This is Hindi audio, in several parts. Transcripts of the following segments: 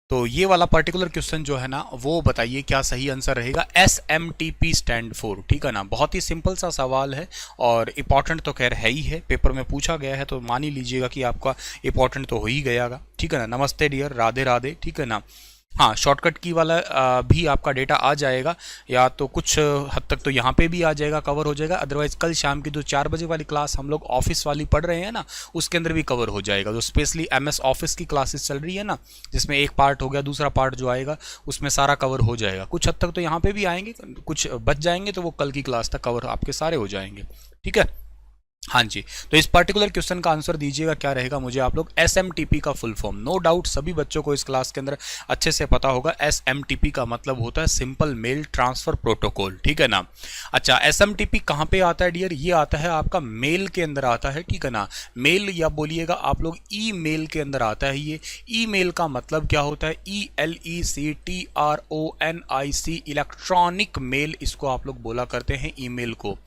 तो ये वाला पर्टिकुलर क्वेश्चन जो है ना, वो बताइए क्या सही आंसर रहेगा। SMTP स्टैंड फॉर, ठीक है ना। बहुत ही सिंपल सा सवाल है और इंपॉर्टेंट तो खैर है ही है, पेपर में पूछा गया है तो मान ही लीजिएगा कि आपका इंपॉर्टेंट तो हो ही गयागा, ठीक है ना। नमस्ते डियर, राधे राधे, ठीक है ना। हाँ, शॉर्टकट की वाला भी आपका डेटा आ जाएगा, या तो कुछ हद तक तो यहाँ पे भी आ जाएगा, कवर हो जाएगा। अदरवाइज कल शाम की जो 4 बजे वाली क्लास हम लोग ऑफिस वाली पढ़ रहे हैं ना, उसके अंदर भी कवर हो जाएगा। जो स्पेशली MS ऑफिस की क्लासेस चल रही है ना, जिसमें एक पार्ट हो गया, दूसरा पार्ट जो आएगा उसमें सारा कवर हो जाएगा। कुछ हद तक तो यहाँ पे भी आएंगे, कुछ बच जाएंगे तो वो कल की क्लास तक कवर आपके सारे हो जाएंगे, ठीक है। हाँ जी, तो इस पर्टिकुलर क्वेश्चन का आंसर दीजिएगा क्या रहेगा मुझे आप लोग। SMTP का फुल फॉर्म, नो डाउट सभी बच्चों को इस क्लास के अंदर अच्छे से पता होगा। SMTP का मतलब होता है सिंपल मेल ट्रांसफर प्रोटोकॉल, ठीक है ना। अच्छा, SMTP कहाँ पे आता है डियर? ये आता है आपका मेल के अंदर आता है, ठीक है ना। मेल या बोलिएगा आप लोग ईमेल के अंदर आता है ये। ईमेल का मतलब क्या होता है? ELECTRONIC, इलेक्ट्रॉनिक मेल, इसको आप लोग बोला करते हैं ईमेल को।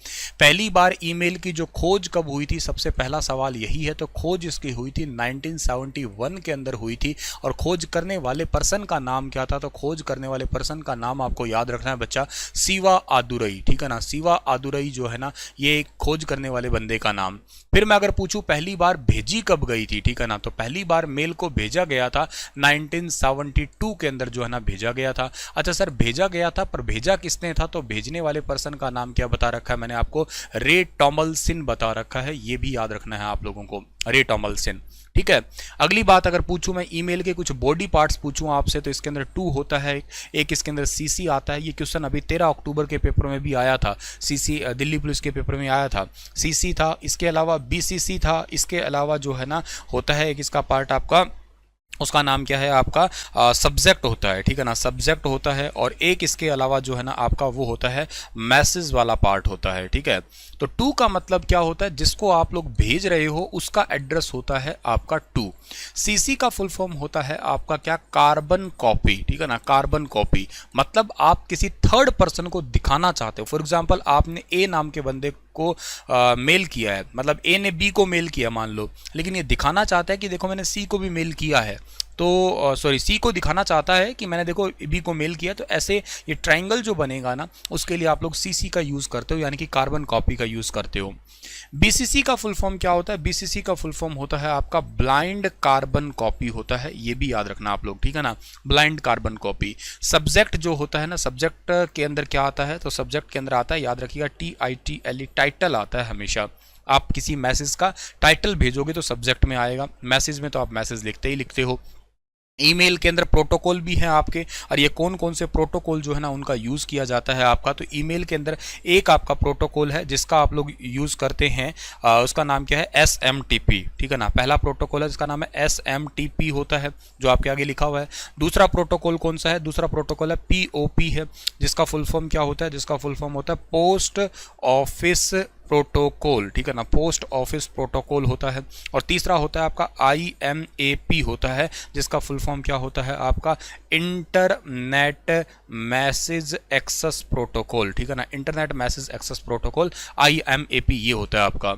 पहली बार ईमेल की जो खोज कब हुई थी, सबसे पहला सवाल यही है। तो खोज इसकी हुई थी 1971 के अंदर हुई थी। और खोज करने वाले पर्सन का नाम क्या था? तो खोज करने वाले पर्सन का नाम आपको याद रखना है बच्चा, शिवा आदुरई, ठीक है ना। शिवा आदुरई जो है ना, ये खोज करने वाले बंदे का नाम। फिर मैं अगर पूछूं पहली बार भेजी कब गई थी, ठीक है ना, तो पहली बार मेल को भेजा गया था 1972 के अंदर जो है ना भेजा गया था। अच्छा सर, भेजा गया था पर भेजा किसने था? तो भेजने वाले पर्सन का नाम क्या बता रखा है मैंने आपको? रे टॉमलिंसन बता रखा है, ये भी याद रखना है आप लोगों को, रे टॉमलिंसन, ठीक है। अगली बात अगर पूछूं मैं ईमेल के कुछ बॉडी पार्ट्स पूछूं आपसे, तो इसके अंदर 2 होता है, एक इसके अंदर CC आता है। ये क्वेश्चन अभी 13 अक्टूबर के पेपर में भी आया था, CC दिल्ली पुलिस के पेपर में आया था। CC था, इसके अलावा BCC था, इसके अलावा जो है ना होता है एक इसका पार्ट आपका, उसका नाम क्या है आपका? सब्जेक्ट होता है, ठीक है ना, सब्जेक्ट होता है। और एक इसके अलावा जो है ना आपका वो होता है मैसेज वाला पार्ट होता है, ठीक है। तो 2 का मतलब क्या होता है? जिसको आप लोग भेज रहे हो उसका एड्रेस होता है आपका 2। CC का फुल फॉर्म होता है आपका क्या? कार्बन कॉपी, ठीक है ना, कार्बन कॉपी। मतलब आप किसी थर्ड पर्सन को दिखाना चाहते हो। फॉर एग्जाम्पल आपने A नाम के बंदे को मेल किया है, मतलब A ने B को मेल किया मान लो, लेकिन ये दिखाना चाहता है कि देखो मैंने C को भी मेल किया है, तो सॉरी C को दिखाना चाहता है कि मैंने देखो B को मेल किया। तो ऐसे ये ट्रायंगल जो बनेगा ना, उसके लिए आप लोग CC का यूज़ करते हो, यानी कि कार्बन कॉपी का यूज़ करते हो। BCC का फुल फॉर्म क्या होता है? BCC का फुल फॉर्म होता है आपका ब्लाइंड कार्बन कॉपी होता है, ये भी याद रखना आप लोग, ठीक है ना, ब्लाइंड कार्बन कॉपी। सब्जेक्ट जो होता है ना, सब्जेक्ट के अंदर क्या आता है? तो सब्जेक्ट के अंदर आता है, याद रखिएगा, TITLE, टाइटल आता है हमेशा। आप किसी मैसेज का टाइटल भेजोगे तो सब्जेक्ट में आएगा, मैसेज में तो आप मैसेज लिखते ही लिखते हो। ईमेल के अंदर प्रोटोकॉल भी है आपके, और ये कौन कौन से प्रोटोकॉल जो है ना उनका यूज़ किया जाता है आपका। तो ईमेल के अंदर एक आपका प्रोटोकॉल है जिसका आप लोग यूज़ करते हैं, उसका नाम क्या है? SMTP, ठीक है ना। पहला प्रोटोकॉल है जिसका नाम है SMTP होता है, जो आपके आगे लिखा हुआ है। दूसरा प्रोटोकॉल कौन सा है? दूसरा प्रोटोकॉल है POP है, जिसका फुल फॉर्म क्या होता है? जिसका फुल फॉर्म होता है पोस्ट ऑफिस प्रोटोकॉल, ठीक है ना, पोस्ट ऑफिस प्रोटोकॉल होता है। और तीसरा होता है आपका IMAP होता है, जिसका फुल फॉर्म क्या होता है आपका? इंटरनेट मैसेज एक्सेस प्रोटोकॉल, ठीक है ना, internet message access protocol, IMAP ये होता है आपका।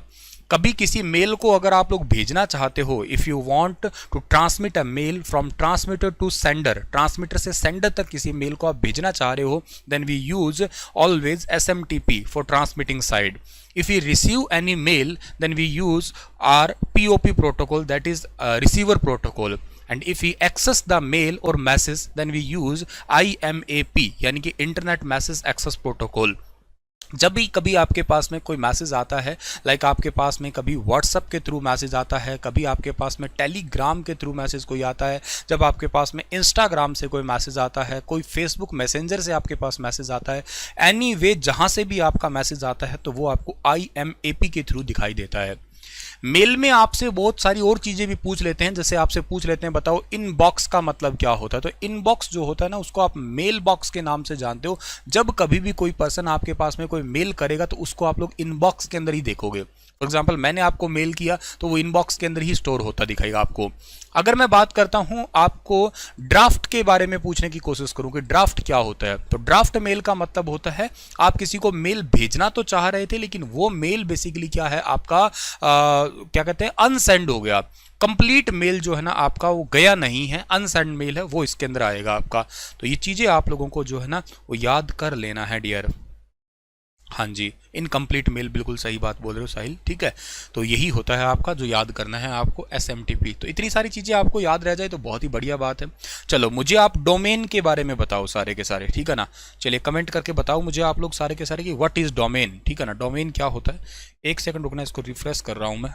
कभी किसी मेल को अगर आप लोग भेजना चाहते हो, if you want to transmit a mail from transmitter to sender, transmitter से सेंडर तक किसी मेल को आप भेजना चाह रहे हो, then we use always SMTP for transmitting side. If we receive any mail, then we use our POP protocol, that is receiver protocol. And if we access the mail or message, then we use IMAP, यानी कि इंटरनेट मैसेज एक्सेस प्रोटोकॉल। जब भी कभी आपके पास में कोई मैसेज आता है, लाइक आपके पास में कभी व्हाट्सअप के थ्रू मैसेज आता है, कभी आपके पास में टेलीग्राम के थ्रू मैसेज कोई आता है, जब आपके पास में इंस्टाग्राम से कोई मैसेज आता है, कोई फेसबुक मैसेंजर से आपके पास मैसेज आता है, एनीवे जहाँ से भी आपका मैसेज आता है तो वो आपको IMAP के थ्रू दिखाई देता है। मेल में आपसे बहुत सारी और चीज़ें भी पूछ लेते हैं, जैसे आपसे पूछ लेते हैं बताओ इनबॉक्स का मतलब क्या होता है। तो इनबॉक्स जो होता है ना, उसको आप मेल बॉक्स के नाम से जानते हो। जब कभी भी कोई पर्सन आपके पास में कोई मेल करेगा तो उसको आप लोग इनबॉक्स के अंदर ही देखोगे। फॉर एग्जाम्पल मैंने आपको मेल किया तो वो इनबॉक्स के अंदर ही स्टोर होता दिखाएगा आपको। अगर मैं बात करता हूं आपको ड्राफ्ट के बारे में पूछने की कोशिश करूं कि ड्राफ्ट क्या होता है, तो ड्राफ्ट मेल का मतलब होता है आप किसी को मेल भेजना तो चाह रहे थे लेकिन वो मेल बेसिकली क्या है आपका क्या कहते हैं अनसेंड हो गया, कंप्लीट मेल जो है ना आपका वो गया नहीं है, अनसेंड मेल है वो इसके अंदर आएगा आपका। तो ये चीजें आप लोगों को जो है ना वो याद कर लेना है डियर। हाँ जी, इनकम्प्लीट मेल, बिल्कुल सही बात बोल रहे हो साहिल, ठीक है। तो यही होता है आपका जो याद करना है आपको SMTP। तो इतनी सारी चीज़ें आपको याद रह जाए तो बहुत ही बढ़िया बात है। चलो मुझे आप डोमेन के बारे में बताओ सारे के सारे, ठीक है ना। चलिए कमेंट करके बताओ मुझे आप लोग सारे के सारे कि व्हाट इज़ डोमेन, ठीक है ना। डोमेन क्या होता है, एक सेकंड रुकना, इसको रिफ्रेश कर रहा हूँ मैं।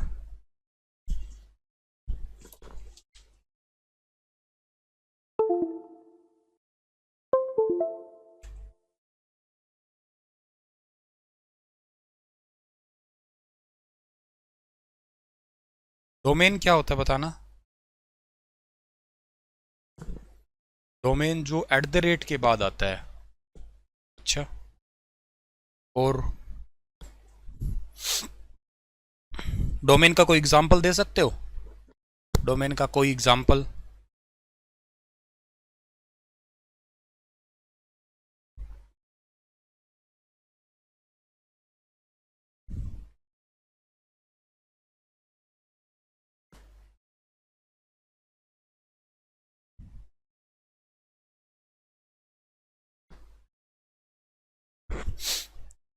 डोमेन क्या होता है बताना। डोमेन जो @ के बाद आता है। अच्छा, और डोमेन का कोई एग्जांपल दे सकते हो, डोमेन का कोई एग्जांपल।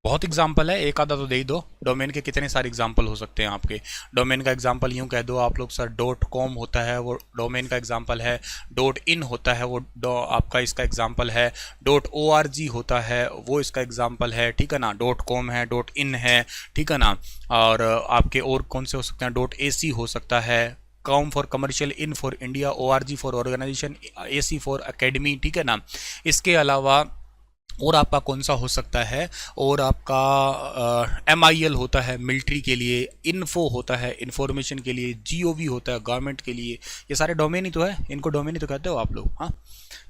बहुत एग्जाम्पल है, एक आधा तो दे ही दो। डोमेन के कितने सारे एग्जाम्पल हो सकते हैं आपके। डोमेन का एग्जाम्पल यूं कह दो आप लोग सर .com होता है वो डोमेन का एग्जाम्पल है, .in होता है वो आपका इसका एग्जाम्पल है, .org होता है वो इसका एग्जाम्पल है, ठीक है ना। .com है, .in है, ठीक है ना। और आपके और कौन से हो सकते हैं, .ac हो सकता है, com for commercial, in for India, ORG for organisation, AC for academy, ठीक है ना। इसके अलावा और आपका कौन सा हो सकता है, और आपका MIL होता है मिलिट्री के लिए, इन्फो होता है इंफॉर्मेशन के लिए, GOV होता है गवर्नमेंट के लिए। ये सारे डोमेन ही तो है, इनको डोमेन ही तो कहते हो आप लोग। हाँ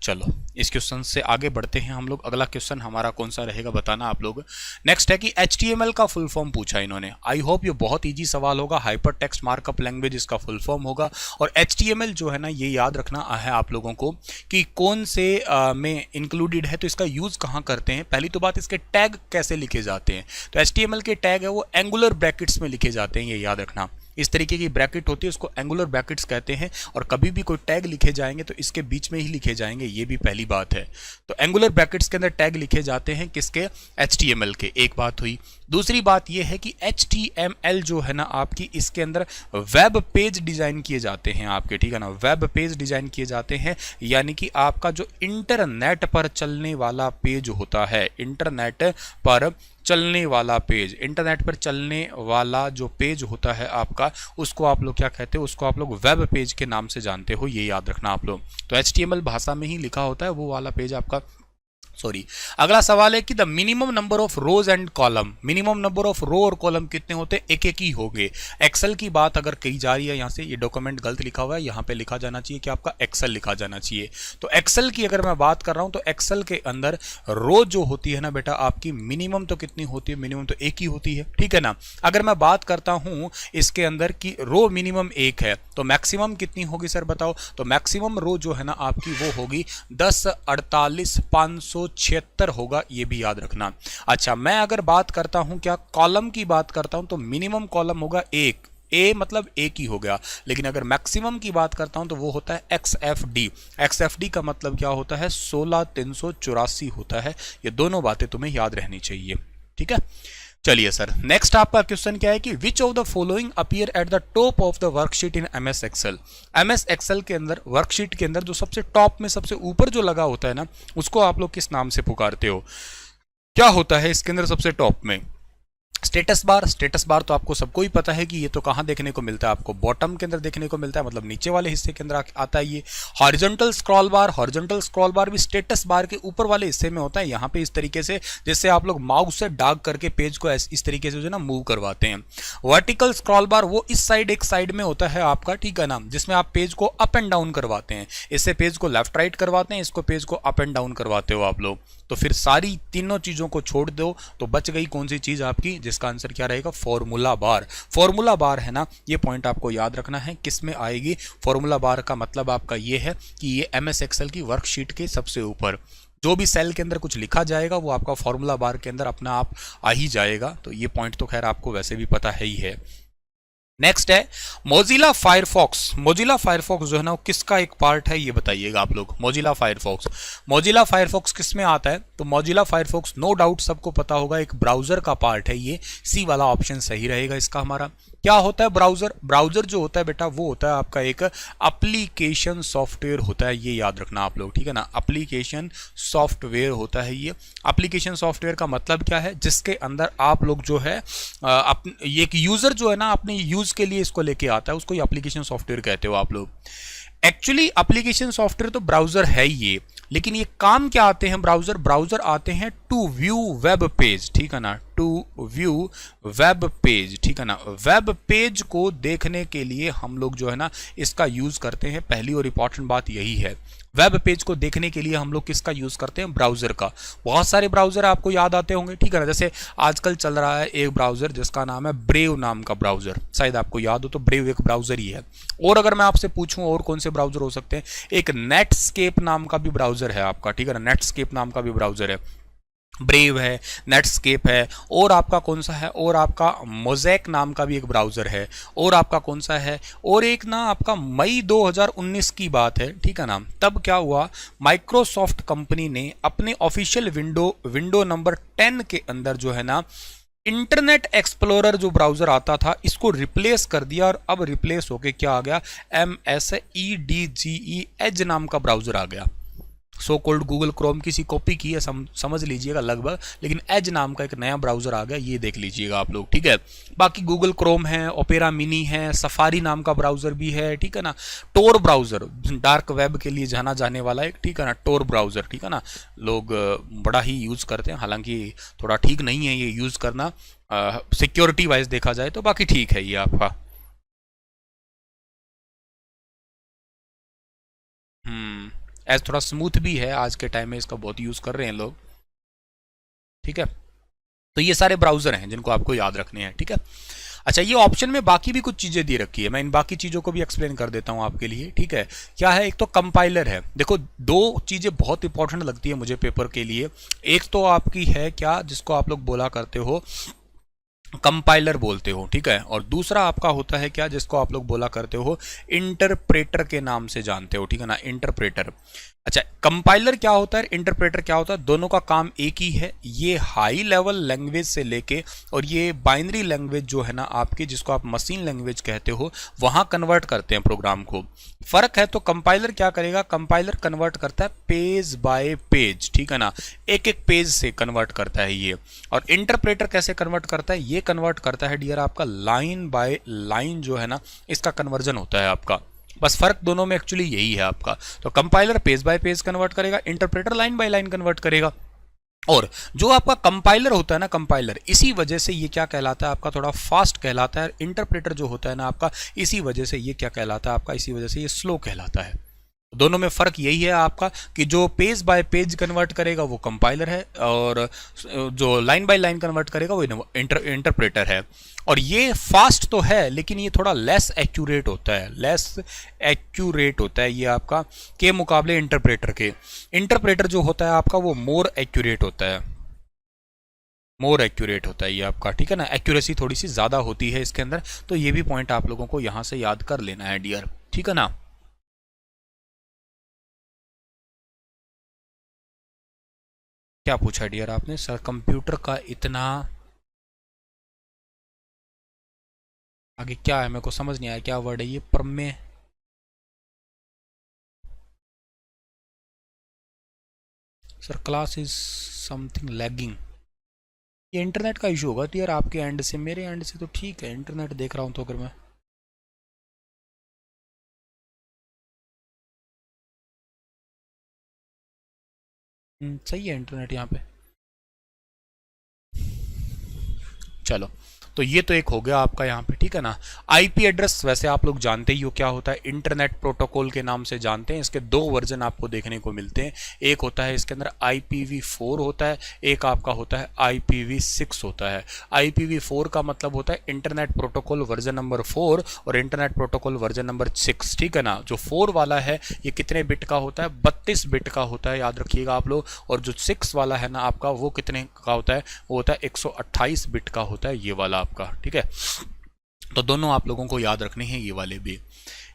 चलो इस क्वेश्चन से आगे बढ़ते हैं हम लोग। अगला क्वेश्चन हमारा कौन सा रहेगा बताना आप लोग। नेक्स्ट है कि HTML का फुल फॉर्म पूछा इन्होंने। आई होप ये बहुत ईजी सवाल होगा। हाइपर टेक्स्ट मार्कअप लैंग्वेज इसका फुल फॉर्म होगा। और HTML जो है ना ये याद रखना है आप लोगों को कि कौन से में इंक्लूडेड है, तो इसका यूज कहाँ करते हैं। पहली तो बात, इसके टैग कैसे लिखे जाते हैं। तो HTML के टैग है वो एंगुलर ब्रैकेट्स में लिखे जाते हैं, ये याद रखना। इस तरीके की ब्रैकेट होती है उसको एंगुलर ब्रैकेट्स कहते हैं। और कभी भी कोई टैग लिखे जाएंगे तो इसके बीच में ही लिखे जाएंगे, ये भी पहली बात है। तो एंगुलर ब्रैकेट्स के अंदर टैग लिखे जाते हैं किसके, HTML के। एक बात हुई। दूसरी बात यह है कि HTML जो है ना आपकी, इसके अंदर वेब पेज डिजाइन किए जाते हैं आपके, ठीक है ना। वेब पेज डिजाइन किए जाते हैं, यानी कि आपका जो इंटरनेट पर चलने वाला पेज होता है, इंटरनेट पर चलने वाला पेज, इंटरनेट पर चलने वाला जो पेज होता है आपका, उसको आप लोग क्या कहते हो, उसको आप लोग वेब पेज के नाम से जानते हो, ये याद रखना आप लोग। तो HTML भाषा में ही लिखा होता है वो वाला पेज आपका। सॉरी, अगला सवाल है कि the minimum number of rows and column, minimum number of row और कॉलम कितने होते हैं, एक एक ही होंगे। एक्सेल की बात अगर कही जा रही है, यहाँ से ये डॉक्यूमेंट गलत लिखा हुआ है, यहाँ पे लिखा जाना चाहिए कि आपका एक्सेल लिखा जाना चाहिए। तो एक्सेल की अगर मैं बात कर रहा हूँ तो एक्सेल के अंदर रो जो होती है ना बेटा आपकी, मिनिमम तो कितनी होती है, मिनिमम तो एक ही होती है, ठीक है ना। अगर मैं बात करता हूँ इसके अंदर की रो मिनिमम एक है, तो मैक्सिमम कितनी होगी सर बताओ। तो मैक्सिमम रो जो है ना आपकी वो होगी 10 48 576 होगा, ये भी याद रखना। अच्छा, मैं अगर बात करता हूं क्या कॉलम की बात करता हूं, तो मिनिमम कॉलम होगा एक, ए मतलब एक ही हो गया। लेकिन अगर मैक्सिमम की बात करता हूं तो वो होता है XFD। XFD का मतलब क्या होता है, 16384 होता है। ये दोनों बातें तुम्हें याद रहनी चाहिए, ठीक है। चलिए सर, नेक्स्ट आपका क्वेश्चन क्या है कि which of the following appear at the top of the worksheet in MS Excel. MS Excel के अंदर वर्कशीट के अंदर जो सबसे टॉप में सबसे ऊपर जो लगा होता है ना, उसको आप लोग किस नाम से पुकारते हो। क्या होता है इसके अंदर सबसे टॉप में, स्टेटस बार। स्टेटस बार तो आपको सबको ही पता है कि ये तो कहाँ देखने को मिलता है, आपको बॉटम के अंदर देखने को मिलता है, मतलब नीचे वाले हिस्से के अंदर आता है ये। हॉरिजॉन्टल स्क्रॉल बार, हॉरिजॉन्टल स्क्रॉल बार भी स्टेटस बार के ऊपर वाले हिस्से में होता है, यहाँ पे इस तरीके से जैसे आप लोग माउस से ड्रैग करके पेज को इस तरीके से जो ना मूव करवाते हैं। वर्टिकल स्क्रॉल बार वो इस साइड एक साइड में होता है आपका, ठीक है ना, जिसमें आप पेज को अप एंड डाउन करवाते हैं। इससे पेज को लेफ्ट राइट करवाते हैं, इसको पेज को अप एंड डाउन करवाते हो आप लोग। तो फिर सारी तीनों चीजों को छोड़ दो तो बच गई कौन सी चीज आपकी, इसका आंसर क्या रहेगा, फॉर्मूला बार। फॉर्मूला बार है ना, ये पॉइंट आपको याद रखना है। किस में आएगी फॉर्मूला बार का मतलब आपका ये है कि ये एमएस एक्सेल की वर्कशीट के सबसे ऊपर जो भी सेल के अंदर कुछ लिखा जाएगा वो आपका फॉर्मूला बार के अंदर अपना आप आ ही जाएगा। तो ये पॉइंट तो खैर आपको वैसे भी पता है ही है। नेक्स्ट है मोजिला फायरफॉक्स। मोजिला फायरफॉक्स जो है ना वो किसका एक पार्ट है ये बताइएगा आप लोग। मोजिला फायरफॉक्स, मोजिला फायरफॉक्स किस में आता है, तो मोजिला फायरफॉक्स नो डाउट सबको पता होगा एक ब्राउजर का पार्ट है। ये सी वाला ऑप्शन सही रहेगा इसका हमारा। क्या होता है ब्राउजर, ब्राउजर जो होता है बेटा वो होता है आपका एक एप्लीकेशन सॉफ्टवेयर होता है, ये याद रखना आप लोग, ठीक है ना। एप्लीकेशन सॉफ्टवेयर होता है ये। एप्लीकेशन सॉफ्टवेयर का मतलब क्या है, जिसके अंदर आप लोग जो है एक यूजर जो है ना अपने यूज के लिए इसको लेके आता है, उसको एप्लीकेशन सॉफ्टवेयर कहते हो आप लोग। एक्चुअली एप्लीकेशन सॉफ्टवेयर तो ब्राउजर है ये, लेकिन ये काम क्या आते हैं ब्राउजर, ब्राउजर आते हैं टू व्यू वेब पेज, ठीक है ना, टू व्यू वेब पेज, ठीक है ना। वेब पेज को देखने के लिए हम लोग जो है ना इसका यूज करते हैं। पहली और इंपॉर्टेंट बात यही है, वेब पेज को देखने के लिए हम लोग किसका यूज करते हैं, ब्राउजर का। बहुत सारे ब्राउजर आपको याद आते होंगे, ठीक है ना। जैसे आजकल चल रहा है एक ब्राउजर जिसका नाम है ब्रेव नाम का ब्राउजर, शायद आपको याद हो, तो ब्रेव एक ब्राउजर ही है। और अगर मैं आपसे पूछूं और कौन से ब्राउजर हो सकते हैं, एक नेटस्केप नाम का भी ब्राउजर है आपका, ठीक है ना, नेटस्केप नाम का भी ब्राउजर है। ब्रेव है, नेटस्केप है, और आपका कौन सा है, और आपका मोज़ेक नाम का भी एक ब्राउज़र है, और आपका कौन सा है, और एक ना आपका मई 2019 की बात है, ठीक है ना। तब क्या हुआ, माइक्रोसॉफ्ट कंपनी ने अपने ऑफिशियल विंडो नंबर 10 के अंदर जो है ना इंटरनेट एक्सप्लोरर जो ब्राउजर आता था इसको रिप्लेस कर दिया, और अब रिप्लेस होके क्या आ गया, MSEDGE एज नाम का ब्राउजर आ गया। सो कोल्ड गूगल क्रोम की सी कॉपी की है, समझ लीजिएगा लगभग, लेकिन एज नाम का एक नया ब्राउजर आ गया, ये देख लीजिएगा आप लोग, ठीक है। बाकी गूगल क्रोम है, ओपेरा मिनी है, सफारी नाम का ब्राउजर भी है, ठीक है ना। टोर ब्राउजर डार्क वेब के लिए जाना जाने वाला एक, ठीक है ना, टोर ब्राउजर, ठीक है ना, लोग बड़ा ही यूज करते हैं, हालांकि थोड़ा ठीक नहीं है ये यूज करना सिक्योरिटी वाइज देखा जाए तो, बाकी ठीक है ये आपका। एज थोड़ा स्मूथ भी है, आज के टाइम में इसका बहुत यूज कर रहे हैं लोग, ठीक है। तो ये सारे ब्राउजर हैं जिनको आपको याद रखने हैं, ठीक है। अच्छा, ये ऑप्शन में बाकी भी कुछ चीजें दी रखी है, मैं इन बाकी चीजों को भी एक्सप्लेन कर देता हूं आपके लिए, ठीक है। क्या है, एक तो कंपाइलर है। देखो दो चीजें बहुत इंपॉर्टेंट लगती है मुझे पेपर के लिए। एक तो आपकी है क्या, जिसको आप लोग बोला करते हो कंपाइलर बोलते हो, ठीक है, और दूसरा आपका होता है क्या, जिसको आप लोग बोला करते हो इंटरप्रेटर के नाम से जानते हो, ठीक है ना, इंटरप्रेटर। अच्छा, कंपाइलर क्या होता है, इंटरप्रेटर क्या होता है, दोनों का काम एक ही है। ये हाई लेवल लैंग्वेज से लेके और ये बाइनरी लैंग्वेज जो है ना आपकी, जिसको आप मशीन लैंग्वेज कहते हो, वहां कन्वर्ट करते हैं प्रोग्राम को। फर्क है, तो कंपाइलर क्या करेगा, कंपाइलर कन्वर्ट करता है पेज बाय पेज, ठीक है ना, एक एक पेज से कन्वर्ट करता है ये। और इंटरप्रेटर कैसे कन्वर्ट करता है, ये कन्वर्ट करता है डियर आपका लाइन बाय लाइन जो है ना, इसका कन्वर्जन होता है आपका। बस फर्क दोनों में एक्चुअली यही है आपका। तो compiler page by page convert करेगा, interpreter line by line convert करेगा। और जो आपका कंपाइलर होता है ना, कंपाइलर इसी वजह से ये क्या कहलाता है आपका, थोड़ा फास्ट कहलाता है। इंटरप्रेटर जो होता है ना आपका, इसी वजह से ये क्या कहलाता है आपका, इसी वजह से ये स्लो कहलाता है। दोनों में फर्क यही है आपका कि जो पेज बाय पेज कन्वर्ट करेगा वो कंपाइलर है, और जो लाइन बाय लाइन कन्वर्ट करेगा वो इंटरप्रेटर है। और ये फास्ट तो है, लेकिन ये थोड़ा लेस एक्यूरेट होता है, लेस एक्यूरेट होता है ये आपका के मुकाबले इंटरप्रेटर के। इंटरप्रेटर जो होता है आपका वो मोर एक्यूरेट होता है, मोर एक्यूरेट होता है ये आपका, ठीक है ना, एक्यूरेसी थोड़ी सी ज्यादा होती है इसके अंदर। तो ये भी पॉइंट आप लोगों को यहां से याद कर लेना है डियर, ठीक है ना। क्या पूछा डियर आपने, सर कंप्यूटर का इतना आगे क्या है, मेरे को समझ नहीं आया क्या वर्ड है ये, प्रमेय, sir class is something lagging. ये इंटरनेट का इशू होगा तो यार, आपके एंड से, मेरे एंड से तो ठीक है, इंटरनेट देख रहा हूँ तो अगर मैं सही है इंटरनेट यहाँ पे। चलो, तो ये तो एक हो गया आपका यहाँ पे, ठीक है ना। आईपी एड्रेस वैसे आप लोग जानते ही हो क्या होता है, इंटरनेट प्रोटोकॉल के नाम से जानते हैं। इसके दो वर्जन आपको देखने को मिलते हैं, एक होता है इसके अंदर IPv4 होता है, एक आपका होता है IPv6 होता है। IPv4 का मतलब होता है इंटरनेट प्रोटोकॉल वर्जन नंबर 4 और इंटरनेट प्रोटोकॉल वर्जन नंबर 6, ठीक है ना। जो 4 वाला है ये कितने बिट का होता है, 32 बिट का होता है, याद रखिएगा आप लोग। और जो 6 वाला है ना आपका, वो कितने का होता है, वो होता है 128 बिट का होता है, ये वाला आपका, ठीक है। तो दोनों आप लोगों को याद रखने हैं ये वाले भी।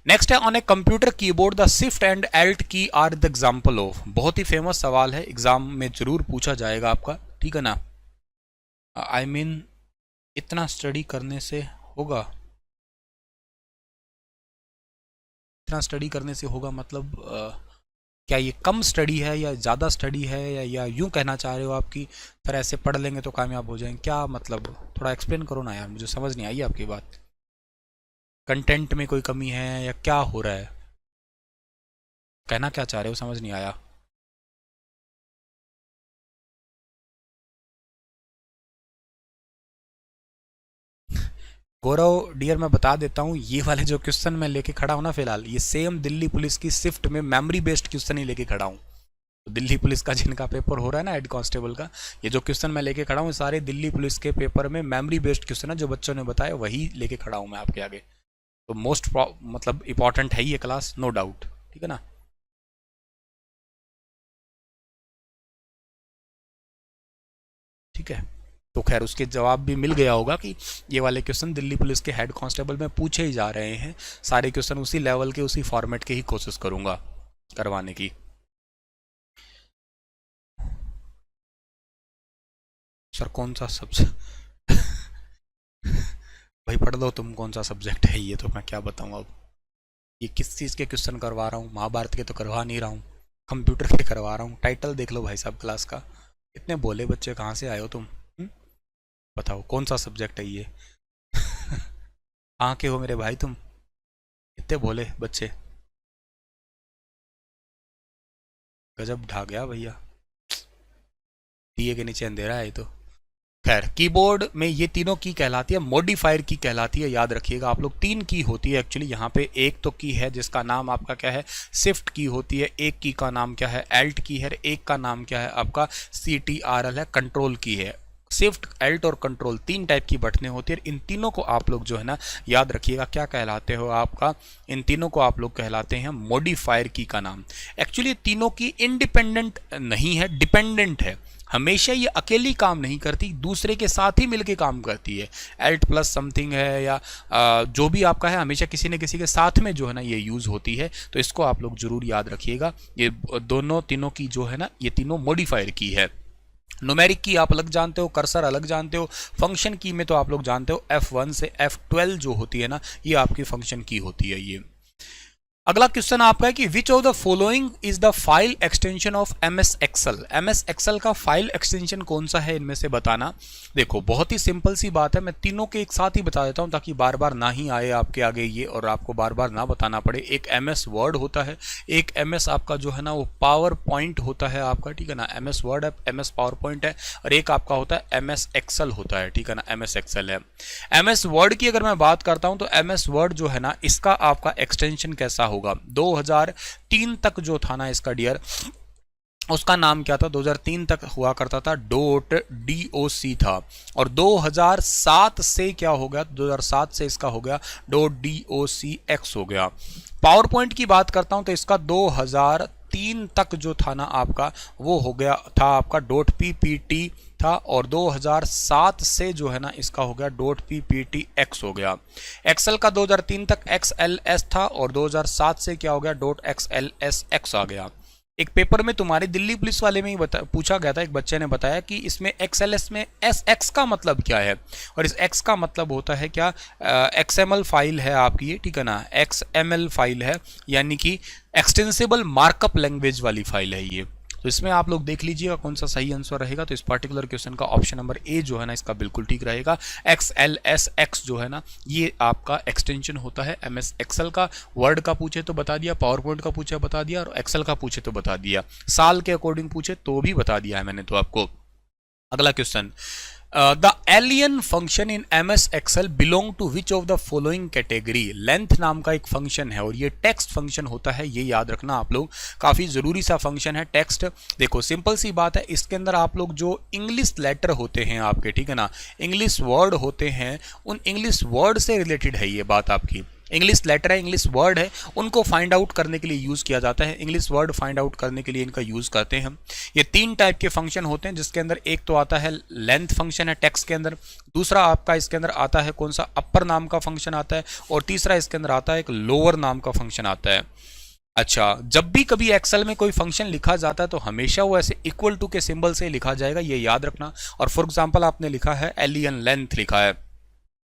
नेक्स्ट है, on a computer keyboard the shift and Alt की आर द एग्जाम्पल ऑफ। बहुत ही फेमस सवाल है, एग्जाम में जरूर पूछा जाएगा आपका, ठीक है ना। आई मीन इतना स्टडी करने से होगा, इतना स्टडी करने से होगा मतलब क्या ये कम स्टडी है या ज़्यादा स्टडी है, या यूं कहना चाह रहे हो आप कि सर ऐसे पढ़ लेंगे तो कामयाब हो जाएंगे, क्या मतलब, थोड़ा एक्सप्लेन करो ना यार, मुझे समझ नहीं आई आपकी बात। कंटेंट में कोई कमी है या क्या हो रहा है, कहना क्या चाह रहे हो, समझ नहीं आया। गौरव डियर, मैं बता देता हूँ, ये वाले जो क्वेश्चन मैं लेके खड़ा हूँ ना फिलहाल, ये सेम दिल्ली पुलिस की शिफ्ट में मेमोरी बेस्ड क्वेश्चन ही लेके खड़ा हूँ। तो दिल्ली पुलिस का जिनका पेपर हो रहा है ना हेड कांस्टेबल का, ये जो क्वेश्चन मैं लेके खड़ा हूँ सारे दिल्ली पुलिस के पेपर में मेमोरी बेस्ड क्वेश्चन है, जो बच्चों ने बताया वही लेके खड़ा हूँ मैं आपके आगे। तो मोस्ट मतलब इंपॉर्टेंट है ये क्लास, नो डाउट, ठीक है ना। ठीक है, तो खैर उसके जवाब भी मिल गया होगा कि ये वाले क्वेश्चन दिल्ली पुलिस के हेड कांस्टेबल में पूछे ही जा रहे हैं। सारे क्वेश्चन उसी लेवल के, उसी फॉर्मेट के ही कोशिश करूंगा करवाने की। सर कौन सा सब्जेक्ट भाई पढ़ लो तुम, कौन सा सब्जेक्ट है ये, तो मैं क्या बताऊँ अब। ये किस चीज़ के क्वेश्चन करवा रहा हूँ, महाभारत के तो करवा नहीं रहा हूँ, कंप्यूटर के करवा रहा हूँ। टाइटल देख लो भाई साहब क्लास का, इतने बोले बच्चे कहाँ से आए हो तुम, बताओ कौन सा सब्जेक्ट है ये कहाँ के हो मेरे भाई तुम, इतने बोले बच्चे, गजब ढा गया भैया, दिए के नीचे अंधेरा है ये तो। खैर कीबोर्ड में ये तीनों की कहलाती है, मॉडिफायर की कहलाती है, याद रखिएगा आप लोग। 3 की होती है एक्चुअली यहाँ पे, एक तो की है जिसका नाम आपका क्या है, शिफ्ट की होती है, एक की का नाम क्या है, एल्ट की है, एक का नाम क्या है आपका, CTRL है, कंट्रोल की है। शिफ्ट, एल्ट और कंट्रोल 3 टाइप की बटनें होती है। इन तीनों को आप लोग जो है ना याद रखिएगा क्या कहलाते हो आपका, इन तीनों को आप लोग कहलाते हैं मॉडिफायर की का नाम। एक्चुअली तीनों की इंडिपेंडेंट नहीं है, डिपेंडेंट है। हमेशा ये अकेली काम नहीं करती, दूसरे के साथ ही मिलके काम करती है। एल्ट प्लस समथिंग है या जो भी आपका है, हमेशा किसी न किसी के साथ में जो है ना ये यूज़ होती है। तो इसको आप लोग जरूर याद रखिएगा। ये दोनों तीनों की जो है ना, ये तीनों मॉडिफायर की है। न्यूमेरिक की आप अलग जानते हो, कर्सर अलग जानते हो, फंक्शन की में तो आप लोग जानते हो F1 से F12 जो होती है ना, ये आपकी फंक्शन की होती है ये। अगला क्वेश्चन आपका है कि which of the following is the file extension of MS Excel. MS Excel का फाइल एक्सटेंशन कौन सा है इनमें से बताना। देखो बहुत ही सिंपल सी बात है, मैं तीनों के एक साथ ही बता देता हूं ताकि बार बार ना ही आए आपके आगे ये और आपको बार बार ना बताना पड़े। एक MS वर्ड होता है, एक MS आपका जो है ना वो पावर पॉइंट होता है आपका, ठीक है ना। MS वर्ड है, MS पावर पॉइंट है, और एक आपका होता है MS एक्सेल होता है, ठीक है ना। MS एक्सेल है। MS वर्ड की अगर मैं बात करता हूं तो MS वर्ड जो है ना, इसका आपका एक्सटेंशन कैसा होगा, 2003 तक जो था ना इसका डियर, उसका नाम क्या था, 2003 तक हुआ करता था .doc था, और 2007 से क्या हो गया, 2007 से इसका हो गया .docx हो गया। पावर पॉइंट की बात करता हूं तो इसका 2003 तक जो था ना आपका, वो हो गया था आपका .ppt था, और 2007 से जो है ना इसका हो गया .pptx हो गया। एक्सेल का 2003 तक XLS था, और 2007 से क्या हो गया .xlsx आ गया। एक पेपर में तुम्हारे दिल्ली पुलिस वाले में ही पूछा गया था, एक बच्चे ने बताया कि इसमें XLS में SX का मतलब क्या है, और इस X का मतलब होता है क्या, XML फाइल है आपकी ये, ठीक है ना। XML फाइल है, यानी कि एक्सटेंसिबल मार्कअप लैंग्वेज वाली फाइल है ये। तो इसमें आप लोग देख लीजिएगा कौन सा सही आंसर रहेगा। तो इस पर्टिकुलर क्वेश्चन का ऑप्शन नंबर ए जो है ना इसका बिल्कुल ठीक रहेगा। XLSX जो है ना ये आपका एक्सटेंशन होता है MS एक्सेल का। वर्ड का पूछे तो बता दिया, पावर पॉइंट का पूछे बता दिया, और एक्सेल का पूछे तो बता दिया, साल के अकॉर्डिंग पूछे तो भी बता दिया है मैंने तो आपको। अगला question, the alien function in MS Excel belong to which of the following category. Length नाम का एक फंक्शन है और ये टेक्स्ट फंक्शन होता है, ये याद रखना आप लोग, काफ़ी ज़रूरी सा फंक्शन है टेक्स्ट। देखो सिंपल सी बात है, इसके अंदर आप लोग जो इंग्लिश लेटर होते हैं आपके, ठीक है ना, इंग्लिश वर्ड होते हैं, उन इंग्लिश वर्ड से रिलेटेड है ये बात आपकी। इंग्लिश लेटर है, इंग्लिश वर्ड है, उनको फाइंड आउट करने के लिए यूज़ किया जाता है। इंग्लिश वर्ड फाइंड आउट करने के लिए इनका यूज़ करते हैं हम। ये 3 टाइप के फंक्शन होते हैं, जिसके अंदर एक तो आता है लेंथ फंक्शन है टेक्स्ट के अंदर, दूसरा आपका इसके अंदर आता है कौन सा, अपर नाम का फंक्शन आता है, और तीसरा इसके अंदर आता है एक लोअर नाम का फंक्शन आता है। अच्छा, जब भी कभी एक्सेल में कोई फंक्शन लिखा जाता है तो हमेशा वो ऐसे इक्वल टू के सिंबल से लिखा जाएगा, ये याद रखना। और फॉर एग्जांपल आपने लिखा है एलियन लेंथ लिखा है,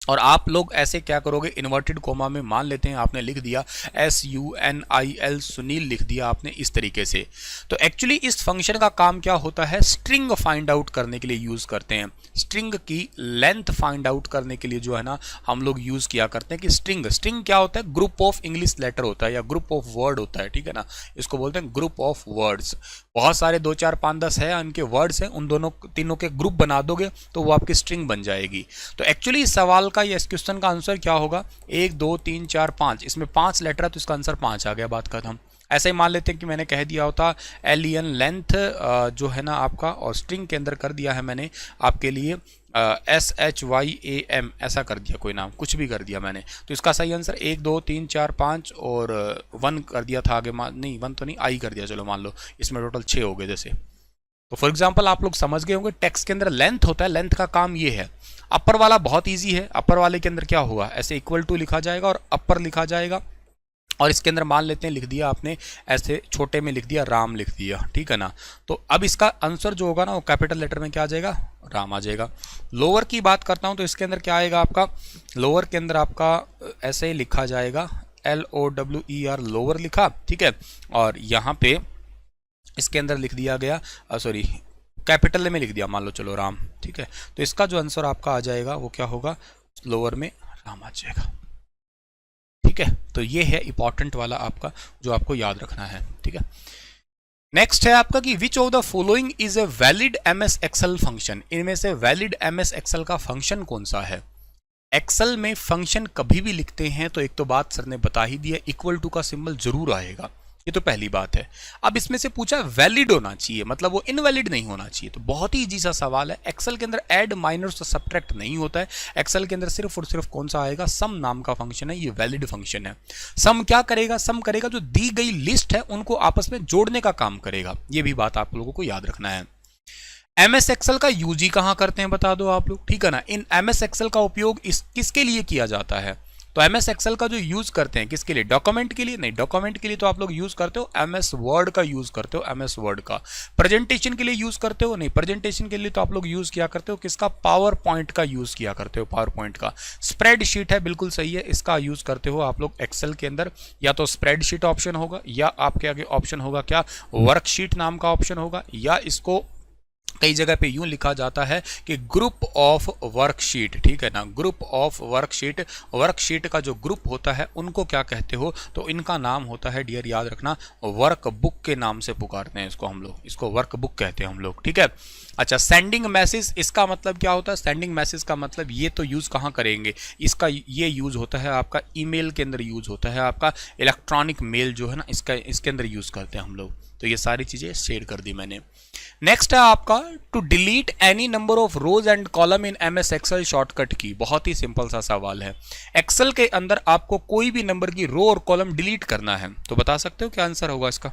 और आप लोग ऐसे क्या करोगे, इन्वर्टेड कोमा में मान लेते हैं आपने लिख दिया SUNIL सुनील लिख दिया आपने इस तरीके से। तो एक्चुअली इस फंक्शन का काम क्या होता है, स्ट्रिंग फाइंड आउट करने के लिए यूज़ करते हैं। स्ट्रिंग की लेंथ फाइंड आउट करने के लिए जो है ना हम लोग यूज़ किया करते हैं कि स्ट्रिंग क्या होता है, ग्रुप ऑफ इंग्लिश लेटर होता है या ग्रुप ऑफ वर्ड होता है, ठीक है ना, इसको बोलते हैं ग्रुप ऑफ वर्ड्स। बहुत सारे 2 4 5 10 है उनके वर्ड्स हैं, उन दोनों तीनों के ग्रुप बना दोगे तो वो आपकी स्ट्रिंग बन जाएगी। तो एक्चुअली इस सवाल का, इस क्वेश्चन का आंसर क्या होगा, 1 2 3 4 5, इसमें 5 लेटर है तो इसका आंसर 5 आ गया, बात खत्म। ऐसे ही मान लेते हैं कि मैंने कह दिया होता एलियन लेंथ जो है ना आपका, और स्ट्रिंग के अंदर कर दिया है मैंने आपके लिए SHYAM, ऐसा कर दिया, कोई नाम कुछ भी कर दिया मैंने, तो इसका सही आंसर 1 2 3 4 5 और 1 कर दिया था आगे, नहीं 1 तो नहीं, आई कर दिया, चलो मान लो इसमें टोटल 6 हो गए जैसे। तो फॉर एग्जांपल आप लोग समझ गए होंगे, टेक्स्ट के अंदर लेंथ होता है, लेंथ का काम ये है। अपर वाला बहुत इजी है, अपर वाले के अंदर क्या होगा, ऐसे इक्वल टू लिखा जाएगा और अपर लिखा जाएगा, और इसके अंदर मान लेते हैं लिख दिया आपने ऐसे छोटे में लिख दिया राम लिख दिया, ठीक है ना। तो अब इसका आंसर जो होगा ना वो कैपिटल लेटर में क्या आ जाएगा, राम आ जाएगा। लोअर की बात करता हूं तो इसके अंदर क्या आएगा आपका, लोअर के अंदर आपका ऐसे लिखा जाएगा LOWER लोअर लिखा, ठीक है, और यहाँ पे इसके अंदर लिख दिया गया, सॉरी कैपिटल में लिख दिया मान लो, चलो राम, ठीक है। तो इसका जो आंसर आपका आ जाएगा वो क्या होगा, लोअर में राम आ जाएगा, ठीक है। तो ये है इंपॉर्टेंट वाला आपका जो आपको याद रखना है, ठीक है। नेक्स्ट है आपका कि which of the following is a valid MS Excel function. इनमें से वैलिड MS एक्सेल का फंक्शन कौन सा है। एक्सेल में फंक्शन कभी भी लिखते हैं तो एक तो बात सर ने बता ही दिया, इक्वल टू का सिंबल जरूर आएगा, ये तो पहली बात है। अब इसमें से पूछा वैलिड होना चाहिए, मतलब वो इनवैलिड नहीं होना चाहिए, तो बहुत ही इजी सा सवाल है। एक्सेल के अंदर ऐड माइनस और सब्ट्रैक्ट नहीं होता है, एक्सेल के अंदर सिर्फ और सिर्फ कौन सा आएगा, सम नाम का फंक्शन है, ये वैलिड फंक्शन है। सम क्या करेगा, सम करेगा जो दी गई लिस्ट है उनको आपस में जोड़ने का काम करेगा, ये भी बात आप लोगों को याद रखना है। MS एक्सेल का यूज ही कहां करते हैं बता दो आप लोग, ठीक है ना। इन MS एक्सेल का उपयोग किसके लिए किया जाता है, तो MS एक्सेल का जो यूज करते हैं किसके लिए, डॉक्यूमेंट के लिए नहीं, डॉक्यूमेंट के लिए तो आप लोग यूज करते हो MS वर्ड का यूज करते हो, MS वर्ड का। प्रेजेंटेशन के लिए यूज करते हो नहीं, प्रेजेंटेशन के लिए तो आप लोग यूज किया करते हो किसका, पावर पॉइंट का यूज किया करते हो, पावर पॉइंट का। स्प्रेडशीट है, बिल्कुल सही है, इसका यूज करते हो आप लोग एक्सेल के अंदर, या तो स्प्रेडशीट ऑप्शन होगा या आपके आगे ऑप्शन होगा क्या, वर्कशीट नाम का ऑप्शन होगा, या इसको कई जगह पे यूं लिखा जाता है कि ग्रुप ऑफ वर्कशीट, ठीक है ना, ग्रुप ऑफ वर्कशीट। वर्कशीट का जो ग्रुप होता है उनको क्या कहते हो, तो इनका नाम होता है डियर, याद रखना, वर्कबुक के नाम से पुकारते हैं इसको हम लोग, इसको वर्कबुक कहते हैं हम लोग, ठीक है। अच्छा, सेंडिंग मैसेज, इसका मतलब क्या होता है, सेंडिंग मैसेज का मतलब ये तो यूज कहाँ करेंगे, इसका ये यूज होता है आपका ईमेल के अंदर यूज होता है, आपका इलेक्ट्रॉनिक मेल जो है ना इसके अंदर यूज करते हैं हम लोग। तो ये सारी चीजें शेयर कर दी मैंने। नेक्स्ट है आपका to delete any number of rows and column in MS Excel shortcut की। बहुत ही सिंपल सा सवाल है, एक्सेल के अंदर आपको कोई भी नंबर की रो और कॉलम डिलीट करना है, तो बता सकते हो क्या आंसर होगा इसका।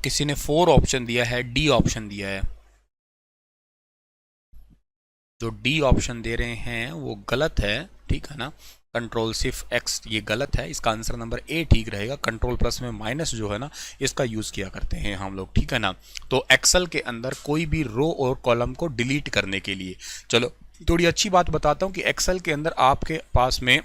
किसी ने 4 ऑप्शन दिया है, डी ऑप्शन दिया है, जो डी ऑप्शन दे रहे हैं वो गलत है, ठीक है ना। कंट्रोल सिर्फ एक्स ये गलत है, इसका आंसर नंबर ए ठीक रहेगा। कंट्रोल प्लस में माइनस जो है ना इसका यूज किया करते हैं हम लोग, ठीक है ना। तो एक्सेल के अंदर कोई भी रो और कॉलम को डिलीट करने के लिए, चलो थोड़ी अच्छी बात बताता हूँ कि एक्सेल के अंदर आपके पास में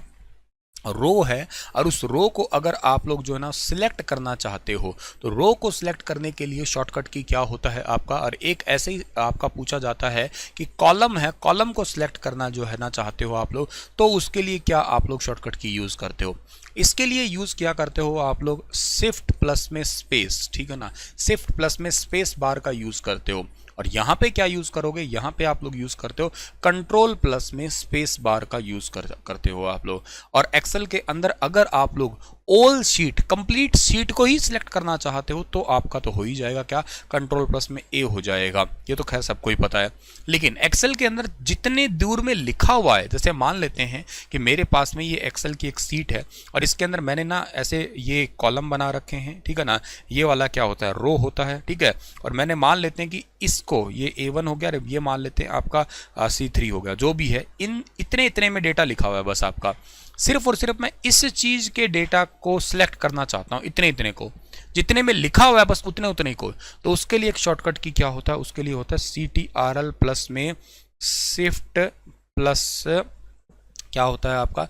रो है, और उस रो को अगर आप लोग जो है ना सिलेक्ट करना चाहते हो, तो रो को सिलेक्ट करने के लिए शॉर्टकट की क्या होता है आपका, और एक ऐसे ही आपका पूछा जाता है कि कॉलम है, कॉलम को सिलेक्ट करना जो है ना चाहते हो आप लोग, तो उसके लिए क्या आप लोग शॉर्टकट की यूज़ करते हो। इसके लिए यूज़ क्या करते हो आप लोग, शिफ्ट प्लस में स्पेस, ठीक है ना, शिफ्ट प्लस में स्पेस बार का यूज़ करते हो। और यहाँ पे क्या यूज़ करोगे, यहाँ पे आप लोग यूज़ करते हो कंट्रोल प्लस में स्पेस बार का यूज़ करते हो आप लोग। और एक्सेल के अंदर अगर आप लोग ऑल शीट, कंप्लीट शीट को ही सिलेक्ट करना चाहते हो, तो आपका तो हो ही जाएगा क्या, कंट्रोल प्लस में ए हो जाएगा, ये तो खैर सबको ही पता है। लेकिन एक्सेल के अंदर जितने दूर में लिखा हुआ है, जैसे मान लेते हैं कि मेरे पास में ये एक्सेल की एक सीट है और इसके अंदर मैंने ना ऐसे ये कॉलम बना रखे हैं, ठीक है ना, ये वाला क्या होता है, रो होता है, ठीक है। और मैंने मान लेते हैं कि इसको, ये A1 हो गया, ये मान लेते हैं आपका C3 हो गया, जो भी है, इन इतने इतने में डेटा लिखा हुआ है बस आपका, सिर्फ और सिर्फ मैं इस चीज के डेटा को सिलेक्ट करना चाहता हूं, इतने इतने को, जितने में लिखा हुआ है बस उतने उतने को। तो उसके लिए एक शॉर्टकट की क्या होता है, उसके लिए होता है CTRL प्लस में शिफ्ट प्लस क्या होता है आपका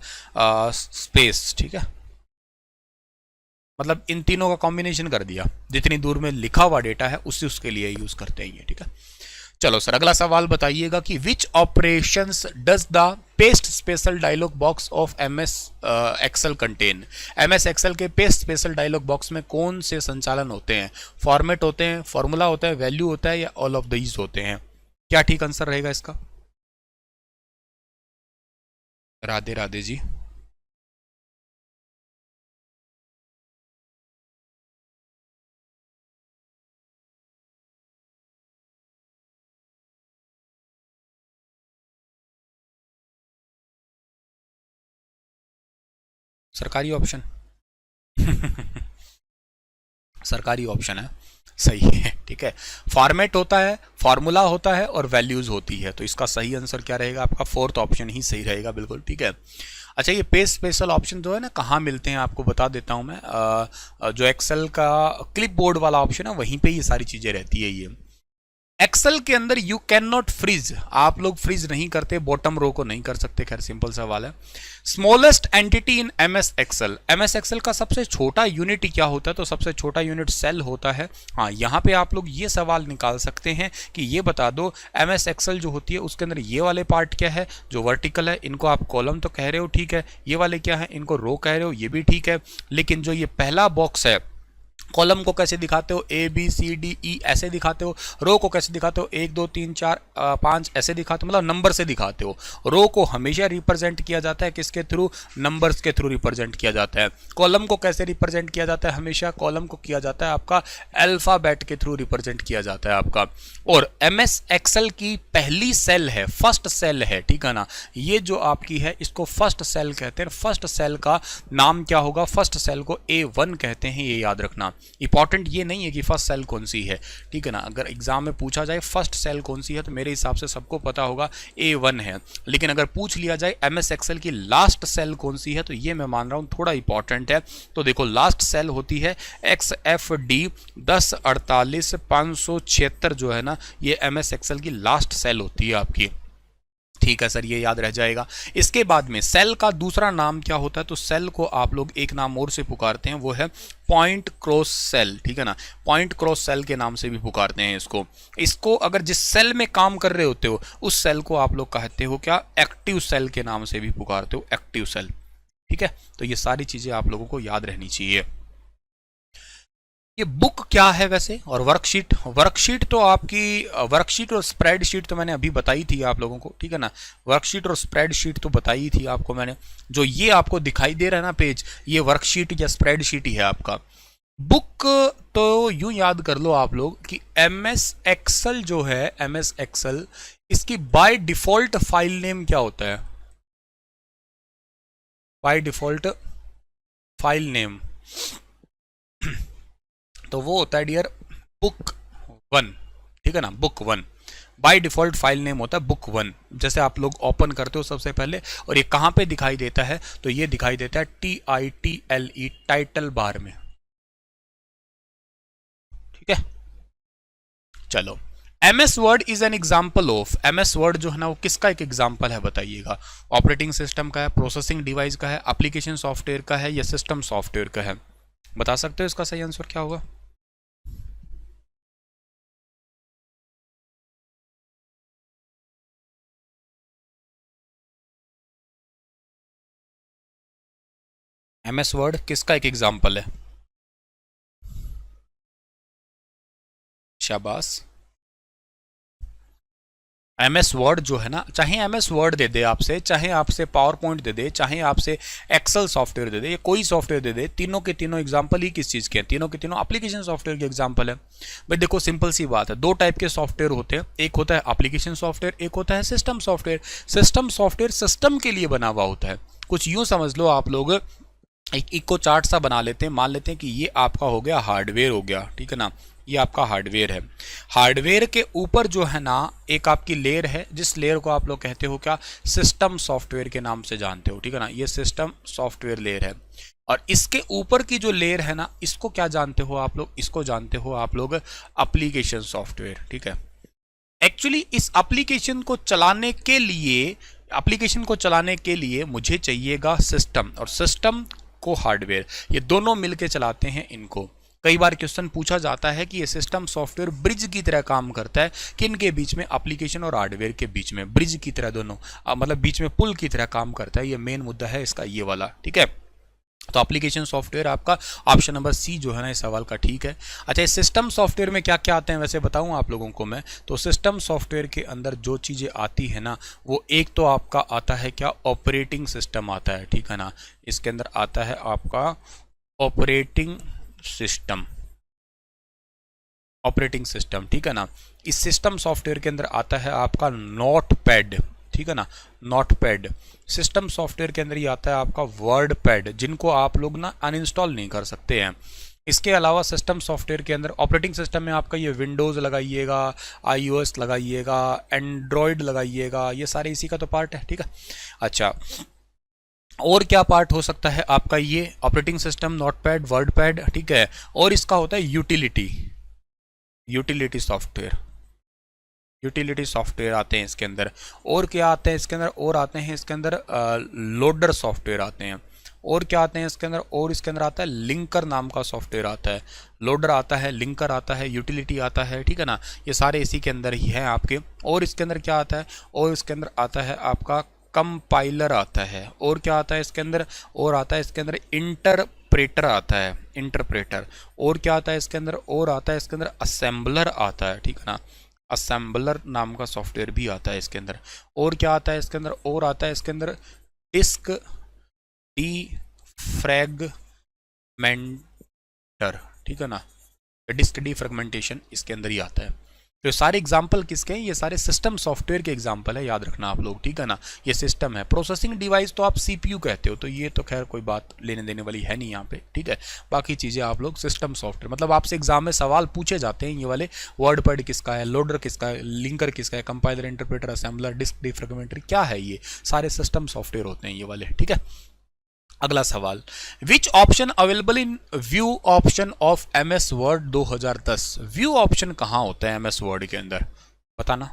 स्पेस, ठीक है। मतलब इन तीनों का कॉम्बिनेशन कर दिया, जितनी दूर में लिखा हुआ डेटा है उसके लिए यूज करते हैं ये, ठीक है। चलो सर, अगला सवाल बताइएगा कि which operations does the paste special dialog box of MS Excel contain. MS Excel के पेस्ट स्पेशल डायलॉग बॉक्स में कौन से संचालन होते हैं, फॉर्मेट होते हैं, फॉर्मूला होता है, वैल्यू होता है, या ऑल ऑफ दीज होते हैं। क्या ठीक आंसर रहेगा इसका। राधे राधे जी। सरकारी ऑप्शन सरकारी ऑप्शन है, सही है, ठीक है। फॉर्मेट होता है, फॉर्मूला होता है, और वैल्यूज होती है, तो इसका सही आंसर क्या रहेगा आपका, फोर्थ ऑप्शन ही सही रहेगा, बिल्कुल ठीक है। अच्छा, ये पेस्ट स्पेशल ऑप्शन जो है ना कहाँ मिलते हैं आपको बता देता हूँ मैं। जो एक्सेल का क्लिप बोर्ड वाला ऑप्शन है वहीं पे ये सारी चीजें रहती है। ये एक्सेल के अंदर यू कैन नॉट फ्रीज, आप लोग फ्रीज नहीं करते, बॉटम रो को नहीं कर सकते, खैर सिंपल सवाल है। Smallest entity in MS Excel, MS Excel का सबसे छोटा यूनिट क्या होता है, तो सबसे छोटा यूनिट सेल होता है। हाँ, यहाँ पे आप लोग ये सवाल निकाल सकते हैं कि ये बता दो MS एक्सेल जो होती है उसके अंदर ये वाले पार्ट क्या है, जो वर्टिकल है, इनको आप कॉलम तो कह रहे हो, ठीक है, ये वाले क्या है, इनको रो कह रहे हो, ये भी ठीक है। लेकिन जो ये पहला बॉक्स है, कॉलम को कैसे दिखाते हो, ABCDE ऐसे दिखाते हो, रो को कैसे दिखाते हो, 1 2 3 4 5 ऐसे दिखाते हो, मतलब नंबर से दिखाते हो। रो को हमेशा रिप्रेजेंट किया जाता है किसके थ्रू, नंबर्स के थ्रू रिप्रेजेंट किया जाता है। कॉलम को कैसे रिप्रेजेंट किया जाता है, हमेशा कॉलम को किया जाता है आपका अल्फाबेट के थ्रू रिप्रेजेंट किया जाता है आपका। और MS एक्सेल की पहली सेल है, फर्स्ट सेल है, ठीक है ना, ये जो आपकी है इसको फर्स्ट सेल कहते हैं। फर्स्ट सेल का नाम क्या होगा, फर्स्ट सेल को A1 कहते हैं, ये याद रखना। इंपॉर्टेंट ये नहीं है कि फर्स्ट सेल कौन सी है, ठीक है ना, अगर एग्जाम में पूछा जाए फर्स्ट सेल कौन सी है तो मेरे हिसाब से सबको पता होगा A1 है। लेकिन अगर पूछ लिया जाए MS एक्सेल की लास्ट सेल कौन सी है, तो ये मैं मान रहा हूं थोड़ा इंपॉर्टेंट है। तो देखो, लास्ट सेल होती है XFD 1048 576 जो है ना, ये MS एक्सेल की लास्ट सेल होती है आपकी, ठीक है सर, ये याद रह जाएगा। इसके बाद में सेल का दूसरा नाम क्या होता है, तो सेल को आप लोग एक नाम और से पुकारते हैं, वो है पॉइंट क्रॉस सेल, ठीक है ना, पॉइंट क्रॉस सेल के नाम से भी पुकारते हैं इसको। इसको अगर जिस सेल में काम कर रहे होते हो उस सेल को आप लोग कहते हो क्या, एक्टिव सेल के नाम से भी पुकारते हो, एक्टिव सेल, ठीक है। तो ये सारी चीजें आप लोगों को याद रहनी चाहिए। ये बुक क्या है वैसे, और वर्कशीट, वर्कशीट तो आपकी वर्कशीट और स्प्रेडशीट तो मैंने अभी बताई थी आप लोगों को, ठीक है ना, वर्कशीट और स्प्रेडशीट तो बताई थी आपको मैंने। जो ये आपको दिखाई दे रहा है ना पेज, ये वर्कशीट या स्प्रेडशीट ही है आपका। बुक तो यूं याद कर लो आप लोग कि MS एक्सेल जो है, MS एक्सेल, इसकी बाय डिफॉल्ट फाइल नेम क्या होता है, बाय डिफॉल्ट फाइल नेम तो वो होता है डियर बुक 1, ठीक है ना, book 1 by default file name होता है बुक 1। जैसे आप लोग ओपन करते हो सबसे पहले, और ये कहां पे दिखाई देता है, तो ये दिखाई देता है TITLE, टाइटल बार में, ठीक है। चलो, MS word is an example of, MS word जो है ना वो किसका एक एग्जाम्पल है बताइएगा? ऑपरेटिंग सिस्टम का है, प्रोसेसिंग डिवाइस का है, एप्लीकेशन सॉफ्टवेयर का है, या सिस्टम सॉफ्टवेयर का है? बता सकते हो इसका सही आंसर क्या होगा? MS वर्ड किसका एक एग्जाम्पल है? शाबाश। MS वर्ड जो है ना, चाहे MS वर्ड दे दे आपसे, चाहे आपसे पावर पॉइंट दे दे, चाहे आपसे एक्सेल सॉफ्टवेयर दे दे, या कोई सॉफ्टवेयर दे दे, तीनों के तीनों एग्जांपल ही किस चीज़ के हैं? तीनों के तीनों एप्लीकेशन सॉफ्टवेयर के एग्जांपल है। भाई देखो सिंपल सी बात है, दो टाइप के सॉफ्टवेयर होते हैं, एक होता है एप्लीकेशन सॉफ्टवेयर, एक होता है system software. System software system के लिए बना हुआ होता है। कुछ यूँ समझ लो आप लोग, एक इको चार्ट सा बना लेते हैं, मान लेते हैं कि ये आपका हो गया हार्डवेयर हो गया, ठीक है ना, ये आपका हार्डवेयर है। हार्डवेयर के ऊपर जो है ना एक आपकी लेयर है, जिस लेयर को आप लोग कहते हो क्या? सिस्टम सॉफ्टवेयर के नाम से जानते हो, ठीक है ना, ये सिस्टम सॉफ्टवेयर लेयर है। और इसके ऊपर की जो लेयर है ना, इसको क्या जानते हो आप लोग? इसको जानते हो आप लोग एप्लीकेशन सॉफ्टवेयर, ठीक है। एक्चुअली इस एप्लीकेशन को चलाने के लिए मुझे चाहिएगा सिस्टम, और सिस्टम को हार्डवेयर, ये दोनों मिलके चलाते हैं इनको। कई बार क्वेश्चन पूछा जाता है कि ये सिस्टम सॉफ्टवेयर ब्रिज की तरह काम करता है, किन के बीच में? एप्लीकेशन और हार्डवेयर के बीच में, ब्रिज की तरह दोनों, मतलब बीच में पुल की तरह काम करता है। ये मेन मुद्दा है इसका ये वाला, ठीक है। तो एप्लीकेशन सॉफ्टवेयर आपका ऑप्शन नंबर सी जो है ना इस सवाल का ठीक है। अच्छा, इस सिस्टम सॉफ्टवेयर में क्या क्या आते हैं वैसे बताऊं आप लोगों को मैं? तो सिस्टम सॉफ्टवेयर के अंदर जो चीज़ें आती है ना, वो एक तो आपका आता है क्या? ऑपरेटिंग सिस्टम आता है, ठीक है ना। इसके अंदर आता है आपका ऑपरेटिंग सिस्टम, ऑपरेटिंग सिस्टम, ठीक है ना। इस सिस्टम सॉफ्टवेयर के अंदर आता है आपका नोट पैड, ठीक है ना, नोट पैड। सिस्टम सॉफ्टवेयर के अंदर ही आता है आपका वर्ड पैड, जिनको आप लोग ना अनइंस्टॉल नहीं कर सकते हैं। इसके अलावा सिस्टम सॉफ्टवेयर के अंदर ऑपरेटिंग सिस्टम में आपका ये विंडोज़ लगाइएगा, iOS लगाइएगा, एंड्रॉयड लगाइएगा, ये सारे इसी का तो पार्ट है, ठीक है। अच्छा, और क्या पार्ट हो सकता है आपका? ये operating system, note pad, word pad, ठीक है। और इसका होता है utility, utility software, utility software आते हैं इसके अंदर। और क्या आते हैं इसके अंदर? और आते हैं इसके अंदर लोडर सॉफ्टवेयर आते हैं। और क्या आते हैं इसके अंदर? और इसके अंदर आता है लिंकर नाम का सॉफ्टवेयर आता है। लोडर आता है, लिंकर आता है, यूटिलिटी आता है, ठीक है ना। ये सारे इसी के अंदर ही हैं आपके। और इसके अंदर क्या आता है? और इसके अंदर आता है आपका कंपाइलर आता है। और क्या आता है इसके अंदर? और आता है इसके अंदर इंटरप्रेटर आता है, इंटरप्रेटर। और क्या आता है इसके अंदर? और आता है इसके अंदर असेंबलर आता है, ठीक है ना, असेंबलर नाम का सॉफ्टवेयर भी आता है इसके अंदर। और क्या आता है इसके अंदर? और आता है इसके अंदर डिस्क डीफ्रैगमेंटर, ठीक है ना, डिस्क डीफ्रैगमेंटेशन इसके अंदर ही आता है। तो ये सारे एग्जाम्पल किसके हैं? ये सारे सिस्टम सॉफ्टवेयर के एग्जाम्पल है, याद रखना आप लोग, ठीक है ना। ये सिस्टम है। प्रोसेसिंग डिवाइस तो आप सीपीयू कहते हो, तो ये तो खैर कोई बात लेने देने वाली है नहीं यहाँ पे, ठीक है। बाकी चीज़ें आप लोग सिस्टम सॉफ्टवेयर, मतलब आपसे एग्जाम में सवाल पूछे जाते हैं ये वाले, वर्ड पैड किसका है, लोडर किसका है, लिंकर किसका है, कंपाइलर, इंटरप्रेटर, असेंबलर, डिस्क डीफ्रैगमेंटर, क्या है? ये सारे सिस्टम सॉफ्टवेयर होते हैं ये वाले, ठीक है। अगला सवाल, which option available in view option of MS word 2010? View option कहां होता है MS वर्ड के अंदर? बताना।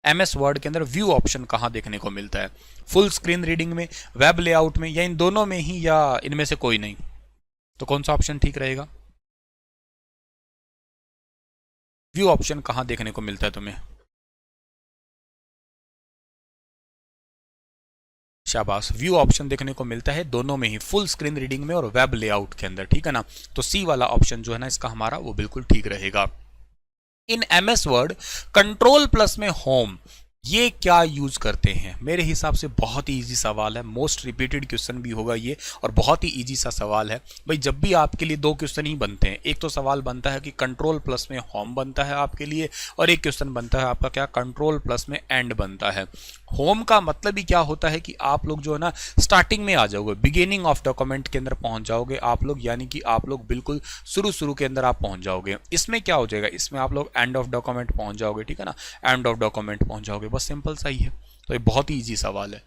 MS वर्ड के अंदर व्यू ऑप्शन कहां देखने को मिलता है? फुल स्क्रीन रीडिंग में, वेब लेआउट में, या इन दोनों में ही, या इनमें से कोई नहीं? तो कौन सा ऑप्शन ठीक रहेगा? व्यू ऑप्शन कहां देखने को मिलता है तुम्हें? शाबाश, व्यू ऑप्शन देखने को मिलता है दोनों में ही, फुल स्क्रीन रीडिंग में और वेब लेआउट के अंदर, ठीक है ना। तो सी वाला ऑप्शन जो है ना इसका हमारा वो बिल्कुल ठीक रहेगा। इन MS वर्ड कंट्रोल प्लस में होम ये क्या यूज करते हैं? मेरे हिसाब से बहुत ही इजी सवाल है, मोस्ट रिपीटेड क्वेश्चन भी होगा ये, और बहुत ही इजी सा सवाल है। भाई जब भी आपके लिए दो क्वेश्चन ही बनते हैं, एक तो सवाल बनता है कि कंट्रोल प्लस में होम बनता है आपके लिए, और एक क्वेश्चन बनता है आपका क्या? कंट्रोल प्लस में एंड बनता है। होम का मतलब ही क्या होता है कि आप लोग जो है ना स्टार्टिंग में आ जाओगे, बिगिनिंग ऑफ डॉक्यूमेंट के अंदर पहुंच जाओगे आप लोग, यानी कि आप लोग बिल्कुल शुरू के अंदर आप पहुंच जाओगे। इसमें क्या हो जाएगा? इसमें आप लोग एंड ऑफ डॉक्यूमेंट पहुंच जाओगे, ठीक है ना, एंड ऑफ डॉक्यूमेंट पहुंच जाओगे, बस सिंपल सा ही है। तो ये बहुत ही ईजी सवाल है।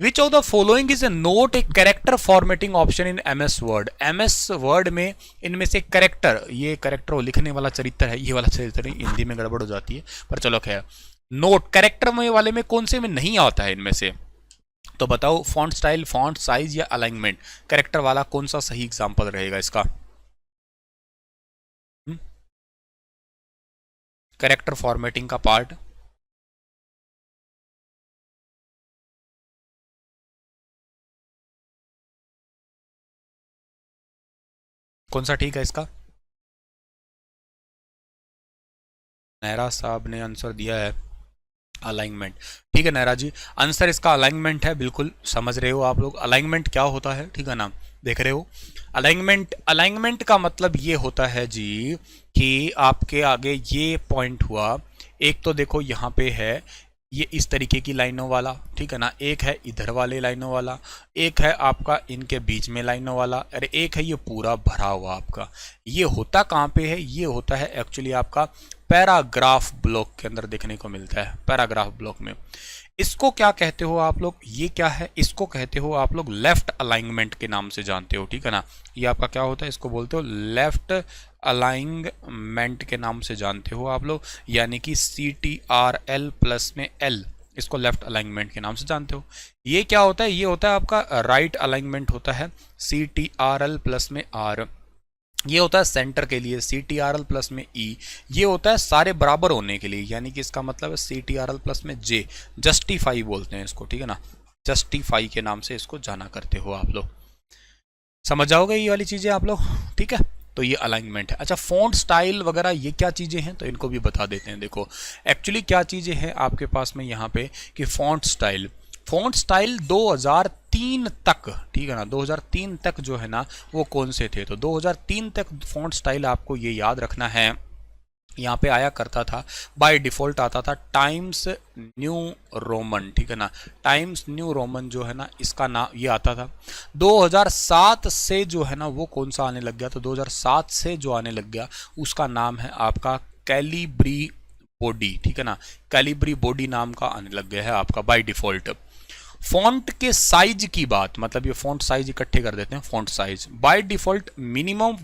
Which of the following is note a character formatting option in MS word. MS word में इनमें से कैरेक्टर, ये कैरेक्टर लिखने वाला चरित्र है, ये वाला चरित्र नहीं, हिंदी में गड़बड़ हो जाती है, पर चलो खैर, नोट कैरेक्टर में वाले में कौन से में नहीं आता है इनमें से? तो बताओ, फॉन्ट स्टाइल, फॉन्ट साइज या अलाइनमेंट? कैरेक्टर वाला कौन सा सही एग्जांपल रहेगा इसका? कैरेक्टर फॉर्मेटिंग का पार्ट कौन सा ठीक है इसका? नहरा साहब ने आंसर दिया है अलाइनमेंट। ठीक है नहरा जी, आंसर इसका अलाइनमेंट है। बिल्कुल समझ रहे हो आप लोग अलाइनमेंट क्या होता है, ठीक है ना, देख रहे हो। अलाइनमेंट का मतलब ये होता है जी कि आपके आगे ये पॉइंट हुआ, एक तो देखो यहाँ पे है ये इस तरीके की लाइनों वाला, ठीक है ना, एक है इधर वाले लाइनों वाला, एक है आपका इनके बीच में लाइनों वाला, अरे एक है ये पूरा भरा हुआ आपका। ये होता कहाँ पे है? ये होता है एक्चुअली आपका पैराग्राफ ब्लॉक के अंदर देखने को मिलता है, पैराग्राफ ब्लॉक में। इसको क्या कहते हो आप लोग? ये क्या है? इसको कहते हो आप लोग लेफ्ट अलाइनमेंट के नाम से जानते हो, ठीक है ना। ये आपका क्या होता है? इसको बोलते हो लेफ्ट अलाइनमेंट के नाम से जानते हो आप लोग, यानी कि CTRL प्लस में L, इसको लेफ्ट अलाइनमेंट के नाम से जानते हो। ये क्या होता है? ये होता है आपका राइट अलाइनमेंट होता है, CTRL प्लस में R। ये होता है सेंटर के लिए, CTRL प्लस में E। ये होता है सारे बराबर होने के लिए, यानी कि इसका मतलब है CTRL प्लस में J, जस्टिफाई बोलते हैं इसको, ठीक है ना, जस्टिफाई के नाम से इसको जाना करते हो आप लोग। समझ जाओगे ये वाली चीज़ें आप लोग, ठीक है। तो ये अलाइनमेंट है। अच्छा, फ़ॉन्ट स्टाइल वगैरह ये क्या चीज़ें हैं, तो इनको भी बता देते हैं। देखो एक्चुअली क्या चीज़ें हैं आपके पास में यहाँ पे कि फ़ॉन्ट स्टाइल 2003 तक, ठीक है ना, 2003 तक जो है ना वो कौन से थे? तो 2003 तक फ़ॉन्ट स्टाइल आपको ये याद रखना है, यहाँ पे आया करता था, बाय डिफ़ॉल्ट आता था टाइम्स न्यू रोमन, ठीक है ना, टाइम्स न्यू रोमन जो है ना इसका नाम ये आता था। 2007 से जो है ना वो कौन सा आने लग गया? तो 2007 से जो आने लग गया उसका नाम है आपका कैलिब्री बॉडी, ठीक है ना, कैलिब्री बॉडी नाम का आने लग गया है आपका बाय डिफ़ॉल्ट। फॉन्ट के साइज की बात, मतलब ये फॉन्ट साइज इकट्ठे कर देते हैं, font size by default minimum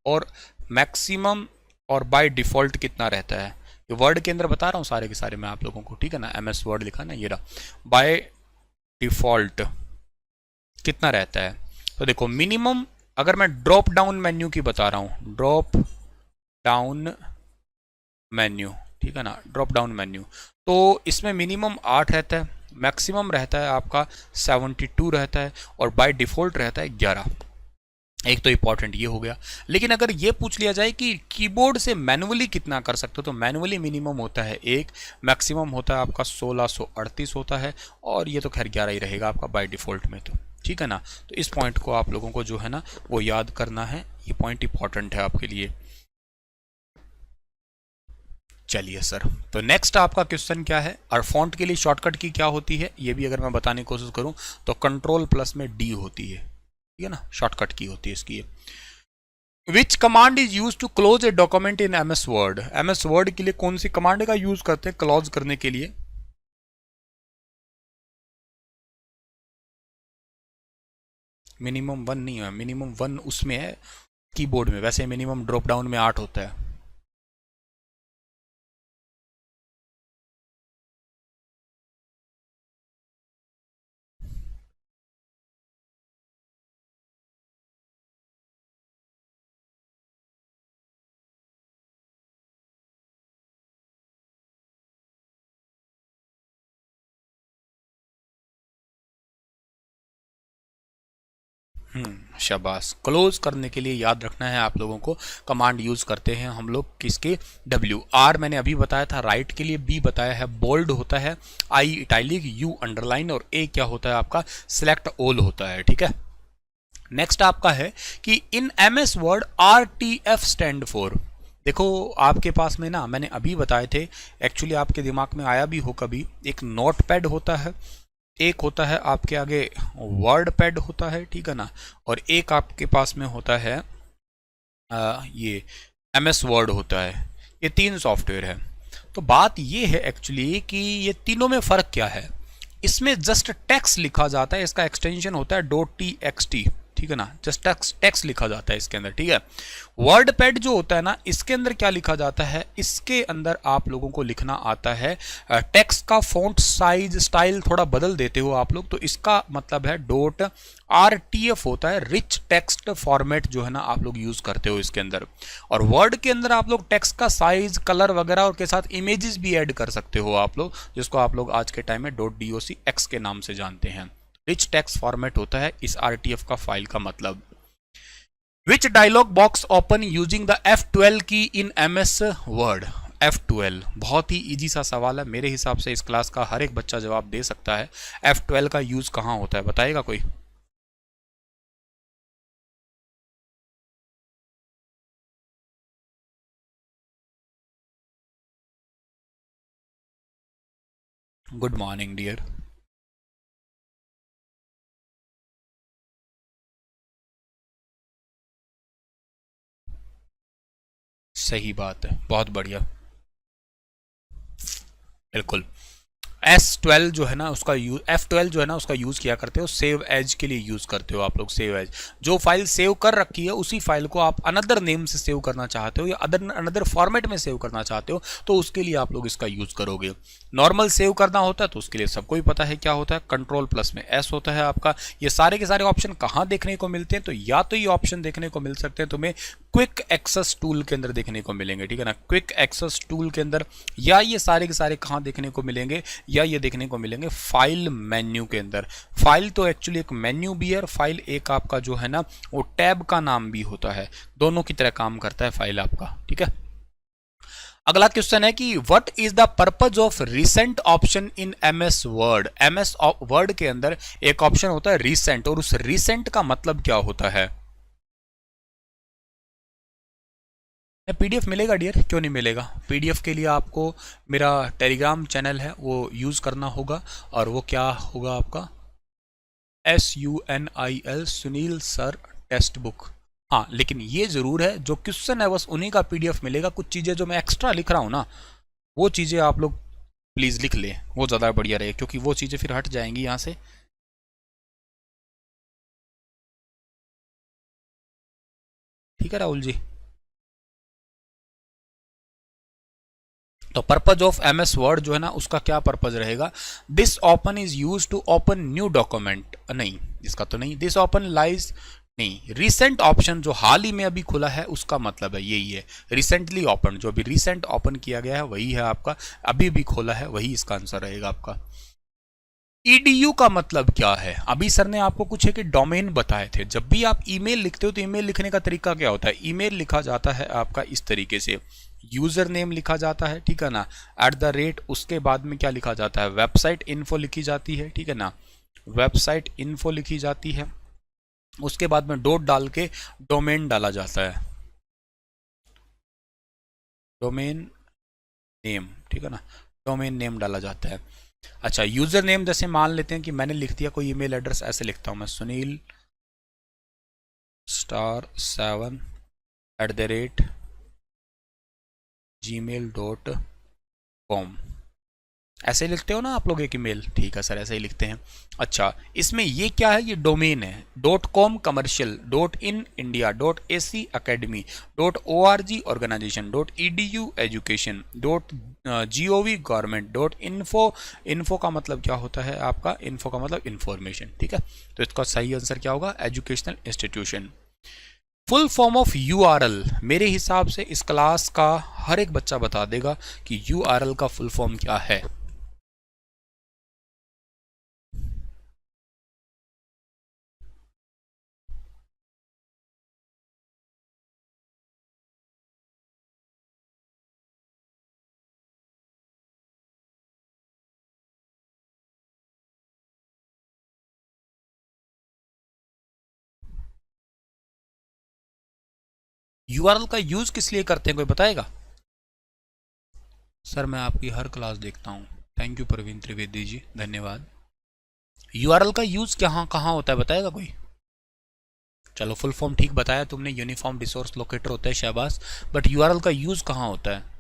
और मैक्सिमम और बाय डिफ़ॉल्ट कितना रहता है? ये वर्ड के अंदर बता रहा हूँ सारे के सारे मैं आप लोगों को, ठीक है ना, MS वर्ड लिखा ना, ये रहा, बाय डिफ़ॉल्ट कितना रहता है? तो देखो मिनिमम, अगर मैं ड्रॉप डाउन मेन्यू की बता रहा हूँ, ड्रॉप डाउन मेन्यू, ठीक है ना, ड्रॉप डाउन मेन्यू, तो इसमें मिनिमम 8 रहता है, मैक्सिमम रहता है आपका 72 रहता है, और बाय डिफ़ॉल्ट रहता है 11। एक तो इंपॉर्टेंट ये हो गया। लेकिन अगर ये पूछ लिया जाए कि कीबोर्ड से मैनुअली कितना कर सकते हो, तो मैनुअली मिनिमम होता है 1, मैक्सिमम होता है आपका 1638 होता है, और ये तो खैर 11 ही रहेगा आपका बाय डिफ़ॉल्ट में, तो ठीक है ना। तो इस पॉइंट को आप लोगों को जो है ना वो याद करना है, ये पॉइंट इंपॉर्टेंट है आपके लिए। चलिए सर, तो नेक्स्ट आपका क्वेश्चन क्या है, और फॉन्ट के लिए शॉर्टकट की क्या होती है ये भी अगर मैं बताने की कोशिश करूं तो कंट्रोल प्लस में D होती है, ठीक है ना, शॉर्टकट की होती है इसकी। Which command is use to close a document in MS Word? MS Word के लिए कौन सी कमांड का यूज करते हैं क्लोज करने के लिए? मिनिमम 1 नहीं है, मिनिमम 1 उसमें है कीबोर्ड में, वैसे मिनिमम ड्रॉप डाउन में 8 होता है। शाबाश, क्लोज करने के लिए याद रखना है आप लोगों को, कमांड यूज करते हैं हम लोग किसके? R मैंने अभी बताया था, राइट के लिए B बताया है, बोल्ड होता है, I इटैलिक, U अंडरलाइन, और A क्या होता है आपका? सिलेक्ट ऑल होता है, ठीक है। नेक्स्ट आपका है कि इन MS word RTF stand for. देखो आपके पास में ना, मैंने अभी बताए थे, एक्चुअली आपके दिमाग में आया भी हो कभी, एक नोट पैड होता है, एक होता है आपके आगे वर्ड पैड होता है, ठीक है ना, और एक आपके पास में होता है ये MS वर्ड होता है। ये 3 सॉफ्टवेयर है। तो बात ये है एक्चुअली कि ये तीनों में फ़र्क क्या है? इसमें जस्ट टेक्स्ट लिखा जाता है, इसका एक्सटेंशन होता है .txt, ठीक है ना, जस्ट टेक्स्ट लिखा जाता है इसके अंदर, ठीक है। वर्ड पैड जो होता है ना, इसके अंदर क्या लिखा जाता है, इसके अंदर आप लोगों को लिखना आता है, टेक्स्ट का फॉन्ट साइज स्टाइल थोड़ा बदल देते हो आप लोग, तो इसका मतलब है .rtf होता है, रिच टेक्स्ट फॉर्मेट जो है ना आप लोग यूज करते हो इसके अंदर। और वर्ड के अंदर आप लोग टेक्स्ट का साइज, कलर वगैरह और के साथ इमेजेस भी ऐड कर सकते हो आप लोग, जिसको आप लोग आज के टाइम में .docx के नाम से जानते हैं। रिच टेक्स्ट फॉर्मेट होता है इस RTF का फाइल का मतलब। Which dialog box open using the F12 key in MS word. F12 बहुत ही इजी सा सवाल है, मेरे हिसाब से इस क्लास का हर एक बच्चा जवाब दे सकता है। F12 का यूज कहां होता है, बताएगा कोई? Good morning dear. सही बात है, बहुत बढ़िया, बिल्कुल। S12 जो है ना उसका यूज, F12 जो है ना उसका यूज किया करते हो, सेव एज के लिए यूज करते हो आप लोग। सेव एज, जो फाइल सेव कर रखी है उसी फाइल को आप अनदर नेम से सेव करना चाहते हो या अनदर फॉर्मेट में सेव करना चाहते हो, तो उसके लिए आप लोग इसका यूज करोगे। नॉर्मल सेव करना होता है तो उसके लिए सबको ही पता है क्या होता है, Ctrl+S होता है आपका। ये सारे के सारे ऑप्शन कहाँ देखने को मिलते हैं, तो या तो ये ऑप्शन देखने को मिल सकते हैं तुम्हें क्विक एक्सेस टूल के अंदर देखने को मिलेंगे, ठीक है ना, क्विक एक्सेस टूल के अंदर, या ये सारे के सारे कहाँ देखने को मिलेंगे, या ये देखने को मिलेंगे फाइल मेन्यू के अंदर। फाइल तो एक्चुअली एक मेन्यू भी है और फाइल एक आपका जो है ना वो टैब का नाम भी होता है, दोनों की तरह काम करता है फाइल आपका, ठीक है। अगला क्वेश्चन है कि what is the purpose of recent option in MS Word. MS Word के अंदर एक ऑप्शन होता है रिसेंट, और उस रिसेंट का मतलब क्या होता है? PDF मिलेगा डियर, क्यों नहीं मिलेगा? PDF के लिए आपको मेरा टेलीग्राम चैनल है वो यूज़ करना होगा, और वो क्या होगा आपका SUNIL Sunil sir text book. हाँ, लेकिन ये ज़रूर है जो क्वेश्चन है बस उन्हीं का PDF मिलेगा। कुछ चीज़ें जो मैं एक्स्ट्रा लिख रहा हूँ ना, वो चीज़ें आप लोग प्लीज़ लिख लें, वो ज़्यादा बढ़िया रहेगा, क्योंकि वो चीज़ें फिर हट जाएंगी यहाँ से। ठीक है राहुल जी। तो पर्पज ऑफ MS वर्ड जो है ना उसका क्या पर्पज रहेगा, this open is use to open new document, नहीं इसका तो नहीं, दिस ओपन लाइज नहीं, रिसेंट ऑप्शन जो हाल ही में अभी खुला है उसका मतलब है यही है, रिसेंटली ओपन, जो अभी रिसेंट ओपन किया गया है वही है आपका, अभी भी खोला है वही इसका आंसर रहेगा आपका। EDU का मतलब क्या है? अभी सर ने आपको कुछ है कि डोमेन बताए थे। जब भी आप ईमेल लिखते हो तो ईमेल लिखने का तरीका क्या होता है, ईमेल लिखा जाता है आपका इस तरीके से, यूजर नेम लिखा जाता है, ठीक है ना, @ उसके बाद में क्या लिखा जाता है, वेबसाइट इन्फो लिखी जाती है, ठीक है ना, वेबसाइट इन्फो लिखी जाती है, उसके बाद में डॉट डाल के डोमेन डाला जाता है, डोमेन नेम, ठीक है ना, डोमेन नेम डाला जाता है। अच्छा, यूजर नेम जैसे मान लेते हैं कि मैंने लिख दिया कोई ईमेल एड्रेस, ऐसे लिखता हूं मैं सुनील *7 @gmail.com, ऐसे लिखते हो ना आप लोग एक ईमेल, ठीक है सर ऐसे ही लिखते हैं। अच्छा, इसमें ये क्या है, ये डोमेन है, .com commercial, .in India, .ac academy, .org organisation, .edu education, .gov government, .info, info का मतलब क्या होता है आपका, इन्फो का मतलब इंफॉर्मेशन, ठीक है। तो इसका सही आंसर क्या होगा, educational institution. Full form of URL, मेरे हिसाब से इस क्लास का हर एक बच्चा बता देगा कि URL का फुल फॉर्म क्या है। URL का यूज किस लिए करते हैं, कोई बताएगा? सर मैं आपकी हर क्लास देखता हूँ, थैंक यू प्रवीण त्रिवेदी जी, धन्यवाद। URL का यूज कहाँ कहाँ होता है, बताएगा कोई? चलो फुल फॉर्म ठीक बताया तुमने, यूनिफॉर्म रिसोर्स लोकेटर होता है, शाबाश, बट URL का यूज कहाँ होता है?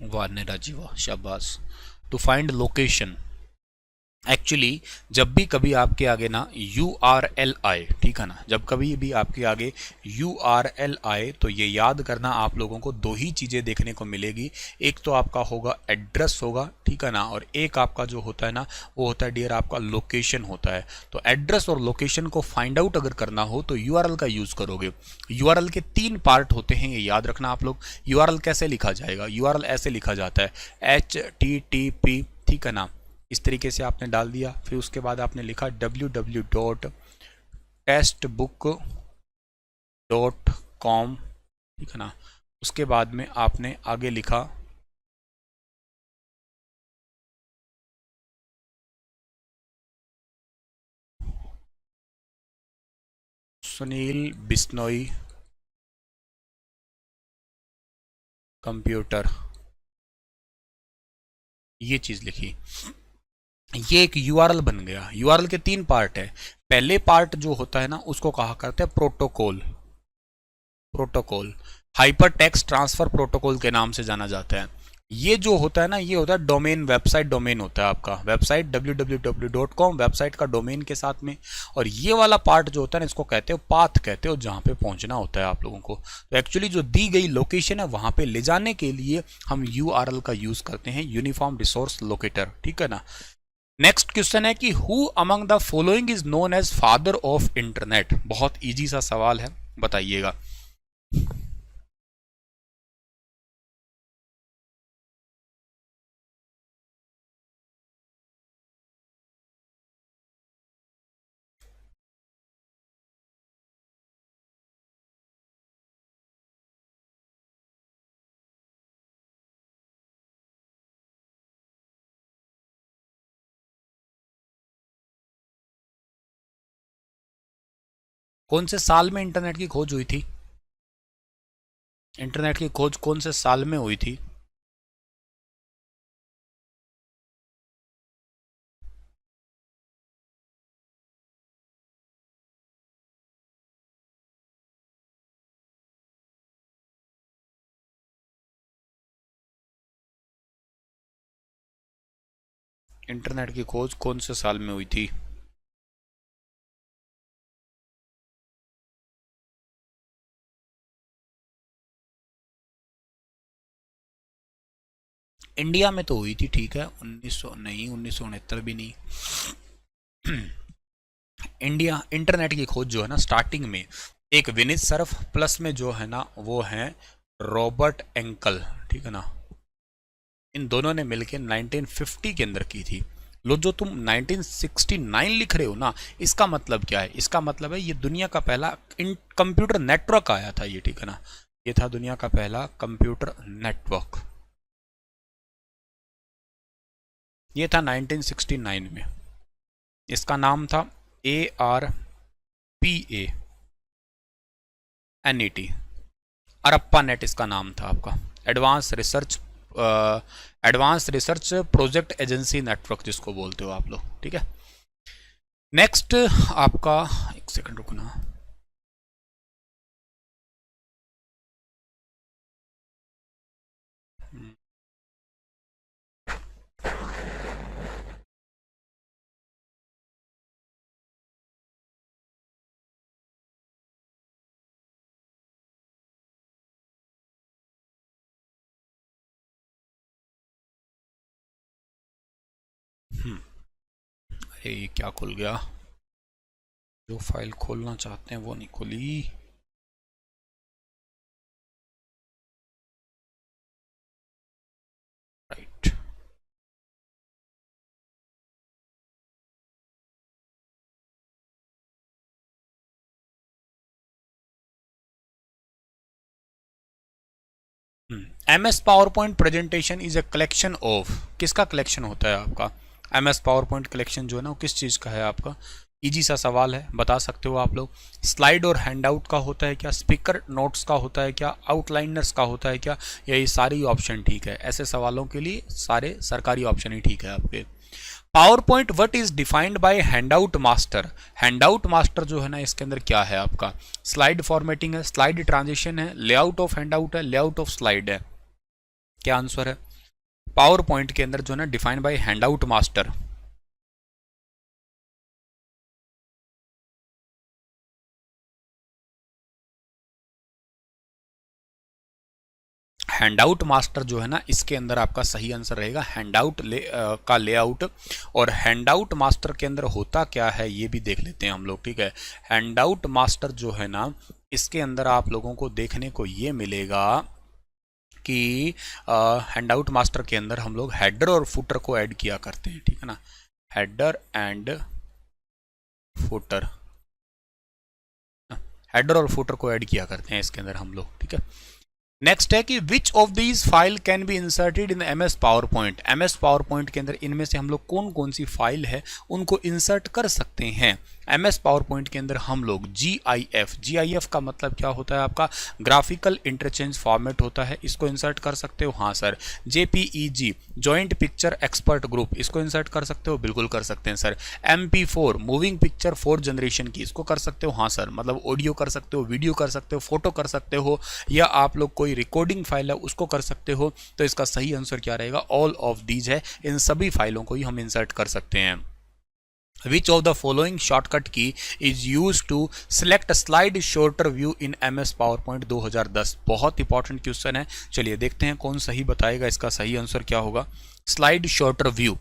वाह नेरा जी वाह, शाबाश। टू फाइंड लोकेशन, एक्चुअली जब भी कभी आपके आगे ना URL आए, ठीक है ना, जब कभी भी आपके आगे URL आए तो ये याद करना आप लोगों को दो ही चीज़ें देखने को मिलेगी। एक तो आपका होगा एड्रेस होगा, ठीक है ना, और एक आपका जो होता है ना वो होता है डियर आपका लोकेशन होता है। तो एड्रेस और लोकेशन को फाइंड आउट अगर करना हो तो URL का यूज़ करोगे। URL के 3 पार्ट होते हैं, ये याद रखना आप लोग। URL कैसे लिखा जाएगा? URL ऐसे लिखा जाता है HTTP, ठीक है ना, इस तरीके से आपने डाल दिया। फिर उसके बाद आपने लिखा www.testbook.com, ठीक है ना। उसके बाद में आपने आगे लिखा सुनील बिश्नोई कंप्यूटर, ये चीज़ लिखी। ये एक URL बन गया। URL के 3 पार्ट है। पहले पार्ट जो होता है ना उसको कहा करते हैं protocol. Protocol hyper text transfer protocol के नाम से जाना जाता है। ये जो होता है ना ये होता है डोमेन, वेबसाइट डोमेन होता है आपका, वेबसाइट www.com वेबसाइट का डोमेन के साथ में। और ये वाला पार्ट जो होता है ना इसको कहते हो पाथ, कहते हो जहाँ पे पहुँचना होता है आप लोगों को। तो एक्चुअली जो दी गई लोकेशन है वहाँ पे ले जाने के लिए हम URL का यूज़ करते हैं, यूनिफॉर्म रिसोर्स लोकेटर, ठीक है ना। नेक्स्ट क्वेश्चन है कि who among the following is known as father of internet. बहुत इजी सा सवाल है, बताइएगा। कौन से साल में इंटरनेट की खोज हुई थी? इंटरनेट की खोज कौन से साल में हुई थी? इंटरनेट की खोज कौन से साल में हुई थी? इंडिया में तो हुई थी, ठीक है, 1900 नहीं, 1969 भी नहीं। इंडिया इंटरनेट की खोज जो है ना स्टार्टिंग में एक विनीत सर्फ प्लस में जो है ना वो है रॉबर्ट एंकल, ठीक है ना। इन दोनों ने मिलकर 1950 के अंदर की थी। लो जो तुम 1969 लिख रहे हो ना, इसका मतलब क्या है? इसका मतलब है ये दुनिया का पहला कंप्यूटर नेटवर्क आया था ये, ठीक है ना। ये था दुनिया का पहला कंप्यूटर नेटवर्क, ये था 1969 में। इसका नाम था ARPANET, अरप्पा नेट इसका नाम था आपका। Advance research project agency network जिसको बोलते हो आप लोग, ठीक है। नेक्स्ट आपका, एक सेकंड रुकना। अरे ये क्या खुल गया? जो फाइल खोलना चाहते हैं वो नहीं खुली। Right, MS power point presentation is a collection of, किसका कलेक्शन होता है आपका? MS पावर पॉइंट कलेक्शन जो है ना वो किस चीज़ का है आपका? इजी सा सवाल है, बता सकते हो आप लोग। स्लाइड और हैंडआउट का होता है क्या? स्पीकर नोट्स का होता है क्या? आउटलाइनर्स का होता है क्या? या ये सारी ऑप्शन ठीक है? ऐसे सवालों के लिए सारे सरकारी ऑप्शन ही ठीक है आपके। Power point what is defined by handout master. Handout master जो है ना इसके अंदर क्या है आपका? स्लाइड फॉर्मेटिंग है, स्लाइड ट्रांजिशन है, लेआउट ऑफ हैंडआउट है, लेआउट ऑफ स्लाइड है। क्या आंसर है? पावर पॉइंट के अंदर जो है ना defined by handout master. Handout master जो है ना, इसके अंदर आपका सही आंसर रहेगा हैंडआउट का लेआउट। और हैंडआउट मास्टर के अंदर होता क्या है ये भी देख लेते हैं हम लोग, ठीक है। हैंडआउट मास्टर जो है ना, इसके अंदर आप लोगों को देखने को ये मिलेगा कि हैंडआउट मास्टर के अंदर हम लोग हेडर और फुटर को ऐड किया करते हैं, ठीक है ना। हेडर एंड फुटर, हेडर और फुटर को ऐड किया करते हैं इसके अंदर हम लोग, ठीक है। नेक्स्ट है कि which of these file can be inserted in M S PowerPoint. M S PowerPoint के अंदर इनमें से हम लोग कौन कौन सी फाइल है उनको इंसर्ट कर सकते हैं। एम एस पावर पॉइंट के अंदर हम लोग जी आई एफ का मतलब क्या होता है आपका, ग्राफिकल इंटरचेंज फॉर्मेट होता है, इसको इंसर्ट कर सकते हो, हाँ sir. JPEG joint picture expert group, इसको इंसर्ट कर सकते हो, बिल्कुल कर सकते हैं sir. MP4 moving picture 4th generation की, इसको कर सकते हो, हाँ सर। मतलब ऑडियो कर सकते हो, वीडियो कर सकते हो, फोटो कर सकते हो, या आप लोग कोई रिकॉर्डिंग फाइल है उसको कर सकते हो। तो इसका सही आंसर क्या रहेगा, ऑल ऑफ दीज है, इन सभी फाइलों को ही हम इंसर्ट कर सकते हैं। Which of the following shortcut key is used to select a slide shorter view in MS PowerPoint 2010? बहुत इंपॉर्टेंट क्वेश्चन है, चलिए देखते हैं कौन सही बताएगा, इसका सही आंसर क्या होगा। Slide shorter view,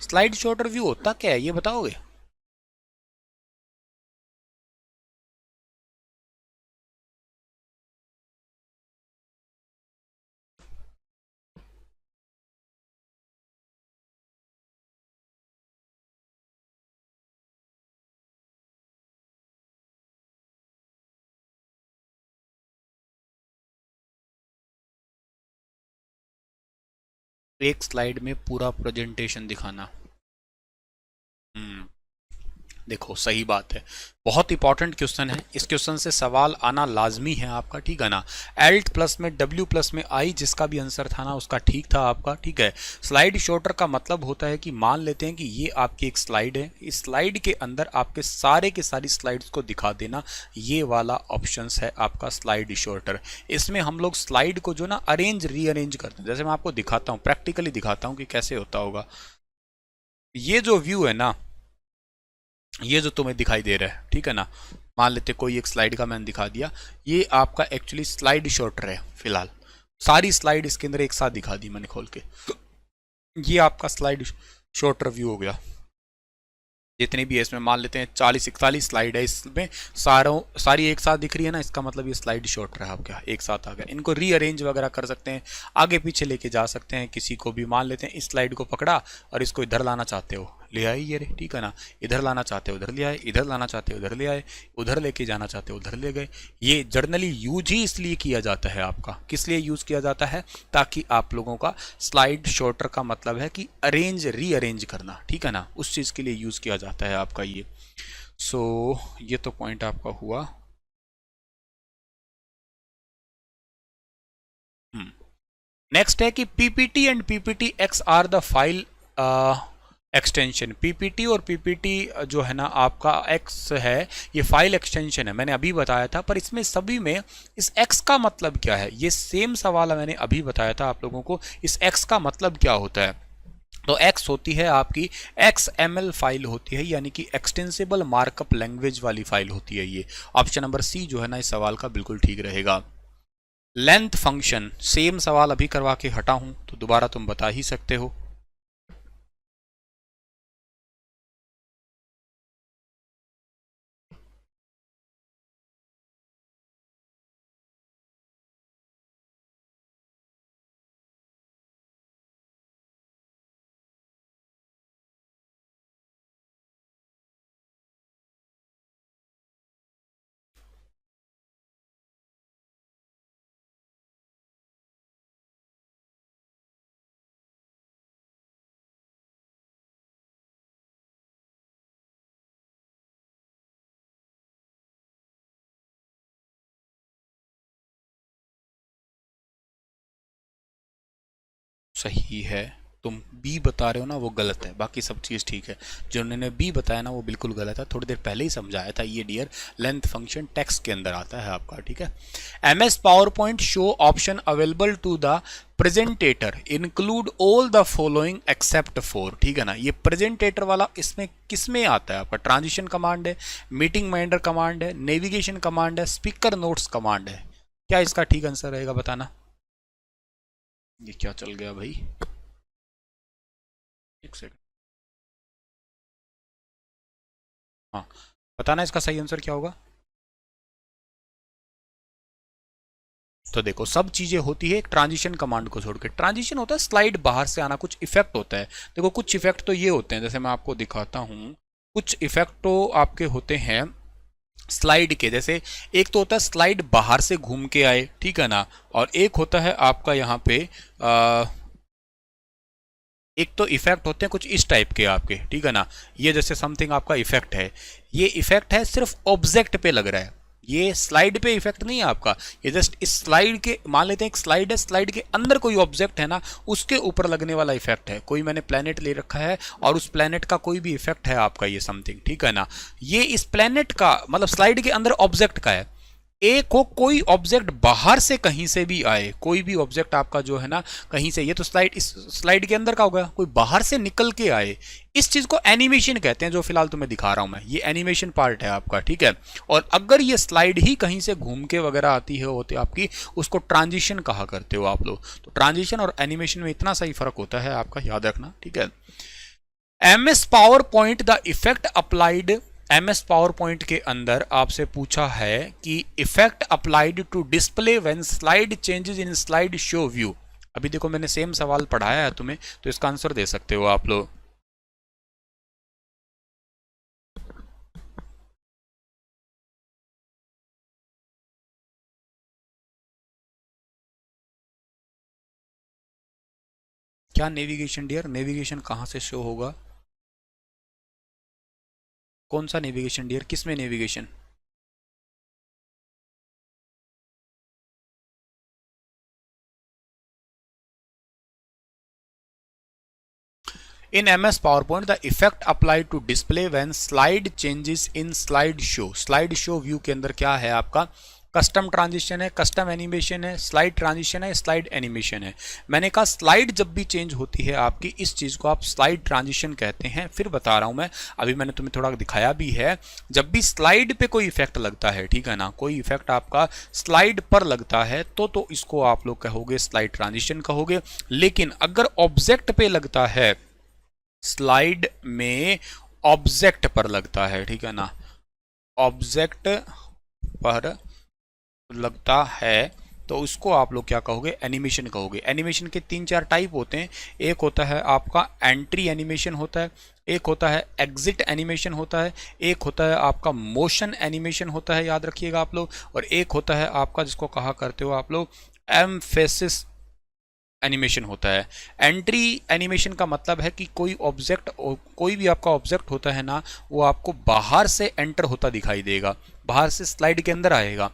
slide shorter view होता क्या है ये बताओगे। एक स्लाइड में पूरा प्रेजेंटेशन दिखाना। हम्म, देखो सही बात है, बहुत इंपॉर्टेंट क्वेश्चन है, इस क्वेश्चन से सवाल आना लाजमी है आपका, ठीक है ना। एल्ट प्लस में डब्ल्यू प्लस में आई, जिसका भी आंसर था ना उसका ठीक था आपका, ठीक है। स्लाइड शॉर्टर का मतलब होता है कि मान लेते हैं कि ये आपकी एक स्लाइड है, इस स्लाइड के अंदर आपके सारे के सारी स्लाइड्स को दिखा देना, ये वाला ऑप्शन है आपका स्लाइड शॉर्टर। इसमें हम लोग स्लाइड को जो ना अरेंज रीअरेंज करते हैं, जैसे मैं आपको दिखाता हूँ, प्रैक्टिकली दिखाता हूँ कि कैसे होता होगा। ये जो व्यू है ना, ये जो तुम्हें दिखाई दे रहा है, ठीक है ना, मान लेते कोई एक स्लाइड का मैंने दिखा दिया, ये आपका एक्चुअली स्लाइड शॉर्टर है फिलहाल। सारी स्लाइड इसके अंदर एक साथ दिखा दी मैंने खोल के, ये आपका स्लाइड शॉर्टर व्यू हो गया। जितनी भी है इसमें मान लेते हैं 40-41 स्लाइड है, इसमें सारी एक साथ दिख रही है ना, इसका मतलब ये स्लाइड शॉर्टर है आपका, एक साथ आ गया। इनको रीअरेंज वगैरह कर सकते हैं, आगे पीछे लेके जा सकते हैं, किसी को भी मान लेते हैं इस स्लाइड को पकड़ा और इसको इधर लाना चाहते हो ले आए ये रे, ठीक है ना। इधर लाना चाहते हो उधर ले आए, इधर लाना चाहते हो उधर ले आए, उधर लेके जाना चाहते हो उधर ले गए। ये जर्नली यूज ही इसलिए किया जाता है आपका, किस लिए यूज किया जाता है, ताकि आप लोगों का स्लाइड शॉर्टर का मतलब है कि अरेंज रीअरेंज करना, ठीक है ना, उस चीज के लिए यूज किया जाता है आपका ये। सो ये तो पॉइंट आपका हुआ। नेक्स्ट है कि PPT and PPT X are the file extension. PPT और पीपीटी जो है ना आपका एक्स है, ये फाइल एक्सटेंशन है, मैंने अभी बताया था। पर इसमें सभी में इस एक्स का मतलब क्या है, ये सेम सवाल मैंने अभी बताया था आप लोगों को, इस एक्स का मतलब क्या होता है। तो एक्स होती है आपकी XML फाइल होती है, यानी कि एक्सटेंसिबल मार्कअप लैंग्वेज वाली फाइल होती है ये। ऑप्शन नंबर सी जो है ना इस सवाल का बिल्कुल ठीक रहेगा। लेंथ फंक्शन, सेम सवाल अभी करवा के हटा हूं तो दोबारा तुम बता ही सकते हो। सही है, तुम बी बता रहे हो ना वो गलत है, बाकी सब चीज़ ठीक है। जो उन्होंने बी बताया ना वो बिल्कुल गलत है, थोड़ी देर पहले ही समझाया था। ये डियर लेंथ फंक्शन टेक्स्ट के अंदर आता है आपका, ठीक है। MS PowerPoint show option available to the presentator include all the following except for, ठीक है ना। ये प्रेजेंटेटर वाला इसमें किस में आता है आपका? ट्रांजिशन कमांड है, मीटिंग माइंडर कमांड है, नेविगेशन कमांड है, स्पीकर नोट्स कमांड है। क्या इसका ठीक आंसर रहेगा बताना? ये क्या चल गया भाई, एक सेकंड। हाँ, बताना इसका सही आंसर क्या होगा। तो देखो सब चीजें होती है एक ट्रांजिशन कमांड को छोड़ के। ट्रांजिशन होता है स्लाइड बाहर से आना, कुछ इफेक्ट होता है। देखो कुछ इफेक्ट तो ये होते हैं, जैसे मैं आपको दिखाता हूं, कुछ इफेक्ट तो आपके होते हैं स्लाइड के। जैसे एक तो होता है स्लाइड बाहर से घूम के आए, ठीक है ना, और एक होता है आपका यहाँ पे एक तो इफेक्ट होते हैं कुछ इस टाइप के आपके, ठीक है ना। ये जैसे समथिंग आपका इफेक्ट है, ये इफेक्ट है सिर्फ ऑब्जेक्ट पे लग रहा है, ये स्लाइड पे इफेक्ट नहीं है आपका। ये जस्ट इस स्लाइड के, मान लेते हैं एक स्लाइड है, स्लाइड के अंदर कोई ऑब्जेक्ट है ना, उसके ऊपर लगने वाला इफेक्ट है। कोई मैंने प्लेनेट ले रखा है और उस प्लेनेट का कोई भी इफेक्ट है आपका, ये समथिंग, ठीक है ना। ये इस प्लेनेट का मतलब स्लाइड के अंदर ऑब्जेक्ट का है। एक हो कोई ऑब्जेक्ट बाहर से कहीं से भी आए, कोई भी ऑब्जेक्ट आपका जो है ना कहीं से, ये तो स्लाइड, इस स्लाइड के अंदर का होगा, कोई बाहर से निकल के आए, इस चीज को एनिमेशन कहते हैं, जो फिलहाल तुम्हें दिखा रहा हूं मैं। ये एनिमेशन पार्ट है आपका, ठीक है। और अगर ये स्लाइड ही कहीं से घूम के वगैरह आती है होती आपकी, उसको ट्रांजिशन कहा करते हो आप लोग। तो ट्रांजिशन और एनिमेशन में इतना सही फर्क होता है आपका, याद रखना, ठीक है। MS PowerPoint the effect applied, MS PowerPoint के अंदर आपसे पूछा है कि effect applied to display when slide changes in slide show view. अभी देखो मैंने सेम सवाल पढ़ाया है तुम्हें, तो इसका आंसर दे सकते हो आप लोग। क्या नेविगेशन डियर, नेविगेशन कहां से शो होगा? कौन सा नेविगेशन डियर, किस में navigation? In MS PowerPoint, the effect applied to display when slide changes in slide show. Slide show view के अंदर क्या है आपका? कस्टम ट्रांजिशन है, कस्टम एनिमेशन है, स्लाइड ट्रांजिशन है, स्लाइड एनिमेशन है। मैंने कहा स्लाइड जब भी चेंज होती है आपकी, इस चीज़ को आप स्लाइड ट्रांजिशन कहते हैं। फिर बता रहा हूँ मैं, अभी मैंने तुम्हें थोड़ा दिखाया भी है। जब भी स्लाइड पे कोई इफेक्ट लगता है, ठीक है ना, कोई इफेक्ट आपका स्लाइड पर लगता है तो इसको आप लोग कहोगे स्लाइड ट्रांजिशन कहोगे। लेकिन अगर ऑब्जेक्ट पे लगता है, स्लाइड में ऑब्जेक्ट पर लगता है, ठीक है ना, ऑब्जेक्ट पर लगता है, तो उसको आप लोग क्या कहोगे? एनिमेशन कहोगे। एनिमेशन के 3-4 टाइप होते हैं। एक होता है आपका एंट्री एनिमेशन होता है, एक होता है एग्जिट एनिमेशन होता है, एक होता है आपका मोशन एनिमेशन होता है, याद रखिएगा आप लोग, और एक होता है आपका जिसको कहा करते हो आप लोग एम्फेसिस एनिमेशन होता है। एंट्री एनिमेशन का मतलब है कि कोई ऑब्जेक्ट, कोई भी आपका ऑब्जेक्ट होता है ना, वो आपको बाहर से एंटर होता दिखाई देगा, बाहर से स्लाइड के अंदर आएगा।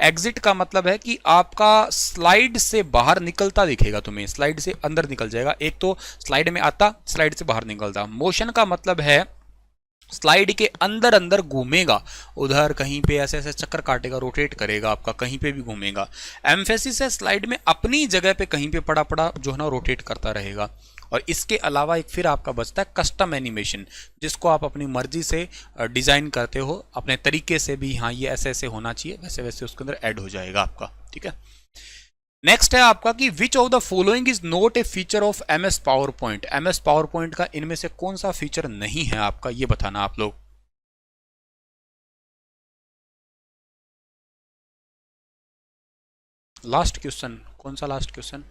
एग्जिट का मतलब है कि आपका स्लाइड से बाहर निकलता दिखेगा तुम्हें, स्लाइड से अंदर निकल जाएगा। एक तो स्लाइड में आता, स्लाइड से बाहर निकलता। मोशन का मतलब है स्लाइड के अंदर अंदर घूमेगा, उधर कहीं पे ऐसे ऐसे चक्कर काटेगा, रोटेट करेगा आपका, कहीं पे भी घूमेगा। एम्फेसिस है स्लाइड में अपनी जगह पे कहीं पे पड़ा पड़ा जो है ना रोटेट करता रहेगा। और इसके अलावा एक फिर आपका बचता है कस्टम एनिमेशन, जिसको आप अपनी मर्जी से डिजाइन करते हो अपने तरीके से भी, हाँ ये ऐसे ऐसे होना चाहिए, वैसे वैसे उसके अंदर ऐड हो जाएगा आपका, ठीक है। नेक्स्ट है आपका कि which of the following is not a feature of MS power point. MS power point का इनमें से कौन सा फीचर नहीं है आपका, ये बताना आप लोग। लास्ट क्वेश्चन, कौन सा लास्ट क्वेश्चन?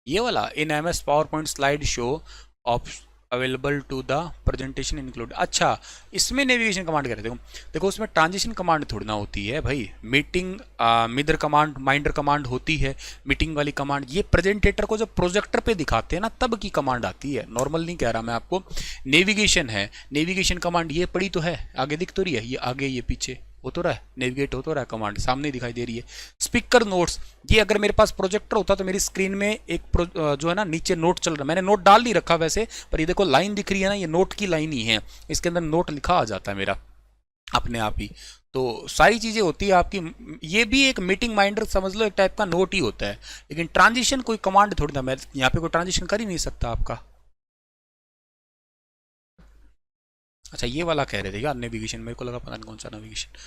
ये वाला, in MS PowerPoint slide show of available to the presentation include. अच्छा, इसमें नेविगेशन कमांड कह रहे थे। देखो उसमें ट्रांजिशन कमांड थोड़ी ना होती है भाई, मीटिंग मिदर कमांड, माइंडर कमांड होती है, मीटिंग वाली कमांड। ये प्रेजेंटेटर को जब प्रोजेक्टर पे दिखाते हैं ना, तब की कमांड आती है, नॉर्मल नहीं कह रहा मैं आपको। नेविगेशन है, नेविगेशन कमांड ये पड़ी तो है, आगे दिख तो रही है, ये आगे ये पीछे, हो तो रहा है, नेविगेट हो तो रहा है, कमांड सामने दिखाई दे रही है। स्पीकर नोट्स, ये अगर मेरे पास प्रोजेक्टर होता तो मेरी स्क्रीन में एक जो है ना नीचे नोट चल रहा है, मैंने नोट डाल नहीं रखा वैसे, पर ये देखो लाइन दिख रही है ना, ये नोट की लाइन ही है, इसके अंदर नोट लिखा आ जाता है मेरा अपने आप ही। तो सारी चीज़ें होती है आपकी, ये भी एक मीटिंग माइंडर समझ लो, एक टाइप का नोट ही होता है। लेकिन ट्रांजिशन कोई कमांड थोड़ी ना, मैं यहाँ पे कोई ट्रांजिशन कर ही नहीं सकता आपका। अच्छा ये वाला कह रहे थे क्या नेविगेशन, मेरे को लगा पता नहीं कौन सा नेविगेशन।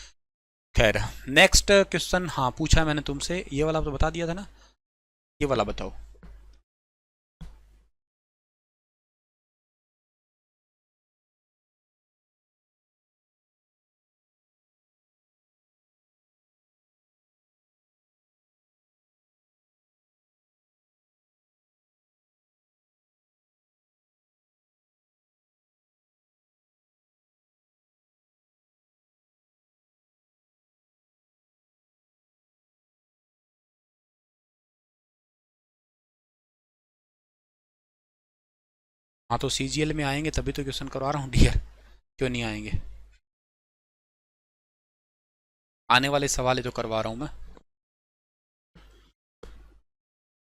खैर नेक्स्ट क्वेश्चन, हाँ पूछा है मैंने तुमसे, ये वाला तो बता दिया था ना, ये वाला बताओ। हाँ तो सीजीएल में आएंगे तभी तो क्वेश्चन करवा रहा हूँ डियर, क्यों नहीं आएंगे, आने वाले सवाल है तो करवा रहा हूँ मैं,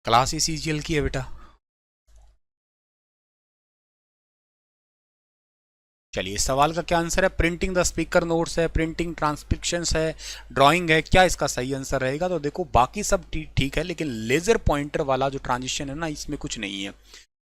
क्लास ही सीजीएल की है बेटा। चलिए इस सवाल का क्या आंसर है, प्रिंटिंग द स्पीकर नोट्स है, प्रिंटिंग ट्रांसक्रिप्शंस है, ड्राइंग है, क्या इसका सही आंसर रहेगा। तो देखो बाकी सब ठीक है, लेकिन लेजर पॉइंटर वाला जो ट्रांजिशन है ना, इसमें कुछ नहीं है।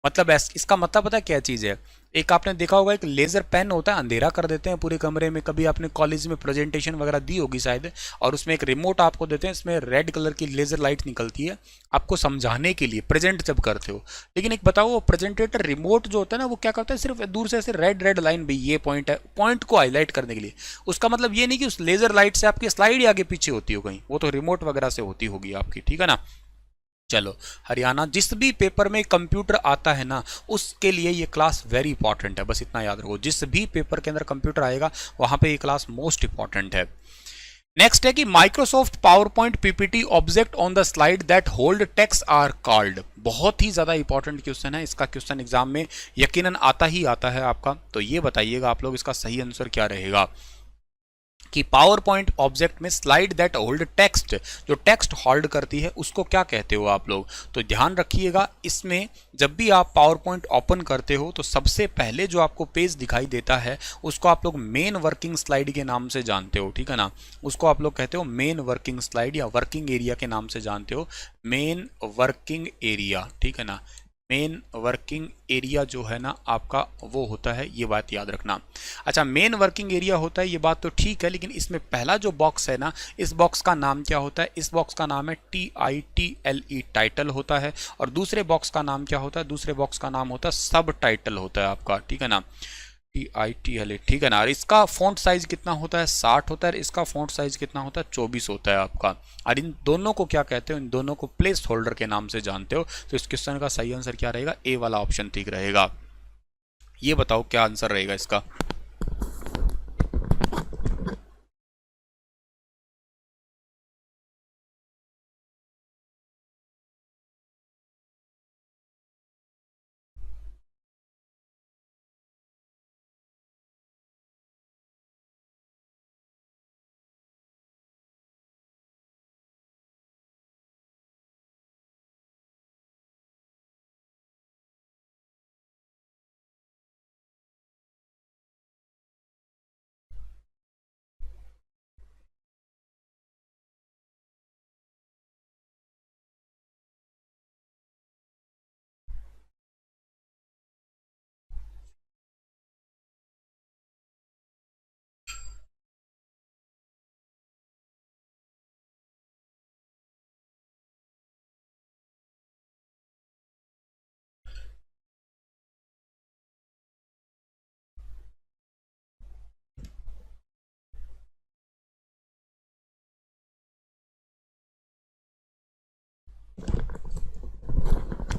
मतलब इसका मतलब पता है क्या चीज़ है, एक आपने देखा होगा एक लेज़र पेन होता है, अंधेरा कर देते हैं पूरे कमरे में, कभी आपने कॉलेज में प्रेजेंटेशन वगैरह दी होगी शायद, और उसमें एक रिमोट आपको देते हैं, इसमें रेड कलर की लेज़र लाइट निकलती है आपको समझाने के लिए प्रेजेंट जब करते हो। लेकिन एक बताओ वो प्रेजेंटेटर रिमोट जो होता है ना, वो क्या करता है, सिर्फ दूर से ऐसे रेड रेड लाइन भी, ये पॉइंट है, पॉइंट को हाईलाइट करने के लिए। उसका मतलब ये नहीं कि उस लेज़र लाइट से आपकी स्लाइड ही आगे पीछे होती हो कहीं, वो तो रिमोट वगैरह से होती होगी आपकी, ठीक है ना। चलो हरियाणा, जिस भी पेपर में कंप्यूटर आता है ना, उसके लिए ये क्लास वेरी इंपॉर्टेंट है, बस इतना याद रखो, जिस भी पेपर के अंदर कंप्यूटर आएगा वहां पे ये क्लास मोस्ट इंपॉर्टेंट है। नेक्स्ट है कि Microsoft PowerPoint PPT object on the slide that hold text are called. बहुत ही ज्यादा इंपॉर्टेंट क्वेश्चन है, इसका क्वेश्चन एग्जाम में यकीनन आता ही आता है आपका। तो ये बताइएगा आप लोग इसका सही आंसर क्या रहेगा कि पावर पॉइंट ऑब्जेक्ट में स्लाइड दैट होल्ड टेक्स्ट, जो टेक्स्ट होल्ड करती है उसको क्या कहते हो आप लोग। तो ध्यान रखिएगा, इसमें जब भी आप पावर पॉइंट ओपन करते हो तो सबसे पहले जो आपको पेज दिखाई देता है उसको आप लोग मेन वर्किंग स्लाइड के नाम से जानते हो, ठीक है ना। उसको आप लोग कहते हो मेन वर्किंग स्लाइड या वर्किंग एरिया के नाम से जानते हो, मेन वर्किंग एरिया, ठीक है ना। मेन वर्किंग एरिया जो है ना आपका वो होता है, ये बात याद रखना। अच्छा मेन वर्किंग एरिया होता है, ये बात तो ठीक है, लेकिन इसमें पहला जो बॉक्स है ना, इस बॉक्स का नाम क्या होता है, इस बॉक्स का नाम है TITLE, टाइटल होता है। और दूसरे बॉक्स का नाम क्या होता है, दूसरे बॉक्स का नाम होता है सब टाइटल होता है आपका, ठीक है ना, TITLE, ठीक है ना। और इसका फॉन्ट साइज कितना होता है, 60 होता है, इसका फॉन्ट साइज कितना होता है, 24 होता है आपका। और इन दोनों को क्या कहते हो, इन दोनों को प्लेस होल्डर के नाम से जानते हो। तो इस क्वेश्चन का सही आंसर क्या रहेगा, ए वाला ऑप्शन ठीक रहेगा। ये बताओ क्या आंसर रहेगा इसका।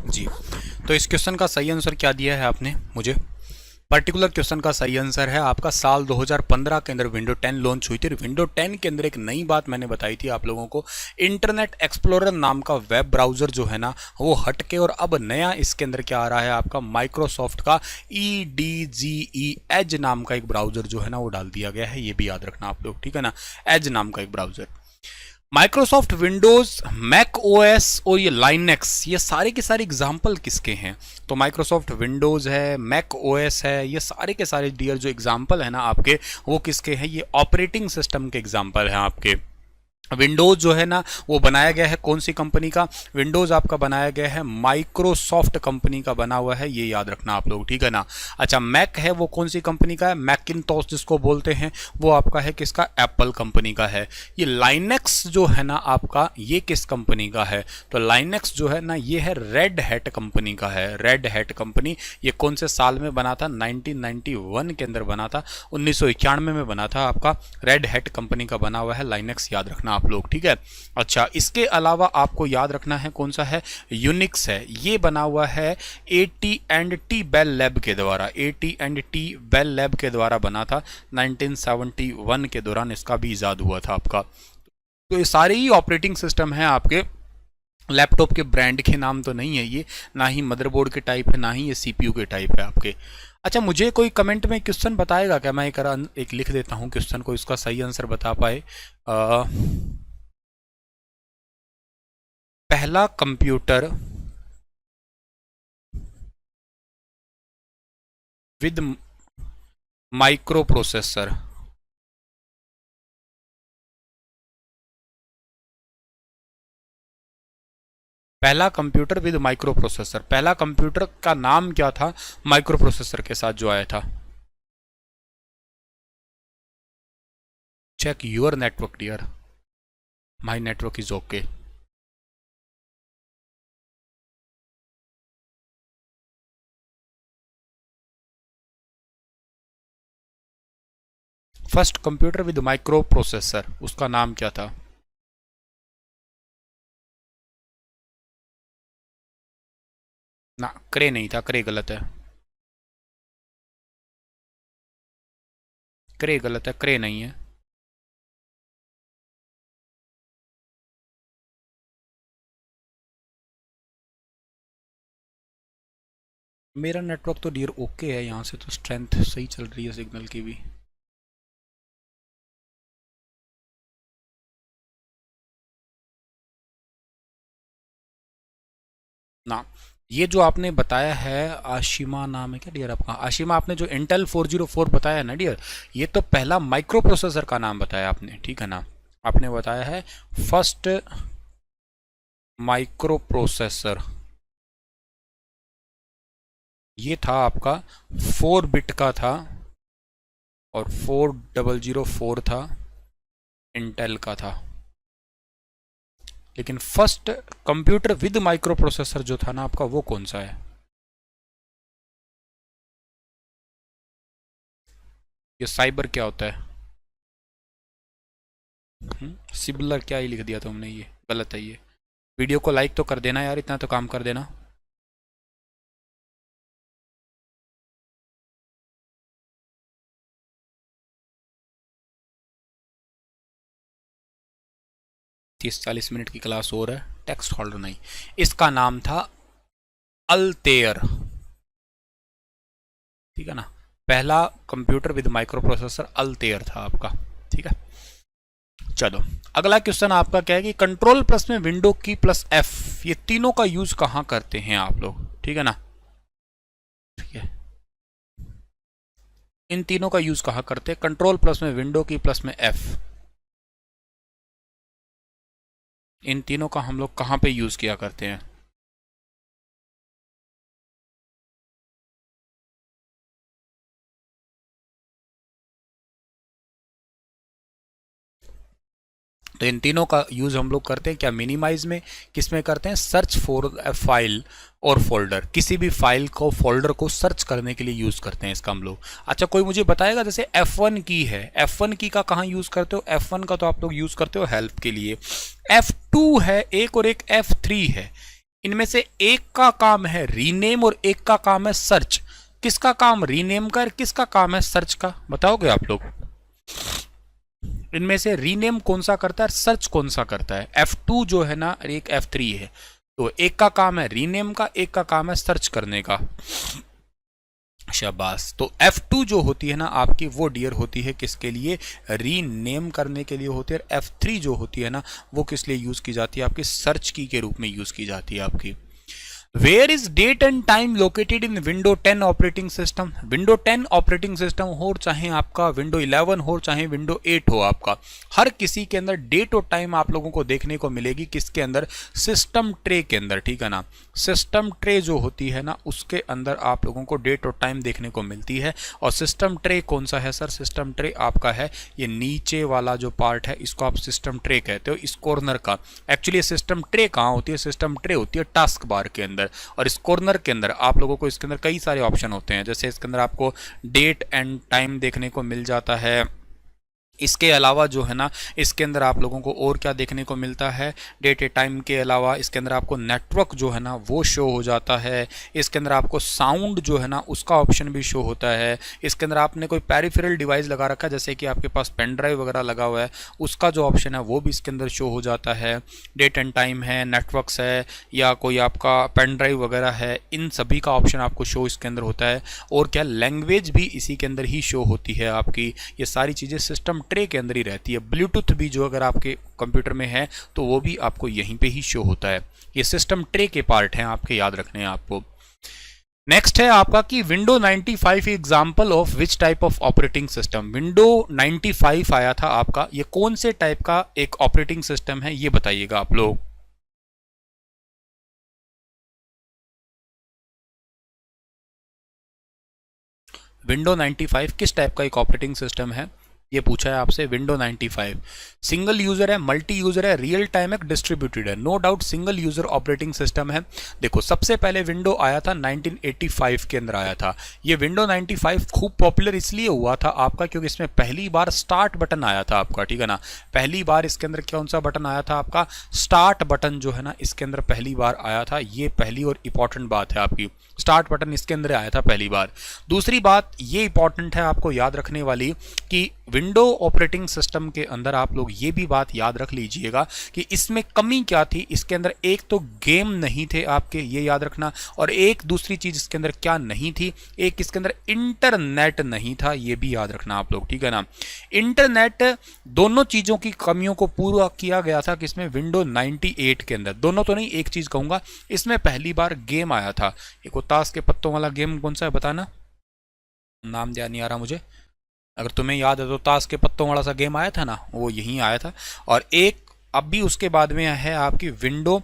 जी तो इस क्वेश्चन का सही आंसर क्या दिया है आपने मुझे पर्टिकुलर क्वेश्चन का सही आंसर है आपका साल 2015 के अंदर विंडो 10 लॉन्च हुई थी। विंडो 10 के अंदर एक नई बात मैंने बताई थी आप लोगों को, इंटरनेट एक्सप्लोरर नाम का वेब ब्राउज़र जो है ना वो हट के और अब नया इसके अंदर क्या आ रहा है आपका माइक्रोसॉफ्ट का EDGE एज नाम का एक ब्राउज़र जो है ना वो डाल दिया गया है, ये भी याद रखना आप लोग, ठीक है ना, एज नाम का एक browser. Microsoft Windows, Mac OS और ये लाइनेक्स, ये सारे के सारे एग्जाम्पल किसके हैं? तो माइक्रोसॉफ्ट विंडोज है, मैक ओएस है, ये सारे के सारे डियर जो एग्जाम्पल है ना आपके वो किसके हैं? ये ऑपरेटिंग सिस्टम के एग्जाम्पल हैं आपके। विंडोज जो है ना वो बनाया गया है कौन सी कंपनी का? विंडोज आपका बनाया गया है माइक्रोसॉफ्ट कंपनी का बना हुआ है, ये याद रखना आप लोग, ठीक है ना। अच्छा, मैक है वो कौन सी कंपनी का है? मैकिनटॉश जिसको बोलते हैं वो आपका है किसका? एप्पल कंपनी का है। ये लाइनेक्स जो है ना आपका ये किस कंपनी का है? तो लाइनेक्स जो है ना ये है रेड हैट कंपनी का है। रेड हैट कंपनी, ये कौन से साल में बना था? 1991 के अंदर बना था, 1991 में बना था आपका। रेड हैट कंपनी का बना हुआ है लाइनेक्स, याद रखना आप लोग, ठीक है। अच्छा, इसके अलावा आपको याद रखना है कौन सा है? यूनिक्स है, ये बना हुआ है AT&T बेल लैब के द्वारा। AT&T बेल लैब के द्वारा बना था, 1971 के दौरान इसका भी ईजाद हुआ था आपका। तो ये सारे ही ऑपरेटिंग सिस्टम है आपके। लैपटॉप के ब्रांड के नाम तो नहीं है ये, ना ही मदरबोर्ड के टाइप है, ना ही ये CPU के टाइप है आपके। अच्छा, मुझे कोई कमेंट में क्वेश्चन बताएगा क्या? मैं एक लिख देता हूँ क्वेश्चन को, इसका सही आंसर बता पाए। पहला कंप्यूटर विद माइक्रो प्रोसेसर, पहला कंप्यूटर विद माइक्रो प्रोसेसर, पहला कंप्यूटर का नाम क्या था माइक्रो प्रोसेसर के साथ जो आया था? Check your network dear, my network is okay. First computer with microprocessor, उसका नाम क्या था? ना, क्रे नहीं था, क्रे गलत है, क्रे गलत है, क्रे नहीं है। मेरा नेटवर्क तो डियर ओके है, यहाँ से तो स्ट्रेंथ सही चल रही है सिग्नल की भी। ना, ये जो आपने बताया है आशिमा नाम है क्या डियर आपका? आशिमा, आपने जो इंटेल 404 बताया है ना डियर, ये तो पहला माइक्रो प्रोसेसर का नाम बताया आपने, ठीक है ना। आपने बताया है फर्स्ट माइक्रो प्रोसेसर, ये था आपका 4 बिट का था और 4004 था, इंटेल का था। लेकिन first computer with micro processor जो था ना आपका वो कौन सा है? ये साइबर क्या होता है? सिबलर क्या ही लिख दिया तुमने, ये गलत है। ये वीडियो को लाइक तो कर देना यार, इतना तो काम कर देना। तीस 40 मिनट की क्लास और है, टेक्स्ट होल्डर नहीं। इसका नाम था अल्तेयर, ठीक है ना। पहला कंप्यूटर विद माइक्रो प्रोसेसर अल्तेयर था आपका, ठीक है। चलो, अगला क्वेश्चन आपका क्या है कि कंट्रोल प्लस में विंडो की प्लस F, ये तीनों का यूज कहां करते हैं आप लोग, ठीक है ना। ठीक है, इन तीनों का यूज कहां करते हैं? कंट्रोल प्लस में विंडो की प्लस में F, इन तीनों का हम लोग कहां पे यूज किया करते हैं? तो इन तीनों का यूज हम लोग करते हैं क्या? मिनिमाइज में किस में करते हैं? सर्च फॉर फाइल और फोल्डर, किसी भी फाइल को फोल्डर को सर्च करने के लिए यूज करते हैं इसका हम लोग। अच्छा, कोई मुझे बताएगा जैसे F1 की है, F1 की का कहाँ यूज करते हो? F1 का तो आप लोग यूज करते हो हेल्प के लिए। F2 है एक और एक F3 है, इनमें से एक का काम है रीनेम और एक का काम है सर्च। किसका काम रीनेम का, किसका काम है सर्च का, बताओगे आप लोग? इनमें से रीनेम कौन सा करता है, सर्च कौन सा करता है? F2 जो है ना, एक F3 है। तो एक का काम है रीनेम का, एक का काम है सर्च करने का। शाबाश। तो F2 जो होती है ना आपकी, वो डियर होती है किसके लिए? रीनेम करने के लिए होती है। F3 जो होती है ना, वो किस लिए यूज की जाती है? आपकी सर्च की के रूप में यूज की जाती है आपकी। Where is date and time located in window 10 operating system? Window 10 operating system हो, चाहे आपका विंडो 11 हो, चाहे विंडो 8 हो, आपका हर किसी के अंदर डेट और टाइम आप लोगों को देखने को मिलेगी किसके अंदर? सिस्टम ट्रे के अंदर, ठीक है ना। सिस्टम ट्रे जो होती है ना, उसके अंदर आप लोगों को डेट और टाइम देखने को मिलती है। और सिस्टम ट्रे कौन सा है सर? सिस्टम ट्रे आपका है ये नीचे वाला जो पार्ट है, इसको आप सिस्टम ट्रे कहते हो, इस कॉर्नर का। एक्चुअली सिस्टम ट्रे कहाँ होती है? सिस्टम ट्रे होती है टास्क बार के अंदर। और इस कॉर्नर के अंदर आप लोगों को, इसके अंदर कई सारे ऑप्शन होते हैं, जैसे इसके अंदर आपको डेट एंड टाइम देखने को मिल जाता है। इसके अलावा जो है ना, इसके अंदर आप लोगों को और क्या देखने को मिलता है? डेट ए टाइम के अलावा इसके अंदर आपको नेटवर्क जो है ना, वो शो हो जाता है। इसके अंदर आपको साउंड जो है ना, उसका ऑप्शन भी शो होता है। इसके अंदर आपने कोई पेरिफेरल डिवाइस लगा रखा है, जैसे कि आपके पास पेन ड्राइव वगैरह लगा हुआ है, उसका जो ऑप्शन है वो भी इसके अंदर शो हो जाता है। डेट एंड टाइम है, नेटवर्क्स है, या कोई आपका पेन ड्राइव वगैरह है, इन सभी का ऑप्शन आपको शो इसके अंदर होता है। और क्या, लैंग्वेज भी इसी के अंदर ही शो होती है आपकी। ये सारी चीज़ें सिस्टम ट्रे के अंदर ही रहती है। ब्लूटूथ भी जो अगर आपके कंप्यूटर में है तो वो भी आपको यहीं पे ही शो होता है। ये सिस्टम ट्रे के पार्ट हैं आपके, याद रखने हैं आपको। नेक्स्ट है आपका कि window 95 example of which type of operating system? Window 95 आया था आपका, ये कौन से टाइप का एक ऑपरेटिंग सिस्टम है, ये बताइएगा आप लोग। विंडो 95 किस टाइप का एक ऑपरेटिंग सिस्टम है, ये पूछा है आपसे। विंडो 95 सिंगल यूजर है, मल्टी यूजर है, रियल टाइम है, डिस्ट्रीब्यूटेड है? No doubt single user operating system है। देखो, सबसे पहले विंडो आया था 1985 के अंदर आया था। ये विंडो 95 खूब पॉपुलर इसलिए हुआ था आपका क्योंकि इसमें पहली बार स्टार्ट बटन आया था आपका, ठीक है ना। पहली बार इसके अंदर कौन सा बटन आया था आपका? स्टार्ट बटन जो है ना, इसके अंदर पहली बार आया था। ये पहली और इंपॉर्टेंट बात है आपकी, स्टार्ट बटन इसके अंदर आया था पहली बार। दूसरी बात ये इंपॉर्टेंट है आपको याद रखने वाली कि विंडो ऑपरेटिंग सिस्टम के अंदर आप लोग ये भी बात याद रख लीजिएगा कि इसमें कमी क्या थी। इसके अंदर एक तो गेम नहीं थे आपके, ये याद रखना। और एक दूसरी चीज इसके अंदर क्या नहीं थी? एक इसके अंदर इंटरनेट नहीं था, ये भी याद रखना आप लोग, ठीक है ना। इंटरनेट, दोनों चीजों की कमियों को पूरा किया गया था किसमें? विंडो 98 के अंदर। दोनों तो नहीं, एक चीज कहूंगा, इसमें पहली बार गेम आया था। एक ताश के पत्तों वाला गेम कौन सा है बताना, नाम ध्यान नहीं आ रहा मुझे। अगर तुम्हें याद है तो ताश के पत्तों वाला सा गेम आया था ना, वो यहीं आया था। और एक अब भी उसके बाद में है आपकी विंडो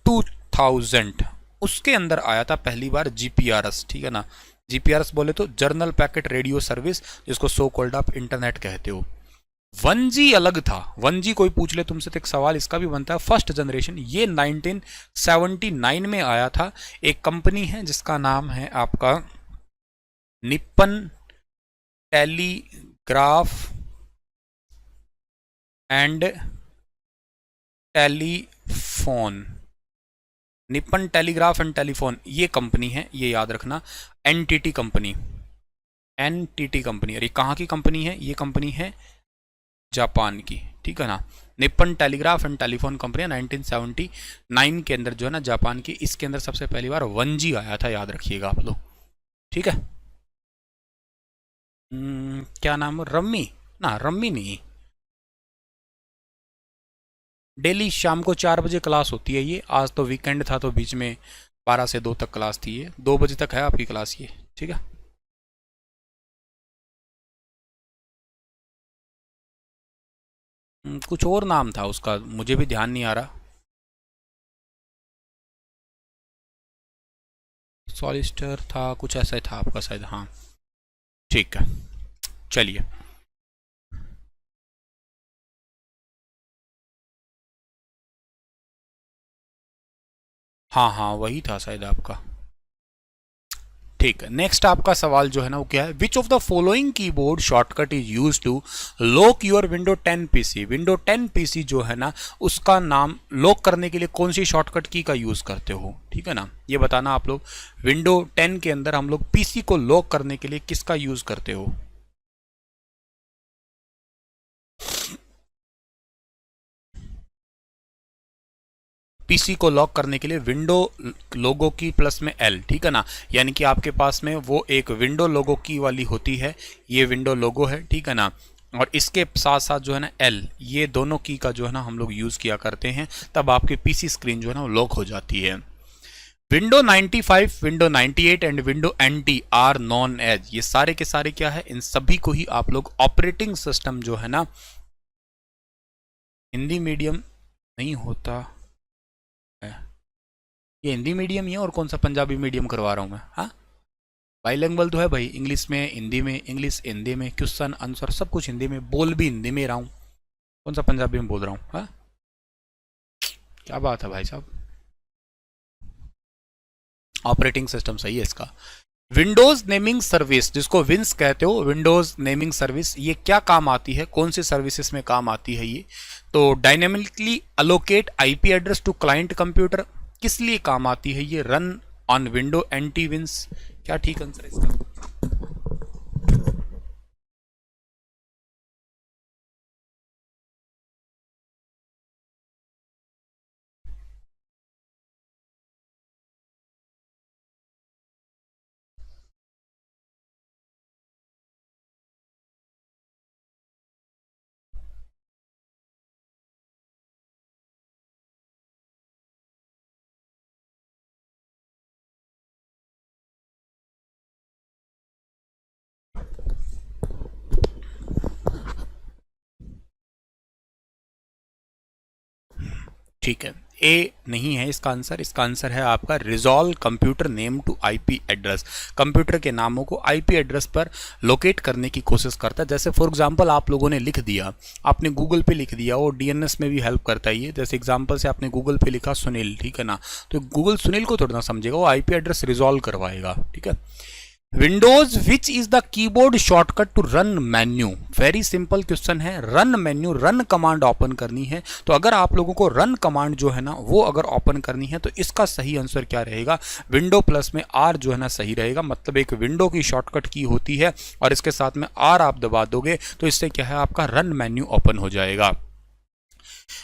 2000, उसके अंदर आया था पहली बार जीपीआरएस, ठीक है ना। जीपीआरएस बोले तो जर्नल पैकेट रेडियो सर्विस, जिसको सो कॉल्ड आप इंटरनेट कहते हो। 1G अलग था। 1G कोई पूछ ले तुमसे तो एक सवाल इसका भी बनता है, फर्स्ट जनरेशन, ये 1979 में आया था। एक कंपनी है जिसका नाम है आपका Nippon Telegraph and Telephone. Nippon Telegraph and Telephone ये कंपनी है, ये याद रखना। NTT company, NTT company. और ये कहाँ की कंपनी है? ये कंपनी है जापान की, ठीक है ना। Nippon Telegraph and telephone company 1979 के अंदर जो है ना, जापान की। इसके अंदर सबसे पहली बार 1G आया था, याद रखिएगा आप लोग, ठीक है। क्या नाम? रम्मी ना, रम्मी नहीं। डेली शाम को 4 बजे क्लास होती है ये। आज तो वीकेंड था तो बीच में 12 से 2 तक क्लास थी, ये 2 बजे तक है आपकी क्लास ये, ठीक है। कुछ और नाम था उसका, मुझे भी ध्यान नहीं आ रहा। सॉलिस्टर था, कुछ ऐसा ही था आपका शायद, हाँ, ठीक है। चलिए, हाँ हाँ वही था शायद आपका। ठीक है, नेक्स्ट आपका सवाल जो है ना वो क्या है, which of the following keyboard shortcut is use to lock your window 10 PC. Window 10 PC जो है ना उसका नाम लॉक करने के लिए कौन सी शॉर्टकट की का यूज करते हो, ठीक है ना, ये बताना आप लोग। विंडो 10 के अंदर हम लोग पीसी को लॉक करने के लिए किसका यूज करते हो। पीसी को लॉक करने के लिए विंडो लोगो की प्लस में एल, ठीक है ना, यानी कि आपके पास में वो एक विंडो लोगो की वाली होती है, ये विंडो लोगो है, ठीक है ना, और इसके साथ साथ जो है ना एल, ये दोनों की का जो है ना हम लोग यूज किया करते हैं, तब आपकी पीसी स्क्रीन जो है ना वो लॉक हो जाती है। Window 95, window 98 and window NT are known as, ये सारे के सारे क्या है, इन सभी को ही आप लोग ऑपरेटिंग सिस्टम जो है ना, हिंदी मीडियम नहीं होता है, ये हिंदी मीडियम ही है और कौन सा पंजाबी मीडियम करवा रहा हूँ मैं, हाँ बाइलिंगुअल तो है भाई, इंग्लिश में हिंदी में, इंग्लिश हिंदी में, क्वेश्चन आंसर सब कुछ हिंदी में, बोल भी हिंदी में रहा हूँ, कौन सा पंजाबी में बोल रहा हूँ, हाँ क्या बात है भाई साहब, ऑपरेटिंग सिस्टम सही है इसका। विंडोज नेमिंग सर्विस, जिसको विंस कहते हो, विंडोज नेमिंग सर्विस, ये क्या काम आती है, कौन सी सर्विसेज में काम आती है ये, तो dynamically allocate IP address to client computer, किस लिए काम आती है ये, रन ऑन विंडो एंटी विंस, क्या ठीक आंसर है इसका। ठीक है, ए नहीं है इसका आंसर, इसका आंसर है आपका resolve computer name to IP address, computer के नामों को आईपी एड्रेस पर लोकेट करने की कोशिश करता है। जैसे फॉर एग्जांपल आप लोगों ने लिख दिया, आपने गूगल पे लिख दिया, वो डीएनएस में भी हेल्प करता है ये, जैसे एग्जांपल से आपने गूगल पे लिखा सुनील, ठीक है ना, तो गूगल सुनील को थोड़ा ना समझेगा, वो आईपी एड्रेस रिजॉल्व करवाएगा, ठीक है। Windows which is the keyboard shortcut to run menu, very simple question है, run menu, run command open करनी है, तो अगर आप लोगों को रन कमांड जो है ना वो अगर ओपन करनी है तो इसका सही आंसर क्या रहेगा, विंडो प्लस में आर जो है ना सही रहेगा, मतलब एक विंडो की शॉर्टकट की होती है और इसके साथ में आर आप दबा दोगे तो इससे क्या है आपका रन मेन्यू ओपन हो जाएगा।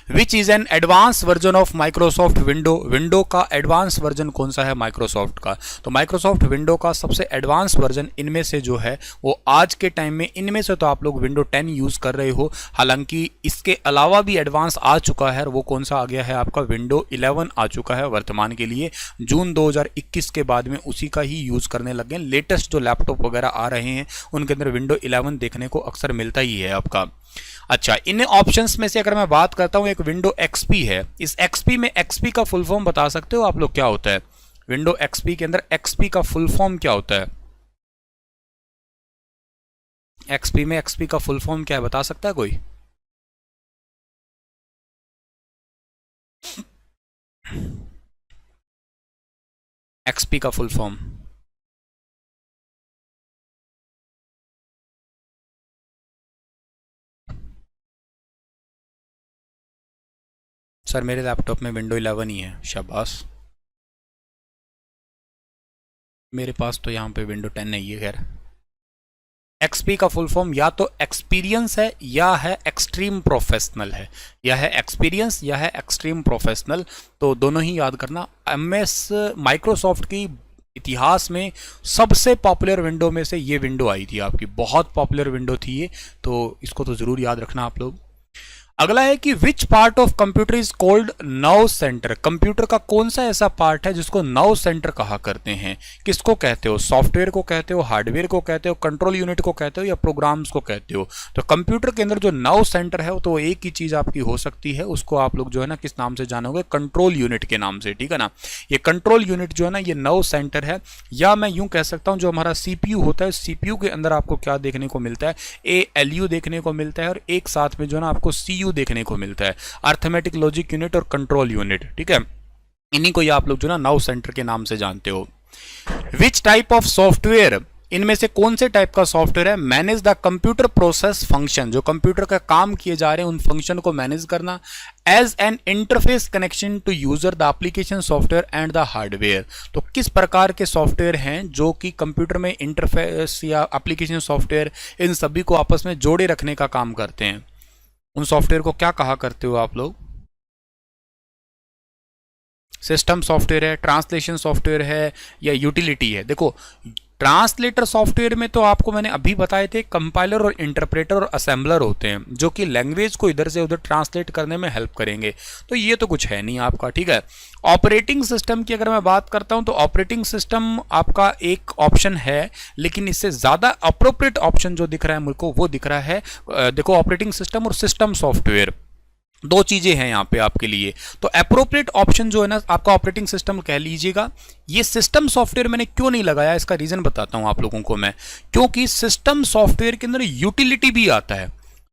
Which is an advance version of Microsoft window, window का एडवांस वर्जन कौन सा है माइक्रोसॉफ्ट का, तो माइक्रोसॉफ्ट विंडो का सबसे एडवांस वर्जन इनमें से जो है वो आज के टाइम में, इनमें से तो आप लोग विंडो 10 यूज कर रहे हो, हालांकि इसके अलावा भी एडवांस आ चुका है, वो कौन सा आ गया है आपका विंडो 11 आ चुका है वर्तमान के लिए, जून 2021 के बाद में उसी का ही यूज करने लगे। लेटेस्ट जो लैपटॉप वगैरह आ रहे हैं उनके अंदर विंडो 11 देखने को अक्सर मिलता ही है आपका। अच्छा, इन ऑप्शंस में से अगर मैं बात करता हूं, एक विंडो एक्सपी है, इस एक्सपी में एक्सपी का फुल फॉर्म बता सकते हो आप लोग क्या होता है, विंडो एक्सपी के अंदर एक्सपी का फुल फॉर्म क्या होता है, एक्सपी में एक्सपी का फुल फॉर्म क्या है बता सकता है कोई। एक्सपी का फुल फॉर्म सर, मेरे लैपटॉप में विंडो 11 ही है, शाबाश, मेरे पास तो यहाँ पे विंडो 10 नहीं है। खैर, एक्सपी का फुल फॉर्म या तो एक्सपीरियंस है या है एक्सट्रीम प्रोफेशनल है, या है एक्सपीरियंस या है एक्सट्रीम प्रोफेशनल, तो दोनों ही याद करना। एमएस माइक्रोसॉफ्ट की इतिहास में सबसे पॉपुलर विंडो में से ये विंडो आई थी आपकी, बहुत पॉपुलर विंडो थी ये, तो इसको तो जरूर याद रखना आप लोग। अगला है कि which part of computer is called nerve centre, computer का कौन सा ऐसा पार्ट है जिसको नर्व सेंटर कहा करते हैं, किसको कहते हो, सॉफ्टवेयर को कहते हो, हार्डवेयर को कहते हो, कंट्रोल यूनिट को कहते हो, या प्रोग्राम्स को कहते हो। तो कंप्यूटर के अंदर जो नर्व सेंटर है तो एक ही चीज आपकी हो सकती है, उसको आप लोग जो है ना किस नाम से जानोगे, कंट्रोल यूनिट के नाम से, ठीक है ना। ये कंट्रोल यूनिट जो है ना ये नर्व सेंटर है, या मैं यूं कह सकता हूं जो हमारा सीपीयू होता है, सीपीयू के अंदर आपको क्या देखने को मिलता है, एएलयू देखने को मिलता है, और एक साथ में जो है ना आपको सीयू देखने को मिलता है, अर्थमेटिक लॉजिक यूनिट और कंट्रोल यूनिट, ठीक है। इन्हीं को ये आप लोग जो ना नर्व सेंटर के नाम से जानते हो। विच टाइप ऑफ सॉफ्टवेयर, इनमें से कौन से टाइप का सॉफ्टवेयर है, manage the computer process function, जो कंप्यूटर का काम किए जा रहे हैं उन फंक्शन को मैनेज करना, as an interface connection to user the application software and the hardware. तो किस प्रकार के सॉफ्टवेयर हैं जो कि कंप्यूटर में इंटरफेस या एप्लीकेशन सॉफ्टवेयर इन सभी को आपस में जोड़े रखने का काम करते हैं, उन सॉफ्टवेयर को क्या कहा करते हो आप लोग? सिस्टम सॉफ्टवेयर है, ट्रांसलेशन सॉफ्टवेयर है, या यूटिलिटी है? देखो, ट्रांसलेटर सॉफ्टवेयर में तो आपको मैंने अभी बताए थे कंपाइलर और इंटरप्रेटर और असेंबलर होते हैं जो कि लैंग्वेज को इधर से उधर ट्रांसलेट करने में हेल्प करेंगे। तो ये तो कुछ है नहीं आपका, ठीक है। ऑपरेटिंग सिस्टम की अगर मैं बात करता हूं तो ऑपरेटिंग सिस्टम आपका एक ऑप्शन है, लेकिन इससे ज़्यादा अप्रोप्रिएट ऑप्शन जो दिख रहा है मुझको वो दिख रहा है, देखो, ऑपरेटिंग सिस्टम और सिस्टम सॉफ्टवेयर, दो चीजें हैं यहाँ पे आपके लिए। तो अप्रोप्रिएट ऑप्शन जो है ना आपका ऑपरेटिंग सिस्टम कह लीजिएगा। ये सिस्टम सॉफ्टवेयर मैंने क्यों नहीं लगाया, इसका रीजन बताता हूं आप लोगों को मैं। क्योंकि सिस्टम सॉफ्टवेयर के अंदर यूटिलिटी भी आता है।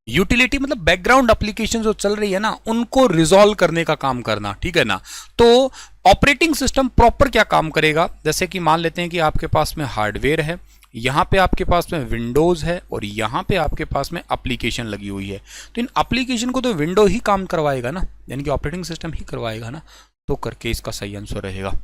यूटिलिटी मतलब बैकग्राउंड एप्लीकेशन जो चल रही है ना उनको रिजॉल्व करने का काम करना, ठीक है ना। तो ऑपरेटिंग सिस्टम प्रॉपर क्या काम करेगा, जैसे कि मान लेते हैं कि आपके पास में हार्डवेयर है, यहाँ पे आपके पास में विंडोज़ है और यहाँ पे आपके पास में एप्लीकेशन लगी हुई है। तो इन एप्लीकेशन को तो विंडो ही काम करवाएगा ना, यानी कि ऑपरेटिंग सिस्टम ही करवाएगा ना। तो करके इसका सही आंसर रहेगा।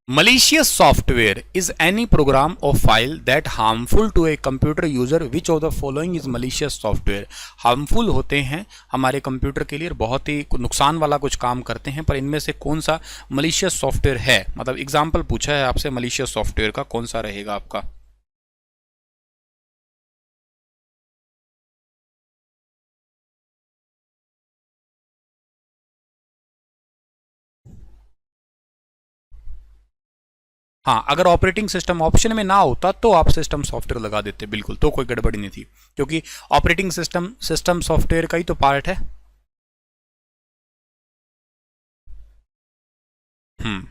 Malicious software is any program or file that harmful to a computer user. Which of the following is malicious software? Harmful होते हैं हमारे कंप्यूटर के लिए, बहुत ही नुकसान वाला कुछ काम करते हैं, पर इनमें से कौन सा malicious सॉफ्टवेयर है? मतलब एग्जाम्पल पूछा है आपसे malicious सॉफ्टवेयर का, कौन सा रहेगा आपका? हाँ, अगर ऑपरेटिंग सिस्टम ऑप्शन में ना होता तो आप सिस्टम सॉफ्टवेयर लगा देते, बिल्कुल, तो कोई गड़बड़ी नहीं थी, क्योंकि ऑपरेटिंग सिस्टम सिस्टम सॉफ्टवेयर का ही तो पार्ट है। हम्म,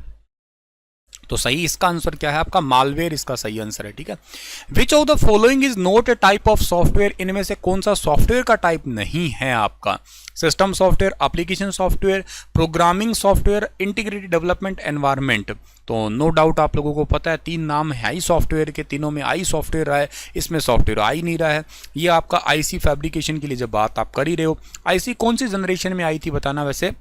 तो सही इसका आंसर क्या है आपका? मालवेयर इसका सही आंसर है, ठीक है। Which of the following is not a type of software, इनमें से कौन सा सॉफ्टवेयर का टाइप नहीं है आपका? System software, application software, programming software, integrated development environment. तो नो डाउट आप लोगों को पता है, तीन नाम है आई सॉफ्टवेयर के, तीनों में आई सॉफ्टवेयर रहा है, इसमें सॉफ्टवेयर आ ही नहीं रहा है। ये आपका आईसी फैब्रिकेशन के लिए जब बात आप कर ही रहे हो, आईसी कौन सी जनरेशन में आई थी बताना? वैसे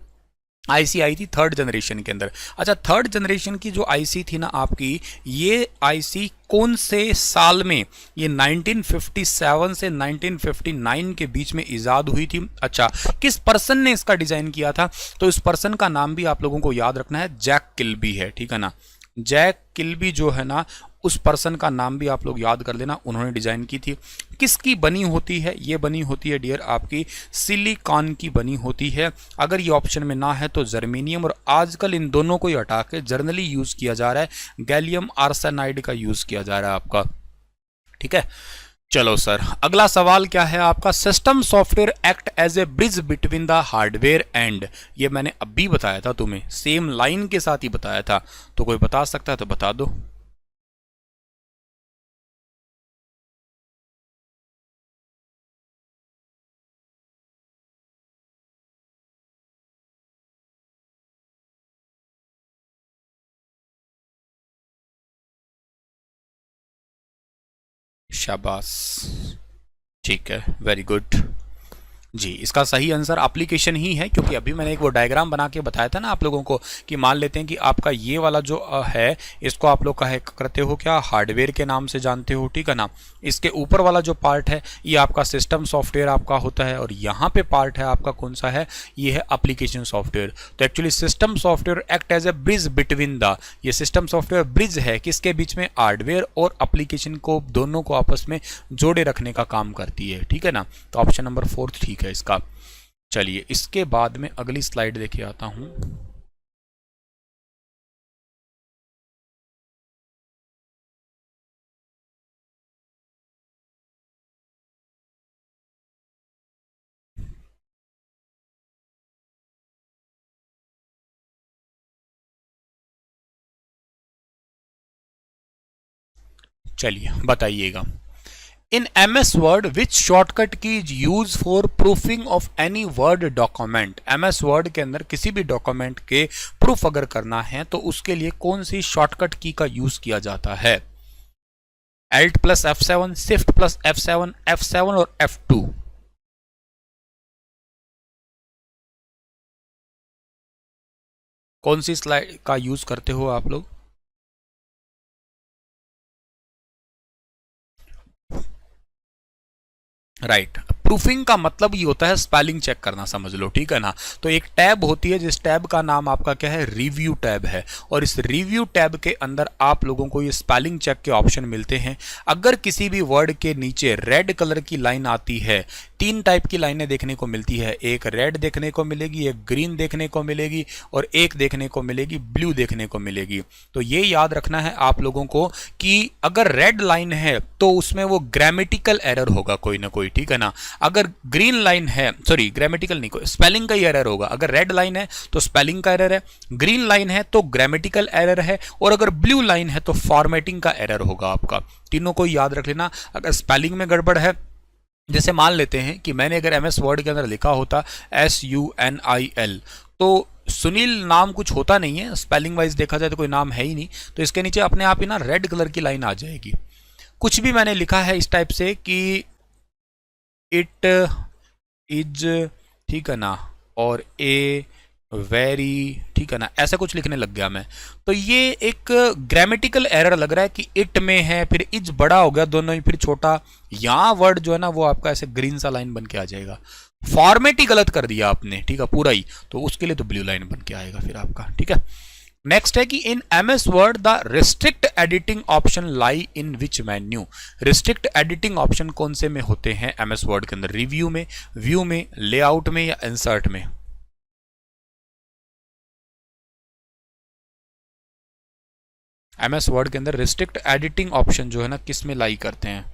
आईसी आई थी थर्ड जनरेशन के अंदर। अच्छा, थर्ड जनरेशन की जो आईसी थी ना आपकी, ये आईसी कौन से साल में? ये 1957 से 1959 के बीच में इजाद हुई थी। अच्छा, किस पर्सन ने इसका डिजाइन किया था? तो इस पर्सन का नाम भी आप लोगों को याद रखना है, जैक किल्बी है, ठीक है ना। जैक किल्बी जो है ना, उस पर्सन का नाम भी आप लोग याद कर लेना, उन्होंने डिजाइन की थी। किसकी बनी होती है? ये बनी होती है डियर आपकी सिलिकॉन की बनी होती है। अगर ये ऑप्शन में ना है तो जर्मेनियम, और आजकल इन दोनों को ही हटा के जनरली यूज किया जा रहा है, गैलियम आर्सेनाइड का यूज किया जा रहा है आपका, ठीक है। चलो सर, अगला सवाल क्या है आपका? System software act as a bridge between the hardware and, ये मैंने अभी बताया था तुम्हें, सेम लाइन के साथ ही बताया था। तो कोई बता सकता है तो बता दो। शाबाश, ठीक है, वेरी गुड जी। इसका सही आंसर एप्लीकेशन ही है, क्योंकि अभी मैंने एक वो डायग्राम बना के बताया था ना आप लोगों को कि मान लेते हैं कि आपका ये वाला जो है, इसको आप लोग कहे करते हो क्या? हार्डवेयर के नाम से जानते हो, ठीक है ना। इसके ऊपर वाला जो पार्ट है ये आपका सिस्टम सॉफ्टवेयर आपका होता है, और यहाँ पे पार्ट है आपका कौन सा है? ये है एप्लीकेशन सॉफ्टवेयर। तो actually system software act as a bridge between the, ये सिस्टम सॉफ्टवेयर ब्रिज है किसके बीच में? हार्डवेयर और एप्लीकेशन को, दोनों को आपस में जोड़े रखने का काम करती है, ठीक है ना। तो ऑप्शन नंबर 4 ठीक है इसका। चलिए, इसके बाद में अगली स्लाइड देखे आता हूं। चलिए बताइएगा, इन MS वर्ड विच शॉर्टकट की is use for proofing of any word document. MS Word के अंदर किसी भी डॉक्यूमेंट के प्रूफ अगर करना है तो उसके लिए कौन सी शॉर्टकट की का यूज किया जाता है? Alt plus F7, Shift plus F7, F7 और F2। कौन सी स्लाइड का यूज करते हो आप लोग? राइट। प्रूफिंग का मतलब ये होता है स्पेलिंग चेक करना, समझ लो, ठीक है ना। तो एक टैब होती है जिस टैब का नाम आपका क्या है? रिव्यू टैब है। और इस रिव्यू टैब के अंदर आप लोगों को ये स्पेलिंग चेक के ऑप्शन मिलते हैं। अगर किसी भी वर्ड के नीचे रेड कलर की लाइन आती है, तीन टाइप की लाइनें देखने को मिलती है, एक रेड देखने को मिलेगी, एक ग्रीन देखने को मिलेगी और एक देखने को मिलेगी ब्लू देखने को मिलेगी। तो ये याद रखना है आप लोगों को कि अगर रेड लाइन है तो उसमें वो ग्रामेटिकल एरर होगा कोई ना कोई, ठीक है ना। अगर ग्रीन लाइन है, सॉरी ग्रामेटिकल नहीं, कोई स्पेलिंग का ही एरर होगा। अगर रेड लाइन है तो स्पेलिंग का एरर है, ग्रीन लाइन है तो ग्रामेटिकल एरर है, और अगर ब्लू लाइन है तो फॉर्मेटिंग का एरर होगा आपका। तीनों को याद रख लेना। अगर स्पेलिंग में गड़बड़ है, जैसे मान लेते हैं कि मैंने अगर MS वर्ड के अंदर लिखा होता SUNIL, तो सुनील नाम कुछ होता नहीं है, स्पेलिंग वाइज देखा जाए तो कोई नाम है ही नहीं, तो इसके नीचे अपने आप ही ना रेड कलर की लाइन आ जाएगी। कुछ भी मैंने लिखा है इस टाइप से कि इट इज, ठीक है ना, और ए वेरी, ठीक है ना, ऐसा कुछ लिखने लग गया मैं, तो ये एक ग्रामेटिकल एरर लग रहा है कि इट में है, फिर इज बड़ा हो गया दोनों ही, फिर छोटा, यहाँ वर्ड जो है ना वो आपका ऐसे ग्रीन सा लाइन बन के आ जाएगा। फॉर्मेट ही गलत कर दिया आपने, ठीक है, पूरा ही, तो उसके लिए तो ब्लू लाइन बन के आएगा फिर आपका, ठीक है। नेक्स्ट है कि इन MS word the restrict editing option lie in which menu. Restrict editing option कौन से में होते हैं MS वर्ड के अंदर? रिव्यू में, व्यू में, लेआउट में या इंसर्ट में? MS वर्ड के अंदर रिस्ट्रिक्ट एडिटिंग ऑप्शन जो है ना किस में लाई करते हैं?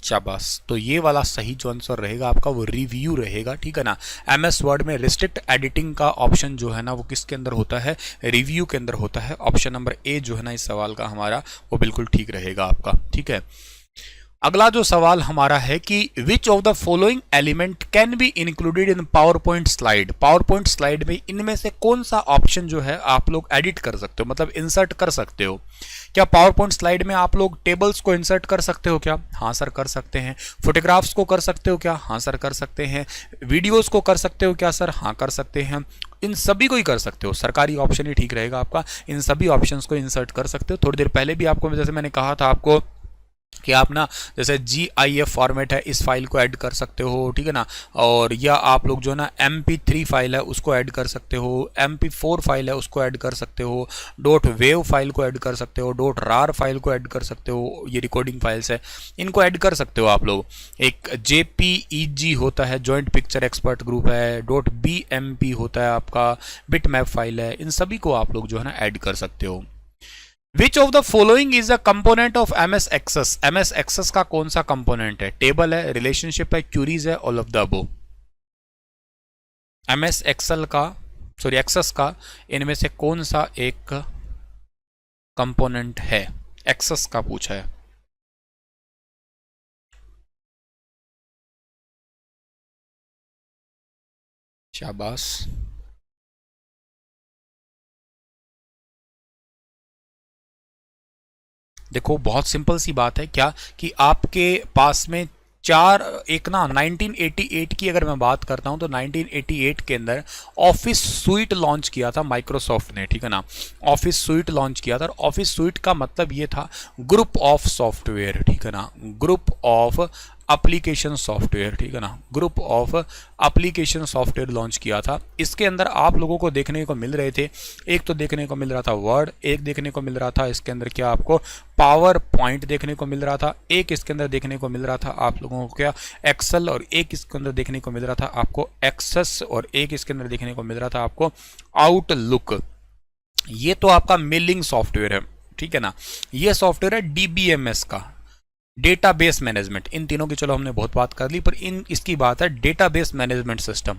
शाबाश। तो ये वाला सही जो आंसर रहेगा आपका वो रिव्यू रहेगा, ठीक है ना। MS वर्ड में रिस्ट्रिक्ट एडिटिंग का ऑप्शन जो है ना वो किसके अंदर होता है? रिव्यू के अंदर होता है। ऑप्शन नंबर ए जो है ना इस सवाल का हमारा वो बिल्कुल ठीक रहेगा आपका, ठीक है। अगला जो सवाल हमारा है कि which of the following element can be included in power point slide. Power point slide में इनमें से कौन सा ऑप्शन जो है आप लोग एडिट कर सकते हो, मतलब इंसर्ट कर सकते हो? क्या पावर पॉइंट स्लाइड में आप लोग टेबल्स को इंसर्ट कर सकते हो क्या? हाँ सर कर सकते हैं। फोटोग्राफ्स को कर सकते हो क्या? हाँ सर कर सकते हैं। वीडियोस को कर सकते हो क्या सर? हाँ कर सकते हैं। इन सभी को ही कर सकते हो, सरकारी ऑप्शन ही ठीक रहेगा आपका। इन सभी ऑप्शंस को इंसर्ट कर सकते हो। थोड़ी देर पहले भी आपको, जैसे मैंने कहा था आपको कि आप ना जैसे GIF फॉर्मेट है इस फाइल को ऐड कर सकते हो, ठीक है ना। और या आप लोग जो ना MP3 फाइल है उसको ऐड कर सकते हो, MP4 फाइल है उसको ऐड कर सकते हो, .wav फाइल को ऐड कर सकते हो, .rar फाइल को ऐड कर सकते हो, ये रिकॉर्डिंग फाइल्स है इनको ऐड कर सकते हो आप लोग। एक JPEG होता है, जॉइंट पिक्चर एक्सपर्ट ग्रुप है, .bmp होता है आपका, बिटमैप फाइल है, इन सभी को आप लोग जो है ना ऐड कर सकते हो। Which of the following is a component of MS Access. MS Access का कौन सा कंपोनेंट है? टेबल है, रिलेशनशिप है, क्यूरीज है, all of the above. MS Excel का, सॉरी एक्सेस का इनमें से कौन सा एक कंपोनेंट है? एक्सेस का पूछा है। शाबाश। देखो बहुत सिंपल सी बात है क्या कि आपके पास में चार, एक ना 1988 की अगर मैं बात करता हूं तो 1988 के अंदर ऑफिस सूइट लॉन्च किया था माइक्रोसॉफ्ट ने, ठीक है ना। ऑफिस सूइट लॉन्च किया था। ऑफिस सूइट का मतलब ये था ग्रुप ऑफ सॉफ्टवेयर, ठीक है ना, ग्रुप ऑफ एप्लीकेशन सॉफ्टवेयर, ठीक है ना, group of application software launch किया था। इसके अंदर आप लोगों को देखने को मिल रहे थे, एक तो देखने को मिल रहा था वर्ड, एक देखने को मिल रहा था इसके अंदर क्या आपको पावर पॉइंट देखने को मिल रहा था, एक इसके अंदर देखने को मिल रहा था आप लोगों को क्या एक्सेल, और एक इसके अंदर देखने को मिल रहा था आपको एक्सेस, और एक इसके अंदर देखने को मिल रहा था आपको आउटलुक। ये तो आपका मेलिंग सॉफ्टवेयर है, ठीक है ना। ये सॉफ्टवेयर है डीबीएमएस का, डेटाबेस मैनेजमेंट। इन तीनों की चलो हमने बहुत बात कर ली, पर इसकी बात है डेटाबेस मैनेजमेंट सिस्टम।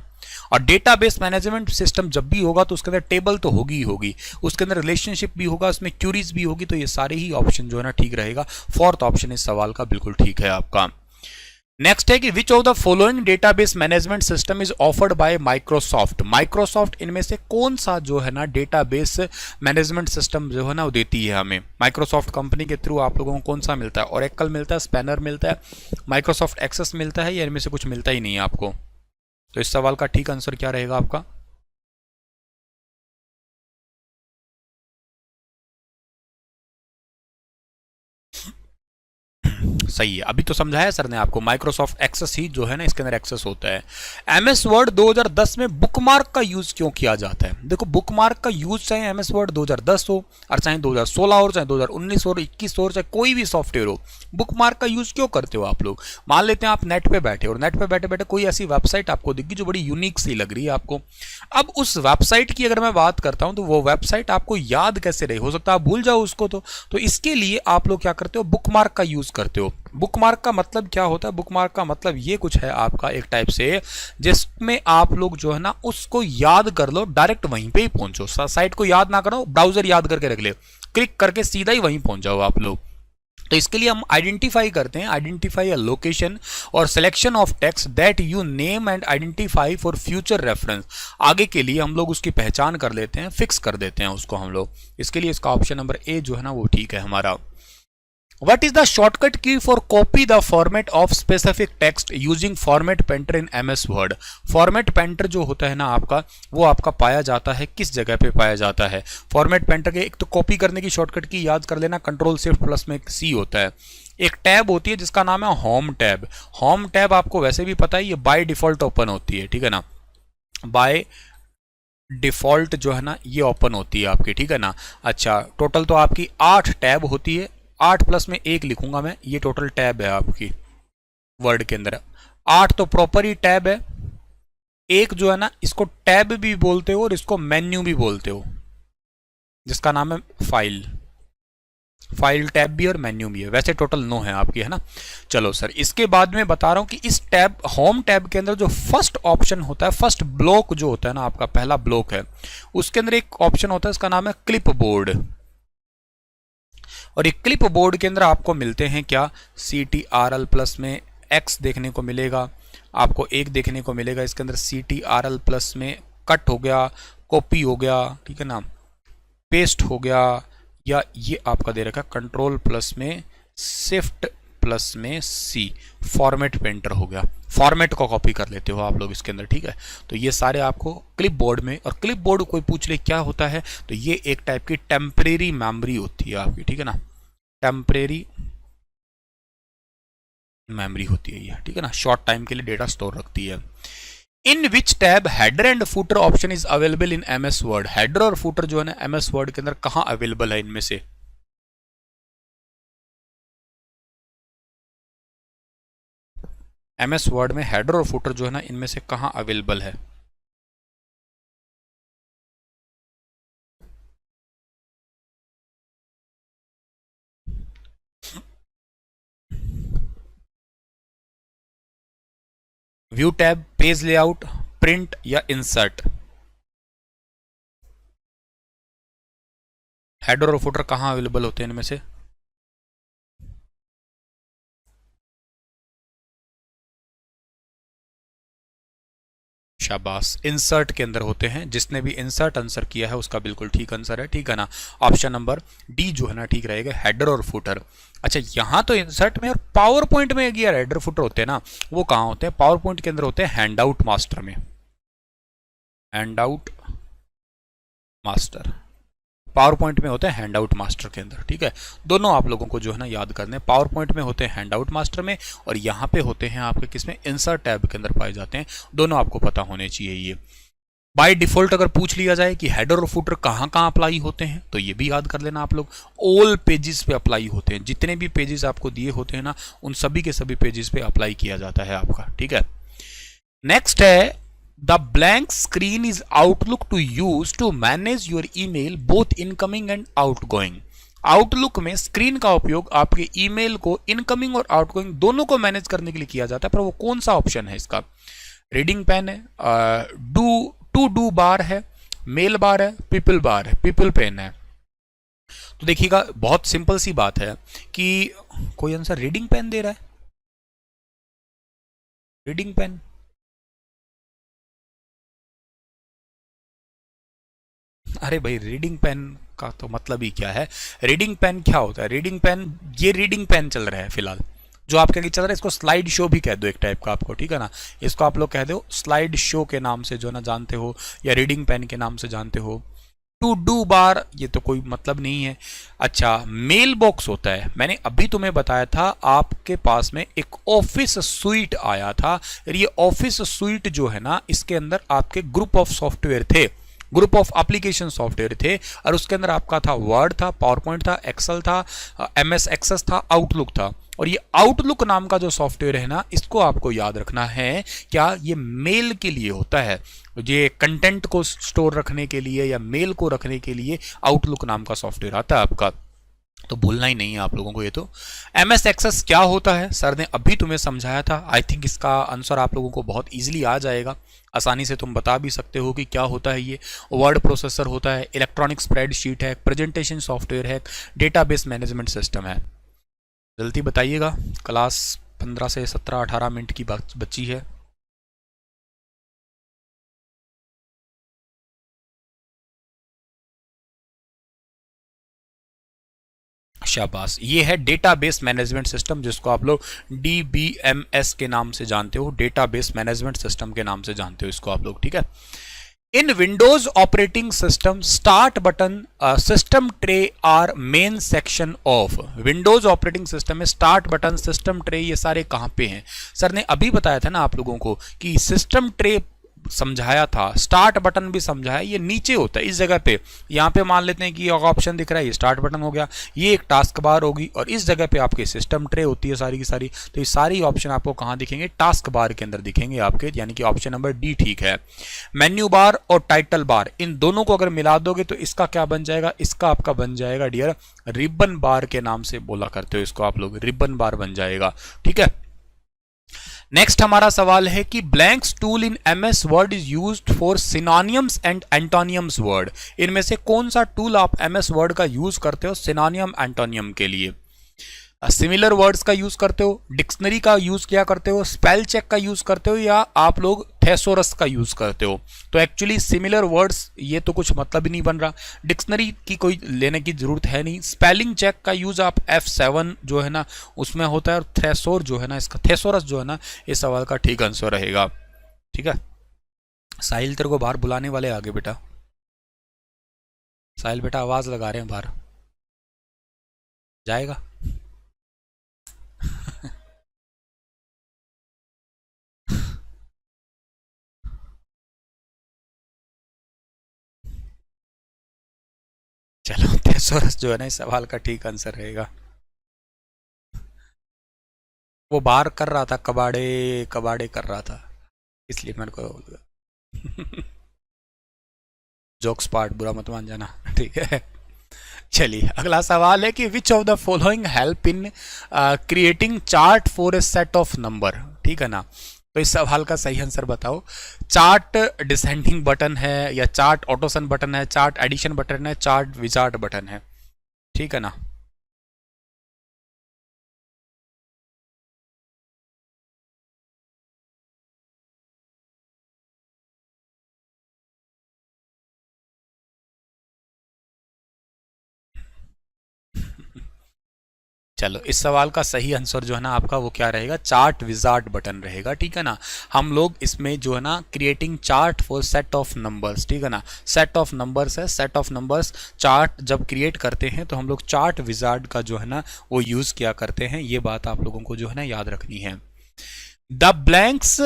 और डेटाबेस मैनेजमेंट सिस्टम जब भी होगा तो उसके अंदर टेबल तो होगी ही होगी, उसके अंदर रिलेशनशिप भी होगा, उसमें क्यूरीज भी होगी, तो ये सारे ही ऑप्शन जो है ना ठीक रहेगा। फोर्थ ऑप्शन इस सवाल का बिल्कुल ठीक है आपका। नेक्स्ट है कि which of the following database management system is offered by Microsoft. Microsoft इनमें से कौन सा जो है ना डेटाबेस मैनेजमेंट सिस्टम जो है ना वो देती है हमें। माइक्रोसॉफ्ट कंपनी के थ्रू आप लोगों को कौन सा मिलता है? ओरेकल मिलता है, स्पैनर मिलता है, माइक्रोसॉफ्ट एक्सेस मिलता है, या इनमें से कुछ मिलता ही नहीं है आपको? तो इस सवाल का ठीक आंसर क्या रहेगा आपका? सही है, अभी तो समझाया सर ने आपको, माइक्रोसॉफ्ट एक्सेस ही जो है ना इसके अंदर एक्सेस होता है। एमएस वर्ड 2010 में बुकमार्क का यूज क्यों किया जाता है? देखो बुकमार्क का यूज चाहे एमएस वर्ड 2010 हो और चाहे 2016 हो, चाहे 2019 हो, 21 हो, चाहे कोई भी सॉफ्टवेयर हो, बुकमार्क का यूज क्यों करते हो आप लोग? मान लेते हैं आप नेट पे बैठे और नेट पे बैठे बैठे कोई ऐसी वेबसाइट आपको दिखी जो बड़ी यूनिक सी लग रही है आपको। अब उस वेबसाइट की अगर मैं बात करता हूं तो वो वेबसाइट आपको याद कैसे रहे? हो सकता है आप भूल जाओ उसको। तो इसके लिए आप लोग क्या करते हो? बुकमार्क का यूज करते हो। बुकमार्क का मतलब क्या होता है? बुकमार्क का मतलब ये कुछ है आपका एक टाइप से, जिसमें आप लोग जो है ना उसको याद कर लो, डायरेक्ट वहीं पे ही पहुंचो, साइट को याद ना करो, ब्राउजर याद करके रख ले, क्लिक करके सीधा ही वहीं पहुंच जाओ आप लोग। तो इसके लिए हम आइडेंटिफाई करते हैं, आइडेंटिफाई अ लोकेशन और selection of text that you name and identify for future reference. आगे के लिए हम लोग उसकी पहचान कर लेते हैं, फिक्स कर देते हैं उसको हम लोग। इसके लिए इसका ऑप्शन नंबर ए जो है ना वो ठीक है हमारा। What is the shortcut key for copy the format of specific text using format painter in MS Word? Format painter जो होता है ना आपका, वो आपका पाया जाता है किस जगह पे पाया जाता है? Format painter के एक तो कॉपी करने की शॉर्टकट की याद कर लेना, कंट्रोल शिफ्ट प्लस में सी होता है। एक टैब होती है जिसका नाम है होम टैब। होम टैब आपको वैसे भी पता है, ये बाय डिफॉल्ट ओपन होती है, ठीक है ना। बाय डिफॉल्ट जो है ना ये ओपन होती है आपकी, ठीक है ना। अच्छा, टोटल तो आपकी 8 टैब होती है, 8 प्लस में 1 लिखूंगा मैं, ये टोटल टैब है आपकी वर्ड के अंदर। 8 तो प्रॉपर ही टैब है, एक जो है ना इसको टैब भी बोलते हो और इसको मेन्यू भी बोलते हो, जिसका नाम है फाइल। फाइल टैब भी और मेन्यू भी है, वैसे टोटल 9 है आपकी, है ना। चलो सर, इसके बाद में बता रहा हूं कि इस टैब होम टैब के अंदर जो फर्स्ट ऑप्शन होता है, फर्स्ट ब्लॉक जो होता है ना आपका, पहला ब्लॉक है, उसके अंदर एक ऑप्शन होता है, इसका नाम है क्लिप बोर्ड। और ये क्लिप बोर्ड के अंदर आपको मिलते हैं क्या? CTRL प्लस में X देखने को मिलेगा, आपको एक देखने को मिलेगा इसके अंदर CTRL प्लस में कट हो गया, कॉपी हो गया, ठीक है ना, पेस्ट हो गया, या ये आपका दे रखा कंट्रोल प्लस में शिफ्ट प्लस में C, फॉर्मेट पेंटर हो गया। फॉर्मेट को कॉपी कर लेते हो आप लोग इसके अंदर, ठीक है। तो ये सारे आपको क्लिप बोर्ड में, और क्लिप बोर्ड कोई पूछ ले क्या होता है, तो ये एक टाइप की टेम्परेरी मेमोरी होती है आपकी, ठीक है ना। टेम्परेरी मेमोरी होती है ये, ठीक है ना, शॉर्ट टाइम के लिए डेटा स्टोर रखती है। In which tab header and footer option is available in MS Word? Header और फुटर जो है ना MS वर्ड के अंदर कहां अवेलेबल है इनमें से? MS वर्ड में हेडर और फुटर जो है ना इनमें से कहां अवेलेबल है? View tab, page layout, print या इंसर्ट? हेडर और फुटर कहां अवेलेबल होते हैं इनमें से? शाबाश, इंसर्ट के अंदर होते हैं। जिसने भी इंसर्ट आंसर किया है उसका बिल्कुल ठीक आंसर है, ठीक है ना। ऑप्शन नंबर डी जो है ना ठीक रहेगा, हेडर और फुटर। अच्छा, यहां तो इंसर्ट में और पावर पॉइंट में यार हेडर फुटर होते हैं ना, वो कहां होते हैं? पावर पॉइंट के अंदर होते हैं हैंडआउट मास्टर में। हैंडआउट मास्टर, पावर पॉइंट में होते हैं हैंडआउट मास्टर के अंदर, ठीक है। दोनों आप लोगों को जो है ना याद करने, पावर पॉइंट में होते हैं हैंडआउट मास्टर में, और यहाँ पे होते हैं आपके किसमें? इंसर्ट टैब के अंदर पाए जाते हैं। दोनों आपको पता होने चाहिए ये। बाय डिफॉल्ट अगर पूछ लिया जाए कि हेडर और फुटर कहाँ कहाँ अप्लाई होते हैं, तो ये भी याद कर लेना आप लोग, ऑल पेजेस पे अप्लाई होते हैं। जितने भी पेजेस आपको दिए होते हैं ना, उन सभी के सभी पेजेस पे अप्लाई किया जाता है आपका, ठीक है। नेक्स्ट है, the blank screen is Outlook to use to manage your email both incoming and outgoing. Outlook में स्क्रीन का उपयोग आपके ईमेल को इनकमिंग और आउटगोइंग दोनों को मैनेज करने के लिए किया जाता है, पर वो कौन सा ऑप्शन है इसका? रीडिंग पेन है, टू डू बार है, मेल बार है, पीपल बार है, पीपल पेन है। तो देखिएगा बहुत सिंपल सी बात है कि कोई आंसर रीडिंग पेन दे रहा है, रीडिंग पेन। अरे भाई रीडिंग पेन का तो मतलब ही क्या है? रीडिंग पेन क्या होता है? रीडिंग पेन, ये रीडिंग पेन चल रहा है फिलहाल जो आपके लिए चल रहा है, इसको स्लाइड शो भी कह दो एक टाइप का आपको, ठीक है ना। इसको आप लोग कह दो स्लाइड शो के नाम से जो ना जानते हो, या रीडिंग पेन के नाम से जानते हो। टू डू बार ये तो कोई मतलब नहीं है। अच्छा, मेल बॉक्स होता है, मैंने अभी तुम्हें बताया था आपके पास में एक ऑफिस स्वीट आया था, और ये ऑफिस स्वीट जो है ना इसके अंदर आपके ग्रुप ऑफ सॉफ्टवेयर थे, ग्रुप ऑफ एप्लीकेशन सॉफ्टवेयर थे, और उसके अंदर आपका था वर्ड था, पावर पॉइंट था, एक्सेल था, एमएस एक्सेस था, आउटलुक था। और ये आउटलुक नाम का जो सॉफ्टवेयर है ना, इसको आपको याद रखना है, क्या ये मेल के लिए होता है, ये कंटेंट को स्टोर रखने के लिए या मेल को रखने के लिए आउटलुक नाम का सॉफ्टवेयर आता है आपका, तो भूलना ही नहीं है आप लोगों को ये। तो एमएस एक्सेस क्या होता है सर ने अभी तुम्हें समझाया था, आई थिंक इसका आंसर आप लोगों को बहुत इजीली आ जाएगा, आसानी से तुम बता भी सकते हो कि क्या होता है ये। वर्ड प्रोसेसर होता है, इलेक्ट्रॉनिक स्प्रेडशीट है, प्रेजेंटेशन सॉफ्टवेयर है, डेटाबेस मैनेजमेंट सिस्टम है। जल्दी बताइएगा, क्लास 15 से 17-18 मिनट की बच्ची है। शाबाश, ये है डेटाबेस मैनेजमेंट सिस्टम, जिसको आप लोग DBMS के नाम से जानते हो, डेटाबेस मैनेजमेंट सिस्टम के नाम से जानते हो इसको आप लोग, ठीक है। In Windows operating system start button system tray are main section of. Windows operating system में स्टार्ट बटन, सिस्टम ट्रे, ये सारे कहाँ पे हैं? सर ने अभी बताया था ना आप लोगों को कि सिस्टम ट्रे समझाया था, स्टार्ट बटन भी समझाया, ये नीचे होता है इस जगह पे। यहाँ पे मान लेते हैं कि ऑप्शन दिख रहा है, ये स्टार्ट बटन हो गया, ये एक टास्क बार होगी, और इस जगह पे आपके सिस्टम ट्रे होती है सारी की सारी। तो ये सारी ऑप्शन आपको कहाँ दिखेंगे? टास्क बार के अंदर दिखेंगे आपके, यानी कि ऑप्शन नंबर डी ठीक है। मेन्यू बार और टाइटल बार, इन दोनों को अगर मिला दोगे तो इसका क्या बन जाएगा? इसका आपका बन जाएगा डियर रिबन बार के नाम से बोला करते हो इसको आप लोग, रिबन बार बन जाएगा, ठीक है। नेक्स्ट हमारा सवाल है कि blanks tool in MS word is used for synonyms and एंटोनियम्स word. इनमें से कौन सा टूल आप एमएस वर्ड का यूज करते हो सिनोनियम एंटोनियम के लिए? सिमिलर वर्ड्स का यूज करते हो, डिक्शनरी का यूज किया करते हो, स्पेल चेक का यूज करते हो, या आप लोग थेसोरस का यूज करते हो? तो एक्चुअली सिमिलर वर्ड्स ये तो कुछ मतलब ही नहीं बन रहा, डिक्शनरी की कोई लेने की जरूरत है नहीं, स्पेलिंग चेक का यूज आप F7 जो है ना उसमें होता है, और थेसोर जो है ना इसका, थेसोरस जो है ना, इस सवाल का ठीक आंसर रहेगा, ठीक है। साहिल तेरे को बाहर बुलाने वाले आगे बेटा, साहिल बेटा आवाज लगा रहे हैं बाहर, जाएगा? चलो, थेसोरस जो है ना इस सवाल का ठीक आंसर रहेगा। वो बाहर कर रहा था, कबाड़े कबाड़े कर रहा था, इसलिए मेरे को जोक्स पार्ट बुरा मत मान जाना, ठीक है। चलिए अगला सवाल है कि which of the following help in creating chart for a set of number, ठीक है ना। तो इस सवाल का सही आंसर बताओ। चार्ट डिसेंडिंग बटन है, या चार्ट ऑटोसन बटन है, चार्ट एडिशन बटन है, चार्ट विजार्ड बटन है, ठीक है ना। चलो, इस सवाल का सही आंसर जो है ना आपका वो क्या रहेगा? चार्ट विजार्ड बटन रहेगा, ठीक है ना। हम लोग इसमें जो है ना creating chart for set of numbers, ठीक है ना, सेट ऑफ नंबर्स है, सेट ऑफ नंबर्स चार्ट जब क्रिएट करते हैं तो हम लोग चार्ट विजार्ड का जो है ना वो यूज किया करते हैं, ये बात आप लोगों को जो है ना याद रखनी है। The blanks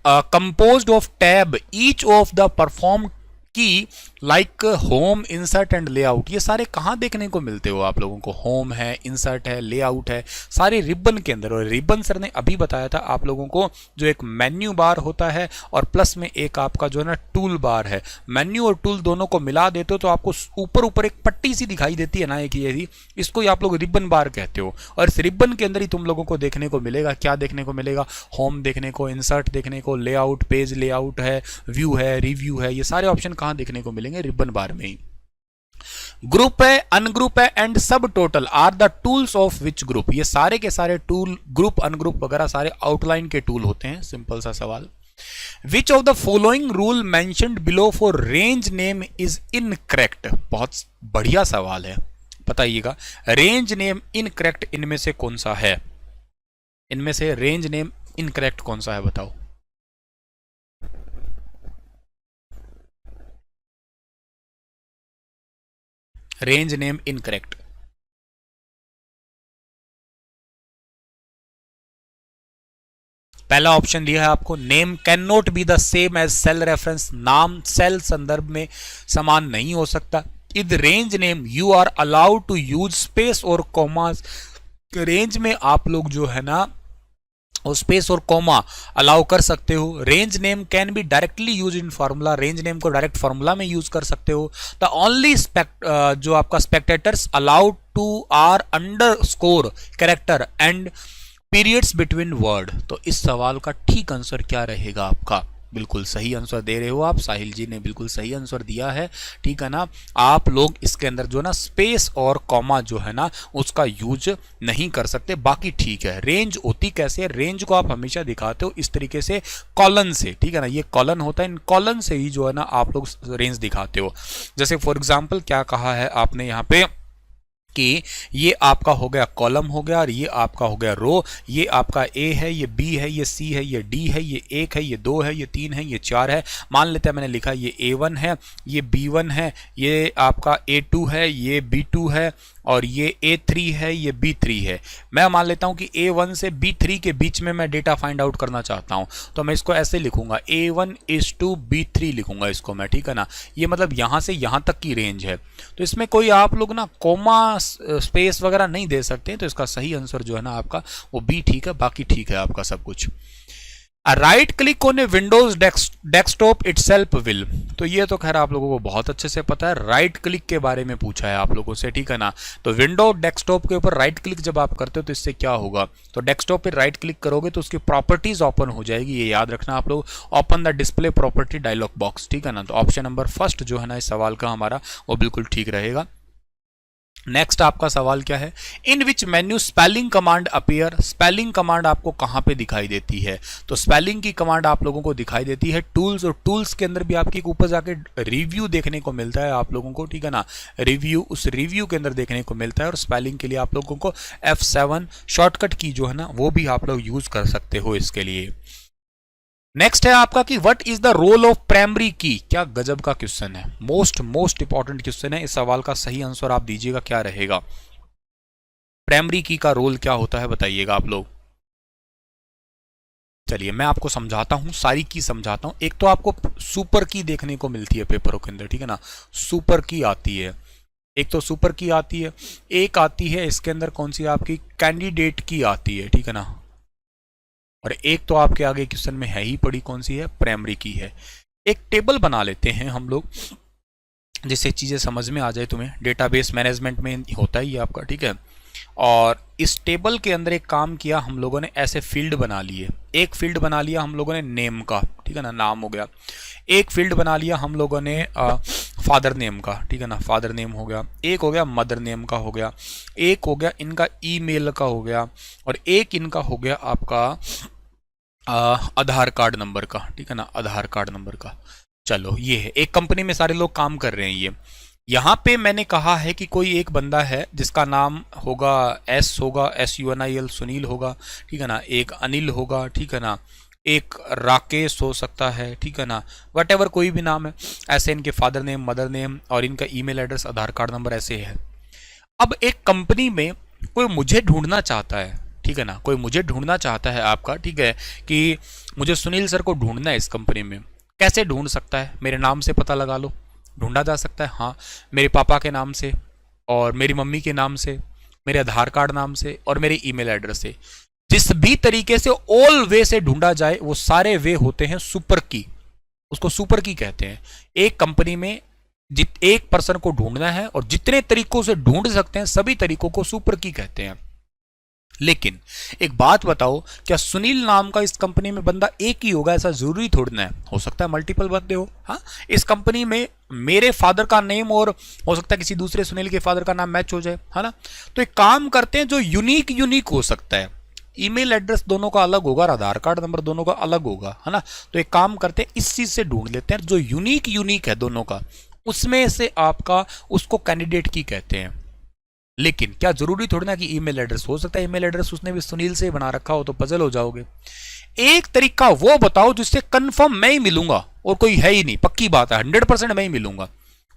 composed of tab each of the perform कि like home, insert and layout, ये सारे कहाँ देखने को मिलते हो आप लोगों को? होम है, इंसर्ट है, लेआउट है, सारे रिबन के अंदर। और रिबन सर ने अभी बताया था आप लोगों को, जो एक मेन्यू बार होता है और प्लस में एक आपका जो है ना टूल बार है। मेन्यू और टूल दोनों को मिला देते हो तो आपको ऊपर ऊपर एक पट्टी सी दिखाई देती है ना, एक ये, इसको ही आप लोग रिबन बार कहते हो। और इस रिबन के अंदर ही तुम लोगों को देखने को मिलेगा, क्या देखने को मिलेगा? होम देखने को, इंसर्ट देखने को, लेआउट, पेज लेआउट है, व्यू है, रिव्यू है, ये सारे ऑप्शन कहाँ देखने को मिलेंगे? रिबन बार में ही। ग्रुप है, अनग्रुप है and subtotal are the tools of which group, ये सारे के सारे टूल, ग्रुप, अनग्रुप वगैरह सारे आउटलाइन के टूल होते हैं। सिंपल सा सवाल। विच of the following rule mentioned below for range name is incorrect, बहुत बढ़िया सवाल है, बताइएगा। रेंज नेम इनकरेक्ट इनमें से कौन सा है? इनमें से रेंज नेम इनकरेक्ट कौन सा है, बताओ। Range name incorrect. पहला ऑप्शन दिया है आपको, name can not be the same as cell reference, नाम सेल संदर्भ में समान नहीं हो सकता। In range name you are allowed to use space और कॉमास, रेंज में आप लोग जो है ना और स्पेस और कॉमा अलाउ कर सकते हो। Range name can be directly use in formula, range name को डायरेक्ट फार्मूला में यूज कर सकते हो। द ओनली जो आपका spectators allowed to are underscore character and periods between word. तो इस सवाल का ठीक आंसर क्या रहेगा आपका? बिल्कुल सही आंसर दे रहे हो आप, साहिल जी ने बिल्कुल सही आंसर दिया है, ठीक है ना। आप लोग इसके अंदर जो ना स्पेस और कॉमा जो है ना उसका यूज नहीं कर सकते, बाकी ठीक है। रेंज होती कैसे है? रेंज को आप हमेशा दिखाते हो इस तरीके से, कॉलन से, ठीक है ना। ये कॉलन होता है, इन कॉलन से ही जो है ना आप लोग रेंज दिखाते हो। जैसे फॉर एग्जाम्पल क्या कहा है आपने यहाँ पे कि ये आपका हो गया कॉलम हो गया और ये आपका हो गया रो, ये आपका ए है, ये बी है, ये सी है, ये डी है, ये 1 है, ये 2 है, ये 3 है, ये 4 है। मान लेते हैं मैंने लिखा ये A1 है, ये B1 है, ये आपका A2 है, ये B2 है और ये A3 है, ये B3 है। मैं मान लेता हूं कि A1 से B3 के बीच में मैं डेटा फाइंड आउट करना चाहता हूं, तो मैं इसको ऐसे लिखूंगा A1 is to B3 लिखूंगा इसको मैं, ठीक है ना। ये मतलब यहां से यहां तक की रेंज है, तो इसमें कोई आप लोग ना कोमा स्पेस वगैरह नहीं दे सकते। तो इसका सही आंसर जो है ना आपका वो बी ठीक है, बाकी ठीक है आपका सब कुछ। Right click on A Windows desktop itself will, तो ये तो खैर आप लोगों को बहुत अच्छे से पता है, राइट क्लिक के बारे में पूछा है आप लोगों से, ठीक है ना। तो विंडो डेस्कटॉप के ऊपर राइट क्लिक जब आप करते हो तो इससे क्या होगा? तो डेस्कटॉप पे राइट क्लिक करोगे तो उसकी प्रॉपर्टीज ओपन हो जाएगी, ये याद रखना आप लोग। Open the display property dialog box, ठीक है ना। तो ऑप्शन नंबर फर्स्ट जो है ना इस सवाल का हमारा वो बिल्कुल ठीक रहेगा। नेक्स्ट आपका सवाल क्या है? In which menu spelling command appear, spelling command आपको कहां पे दिखाई देती है? तो स्पेलिंग की कमांड आप लोगों को दिखाई देती है टूल्स, और टूल्स के अंदर भी आपकी ऊपर जाके रिव्यू देखने को मिलता है आप लोगों को, ठीक है ना। रिव्यू, उस रिव्यू के अंदर देखने को मिलता है। और स्पेलिंग के लिए आप लोगों को F7 शॉर्टकट की जो है ना वो भी आप लोग यूज कर सकते हो इसके लिए। नेक्स्ट है आपका कि what is the role of primary key, क्या गजब का क्वेश्चन है, मोस्ट इंपॉर्टेंट क्वेश्चन है। इस सवाल का सही आंसर आप दीजिएगा, क्या रहेगा? प्राइमरी की का रोल क्या होता है बताइएगा आप लोग। चलिए मैं आपको समझाता हूं, सारी की समझाता हूं। एक तो आपको सुपर की देखने को मिलती है पेपरों के अंदर, ठीक है ना, सुपर की आती है, एक तो सुपर की आती है, एक आती है इसके अंदर कौन सी आपकी कैंडिडेट की आती है, ठीक है ना। और एक तो आपके आगे क्वेश्चन में है ही पड़ी, कौन सी है? प्राइमरी की है। एक टेबल बना लेते हैं हम लोग जिससे चीज़ें समझ में आ जाए तुम्हें, डेटाबेस मैनेजमेंट में होता ही है आपका, ठीक है। और इस टेबल के अंदर एक काम किया हम लोगों ने, ऐसे फील्ड बना लिए। एक फील्ड बना लिया हम लोगों ने नेम का, ठीक है ना, नाम हो गया। एक फील्ड बना लिया हम लोगों ने फादर नेम का, ठीक है ना, फादर नेम हो गया। एक हो गया मदर नेम का हो गया, एक हो गया इनका ईमेल का हो गया, और एक इनका हो गया आपका आधार कार्ड नंबर का, ठीक है ना, आधार कार्ड नंबर का। चलो ये है, एक कंपनी में सारे लोग काम कर रहे हैं। ये यहाँ पे मैंने कहा है कि कोई एक बंदा है जिसका नाम होगा एस होगा, SUNIL सुनील होगा, ठीक है ना। एक अनिल होगा, ठीक है ना। एक राकेश हो सकता है, ठीक है ना। वट एवर कोई भी नाम है, ऐसे इनके फादर नेम, मदर नेम और इनका ईमेल एड्रेस, आधार कार्ड नंबर ऐसे है। अब एक कंपनी में कोई मुझे ढूंढना चाहता है, ठीक है ना, कोई मुझे ढूंढना चाहता है आपका, ठीक है, कि मुझे सुनील सर को ढूंढना है इस कंपनी में। कैसे ढूंढ सकता है? मेरे नाम से पता लगा लो, ढूंढा जा सकता है, हाँ। मेरे पापा के नाम से, और मेरी मम्मी के नाम से, मेरे आधार कार्ड नाम से, और मेरे ईमेल एड्रेस से। जिस भी तरीके से ऑल वे से ढूंढा जाए वो सारे वे होते हैं सुपर की, उसको सुपर की कहते हैं। एक कंपनी में एक पर्सन को ढूंढना है और जितने तरीकों से ढूंढ सकते हैं सभी तरीकों को सुपर की कहते हैं। लेकिन एक बात बताओ, क्या सुनील नाम का इस कंपनी में बंदा एक ही होगा? ऐसा जरूरी थोड़ी ना है, हो सकता है मल्टीपल बंदे हो। हाँ, इस कंपनी में मेरे फादर का नेम और हो सकता है किसी दूसरे सुनील के फादर का नाम मैच हो जाए, है ना। तो एक काम करते हैं जो यूनिक यूनिक हो सकता है, ईमेल एड्रेस दोनों का अलग होगा और आधार कार्ड नंबर दोनों का अलग होगा, है ना। तो एक काम करते हैं इस चीज से ढूंढ लेते हैं जो यूनिक यूनिक है दोनों का, उसमें से आपका उसको कैंडिडेट की कहते हैं। लेकिन क्या जरूरी थोड़ी ना कि ईमेल एड्रेस, हो सकता है ईमेल एड्रेस उसने भी सुनील से बना रखा हो, तो पजल हो जाओगे। एक तरीका वो बताओ जिससे कंफर्म मैं ही मिलूंगा और कोई है ही नहीं, पक्की बात है 100% मैं ही मिलूंगा।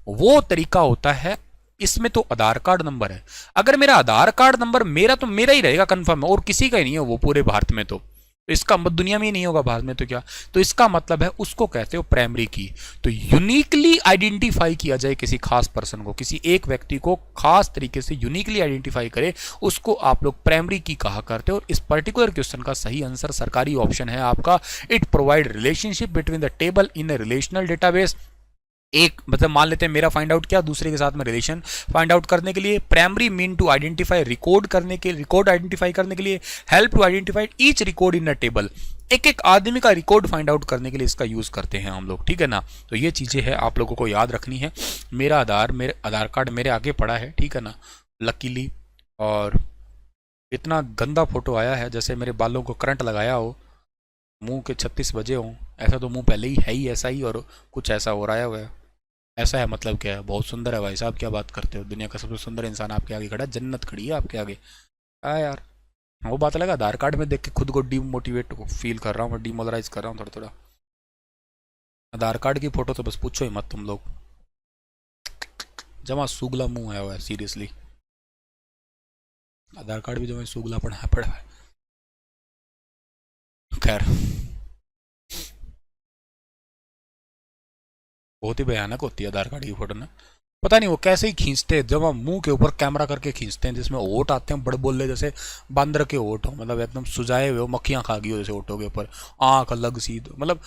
वो तरीका होता है, इसमें तो आधार कार्ड नंबर है। अगर मेरा आधार कार्ड नंबर मेरा तो मेरा ही रहेगा कंफर्म है, और किसी का ही नहीं है वो पूरे भारत में, तो इसका मतलब दुनिया में ही नहीं होगा, भारत में तो क्या। तो इसका मतलब है उसको कहते हो प्राइमरी की। तो यूनिकली आइडेंटिफाई किया जाए किसी खास पर्सन को, किसी एक व्यक्ति को खास तरीके से यूनिकली आइडेंटिफाई करे, उसको आप लोग प्राइमरी की कहा करते हो। और इस पर्टिकुलर क्वेश्चन का सही आंसर सरकारी ऑप्शन है आपका, it provide relationship between the table in A relational database. एक मतलब मान लेते हैं मेरा फाइंड आउट क्या, दूसरे के साथ में रिलेशन फाइंड आउट करने के लिए, primary mean to identify, record करने के, रिकॉर्ड आइडेंटिफाई करने के लिए, help to identify each record in a table, एक एक आदमी का रिकॉर्ड फाइंड आउट करने के लिए इसका यूज करते हैं हम लोग, ठीक है ना। तो ये चीजें हैं आप लोगों को याद रखनी है। मेरे आधार कार्ड मेरे आगे पड़ा है, ठीक है ना, लकीली। और इतना गंदा फोटो आया है जैसे मेरे बालों को करंट लगाया हो, मुंह के 36 बजे हों। ऐसा तो मुंह पहले ही है ही ऐसा ही, और कुछ ऐसा हो रहा है। ऐसा है मतलब क्या है, बहुत सुंदर है भाई साहब, क्या बात करते हो, दुनिया का सबसे सुंदर इंसान आपके आगे खड़ा है, जन्नत खड़ी है आपके आगे। यार वो बात लगा, आधार कार्ड में देख के खुद को डीमोटिवेट फील कर रहा हूँ, डीमोलराइज कर रहा हूँ थोड़ा थोड़ा। आधार कार्ड की फोटो तो बस पूछो ही मत तुम लोग, जमा सूगला मुंह आया हुआ है सीरियसली। आधार कार्ड भी जो सूगला पड़ा है। खैर बहुत ही भयानक होती है आधार कार्ड की फोटो ना, पता नहीं वो कैसे ही खींचते हैं, जब हम मुंह के ऊपर कैमरा करके खींचते हैं जिसमें ओट आते हैं बड़े बोले जैसे बंदर के ओट हो, मतलब एकदम सुजाए हुए हो, मक्खियां खा गई हो जैसे ओटों के ऊपर, आंख अलग सी, मतलब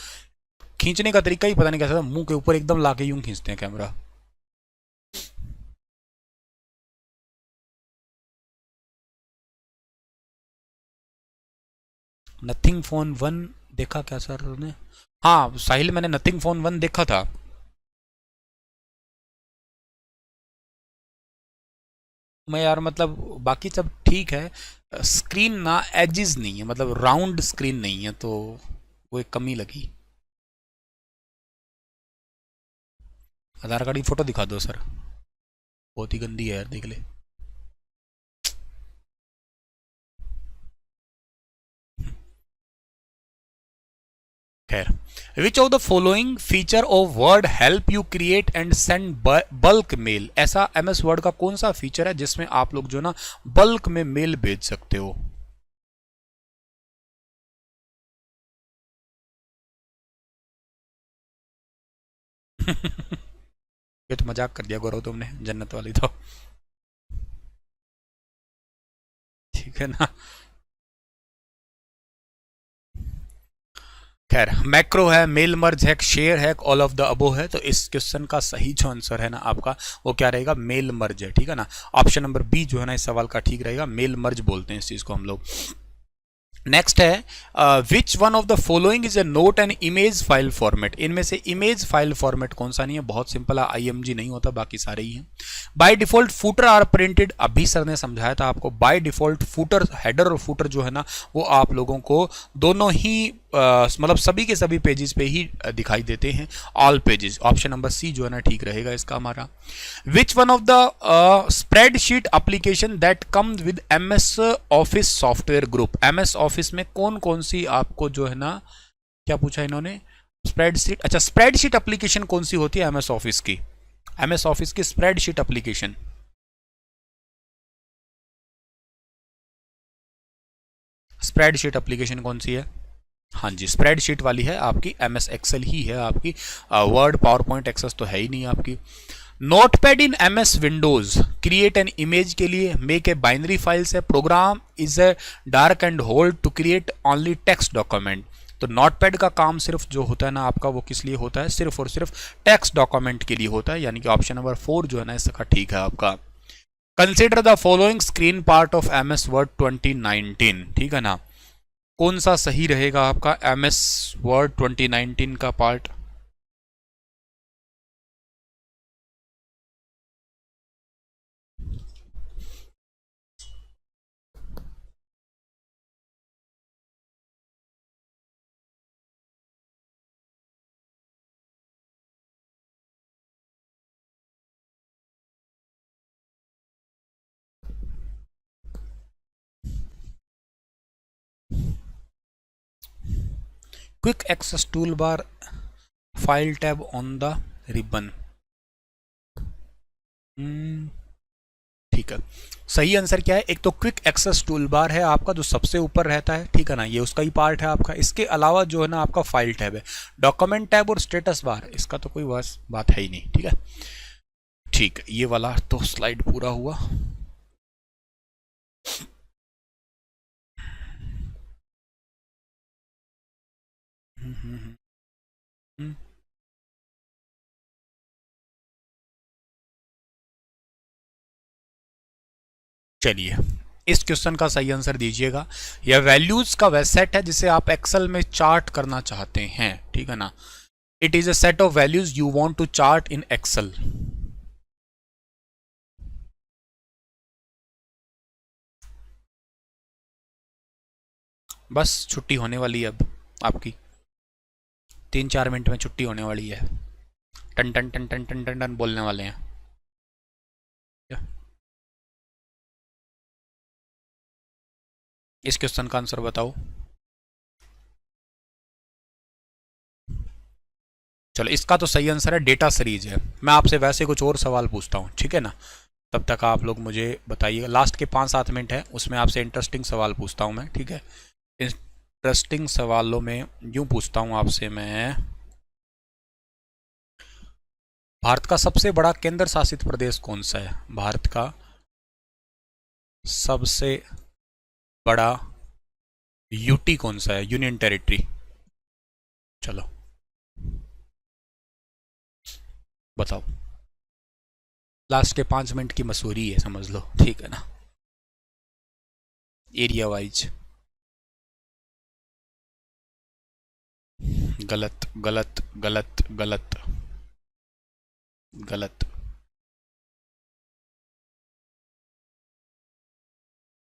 खींचने का तरीका ही पता नहीं कैसा, मुंह के ऊपर एकदम लाके यूं खींचते हैं कैमरा। नथिंग फोन वन देखा क्या सर ने? हाँ साहिल, मैंने नथिंग फोन वन देखा था। मैं यार मतलब बाकी सब ठीक है, स्क्रीन ना एजिज नहीं है, मतलब राउंड स्क्रीन नहीं है, तो वो एक कमी लगी। आधार कार्ड की फोटो दिखा दो सर, बहुत ही गंदी है यार, देख ले। खैर, which of the following feature of Word help you create and send bulk mail? ऐसा एमएस वर्ड का कौन सा फीचर है जिसमें आप लोग जो ना बल्क में मेल भेज सकते हो? ये तो मजाक कर दिया गौरव तुमने, जन्नत वाली तो, ठीक है ना। खैर, मैक्रो है, मेल मर्ज है, शेयर है, ऑल ऑफ द अबो है। तो इस क्वेश्चन का सही जो आंसर है ना आपका, वो क्या रहेगा? मेल मर्ज है, ठीक है ना। ऑप्शन नंबर बी जो है ना इस सवाल का ठीक रहेगा, मेल मर्ज बोलते हैं इस चीज को हम लोग। नेक्स्ट है, विच one of the following is a note and image file format? इनमें से इमेज फाइल फॉर्मेट कौन सा नहीं है? बहुत सिंपल है, आईएमजी नहीं होता, बाकी सारे ही हैं। By default footer are printed, अभी सर ने समझाया था आपको, बाय डिफॉल्ट फूटर, हेडर और फूटर जो है ना वो आप लोगों को दोनों ही मतलब सभी के सभी पेजेस पे ही दिखाई देते हैं, all pages. Option number C जो है ना ठीक रहेगा इसका हमारा। Which one of the spreadsheet application that come with MS Office software group? MS Office में कौन कौन सी आपको जो है ना, क्या पूछा इन्होंने? स्प्रेडशीट, अच्छा स्प्रेडशीट एप्लीकेशन कौन सी होती है एमएस ऑफिस की? एमएस ऑफिस की स्प्रेडशीट एप्लीकेशन, स्प्रेडशीट एप्लीकेशन कौन सी है? हाँ जी, स्प्रेडशीट वाली है आपकी, MS एक्सेल ही है आपकी, वर्ड पावर पॉइंट एक्सेस तो है ही नहीं आपकी। Notepad in MS Windows, create an image के लिए मेक ए बाइनरी फाइल्स है, program is a dark and hold to create only text document. तो नोटपैड का काम सिर्फ जो होता है ना आपका, वो किस लिए होता है, सिर्फ और सिर्फ टेक्स्ट डॉक्यूमेंट के लिए होता है, यानी कि ऑप्शन नंबर 4 जो है ना इसका ठीक है आपका। Consider the following screen part of MS Word 2019, ठीक है ना, कौन सा सही रहेगा आपका MS वर्ड 2019 का part? Quick access toolbar, file tab on the ribbon. ठीक है, सही आंसर क्या है? एक तो क्विक एक्सेस टूल बार है आपका जो सबसे ऊपर रहता है, ठीक है ना, ये उसका ही पार्ट है आपका। इसके अलावा जो है ना आपका फाइल टैब है, डॉक्यूमेंट टैब और स्टेटस बार, इसका तो कोई बस बात है ही नहीं, ठीक है। ठीक, ये वाला तो स्लाइड पूरा हुआ। चलिए, इस क्वेश्चन का सही आंसर दीजिएगा। यह वैल्यूज का वह सेट है जिसे आप एक्सेल में चार्ट करना चाहते हैं, ठीक है ना। It is a set of values you want to chart in Excel. बस छुट्टी होने वाली है अब आपकी, 3-4 मिनट में छुट्टी होने वाली है। टन टन टन टन टन टन टन बोलने वाले हैं। इस क्वेश्चन का आंसर बताओ। चलो, इसका तो सही आंसर है डेटा सीरीज है। मैं आपसे वैसे कुछ और सवाल पूछता हूँ, ठीक है ना, तब तक आप लोग मुझे बताइएगा। लास्ट के 5-7 मिनट है, उसमें आपसे इंटरेस्टिंग सवाल पूछता हूँ मैं, ठीक है। इंटरेस्टिंग सवालों में यूं पूछता हूँ आपसे मैं, भारत का सबसे बड़ा केंद्र शासित प्रदेश कौन सा है? भारत का सबसे बड़ा यूटी कौन सा है, यूनियन टेरिटरी? चलो बताओ, लास्ट के 5 मिनट की मसूरी है, समझ लो, ठीक है ना, एरिया वाइज। गलत गलत गलत गलत गलत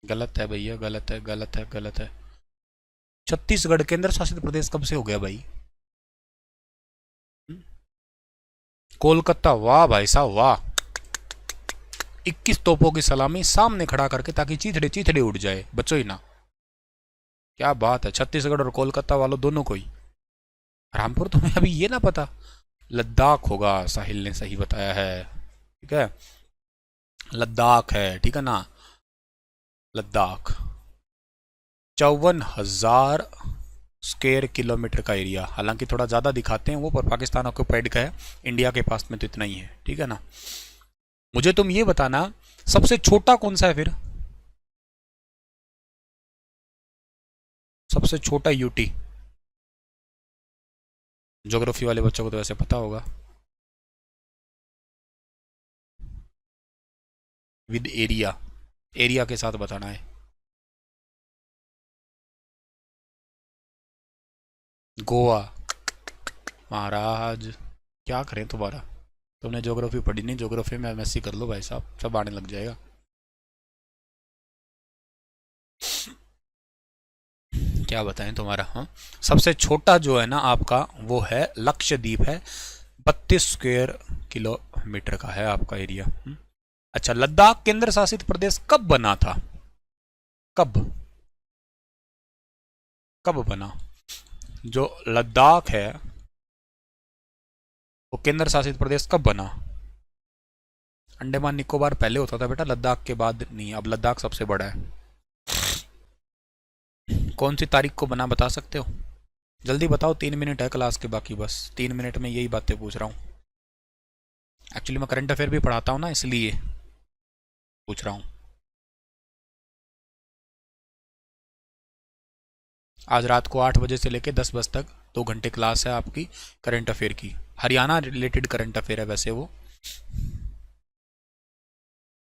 गलत है भैया, गलत है, गलत है, गलत है। छत्तीसगढ़ केंद्र शासित प्रदेश कब से हो गया भाई? कोलकाता, वाह भाई साहब वाह। 21 तोपों की सलामी सामने खड़ा करके, ताकि चीथड़े चीथड़े उड़ जाए, बचो ही ना। क्या बात है, छत्तीसगढ़ और कोलकाता वालों दोनों को ही। रामपुर तुम्हें अभी ये ना पता? लद्दाख होगा, साहिल ने सही बताया है, ठीक है, लद्दाख है, ठीक है ना, लद्दाख। 54,000 स्क्वायर किलोमीटर का एरिया, हालांकि थोड़ा ज़्यादा दिखाते हैं वो, पर पाकिस्तान ऑक्यूपाइड का है, इंडिया के पास में तो इतना ही है, ठीक है ना। मुझे तुम ये बताना, सबसे छोटा कौन सा है फिर? सबसे छोटा यूटी, ज्योग्राफी वाले बच्चों को तो वैसे पता होगा। विद एरिया, एरिया के साथ बताना है। गोवा। महाराज क्या करें तुम्हारा, तुमने ज्योग्राफी पढ़ी नहीं, ज्योग्राफी में MSc कर लो भाई साहब, सब आने लग जाएगा। क्या बताएं तुम्हारा, हाँ। सबसे छोटा जो है ना आपका वो है लक्षद्वीप है, 32 स्क्वायर किलोमीटर का है आपका एरिया। अच्छा, लद्दाख केंद्र शासित प्रदेश कब बना था? कब, कब बना? जो लद्दाख है वो केंद्र शासित प्रदेश कब बना? अंडमान निकोबार पहले होता था बेटा, लद्दाख के बाद नहीं, अब लद्दाख सबसे बड़ा है। कौन सी तारीख को बना, बता सकते हो? जल्दी बताओ, 3 मिनट है क्लास के बाकी, बस 3 मिनट में यही बातें पूछ रहा हूँ। एक्चुअली मैं करंट अफेयर भी पढ़ाता हूँ ना, इसलिए पूछ रहा हूँ। आज रात को 8 बजे से लेकर 10 बजे तक 2 घंटे क्लास है आपकी करंट अफेयर की। हरियाणा रिलेटेड करंट अफेयर है वैसे वो।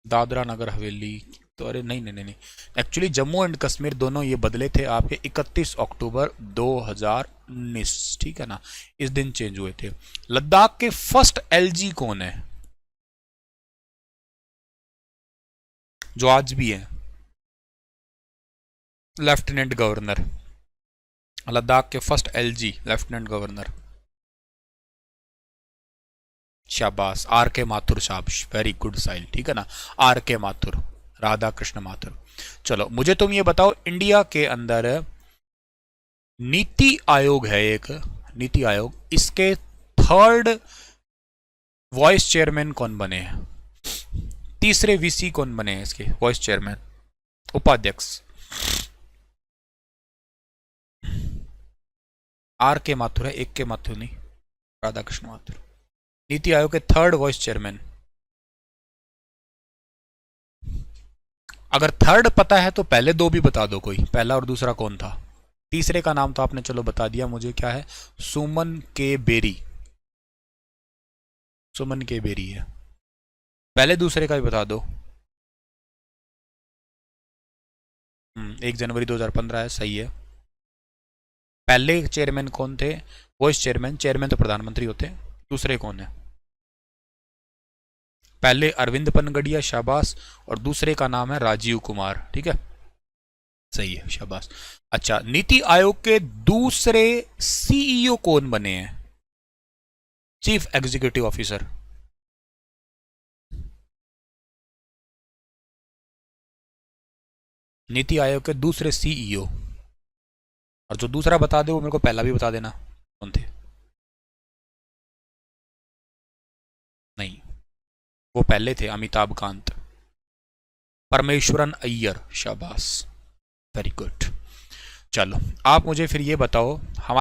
दादरा नगर हवेली तो अरे नहीं नहीं नहीं नहीं, एक्चुअली जम्मू एंड कश्मीर दोनों ये बदले थे आपके 31 अक्टूबर 2019, ठीक है ना, इस दिन चेंज हुए थे। लद्दाख के फर्स्ट एलजी कौन है जो आज भी है? लेफ्टिनेंट गवर्नर, लद्दाख के फर्स्ट एलजी लेफ्टिनेंट गवर्नर। शाबाश, आर के माथुर साहब, वेरी गुड साइल, ठीक है ना, आर के माथुर, राधा कृष्ण माथुर। चलो मुझे तुम ये बताओ, इंडिया के अंदर नीति आयोग है एक, नीति आयोग, इसके थर्ड वाइस चेयरमैन कौन बने हैं? तीसरे वीसी कौन बने हैं इसके वाइस चेयरमैन, उपाध्यक्ष? आर के माथुर है, एक के माथुर नहीं, राधा कृष्ण माथुर, नीति आयोग के थर्ड वाइस चेयरमैन। अगर थर्ड पता है तो पहले दो भी बता दो, कोई पहला और दूसरा कौन था? तीसरे का नाम तो आपने चलो बता दिया मुझे, क्या है? सुमन के बेरी, सुमन के बेरी है। पहले दूसरे का भी बता दो। 1 जनवरी 2015 है, सही है। पहले चेयरमैन कौन थे? वाइस चेयरमैन, चेयरमैन तो प्रधानमंत्री होते हैं। दूसरे कौन है? पहले अरविंद पनगड़िया, शाबाश, और दूसरे का नाम है राजीव कुमार, ठीक है, सही है, शाबाश। अच्छा, नीति आयोग के दूसरे सीईओ कौन बने हैं? Chief executive officer. NITI Aayog के दूसरे सीईओ, और जो दूसरा बता दे वो मेरे को पहला भी बता देना, कौन थे? नहीं, वो पहले थे अमिताभ कांत। परमेश्वरन अय्यर, शाबाश, वेरी गुड। चलो आप मुझे फिर ये बताओ, हमारे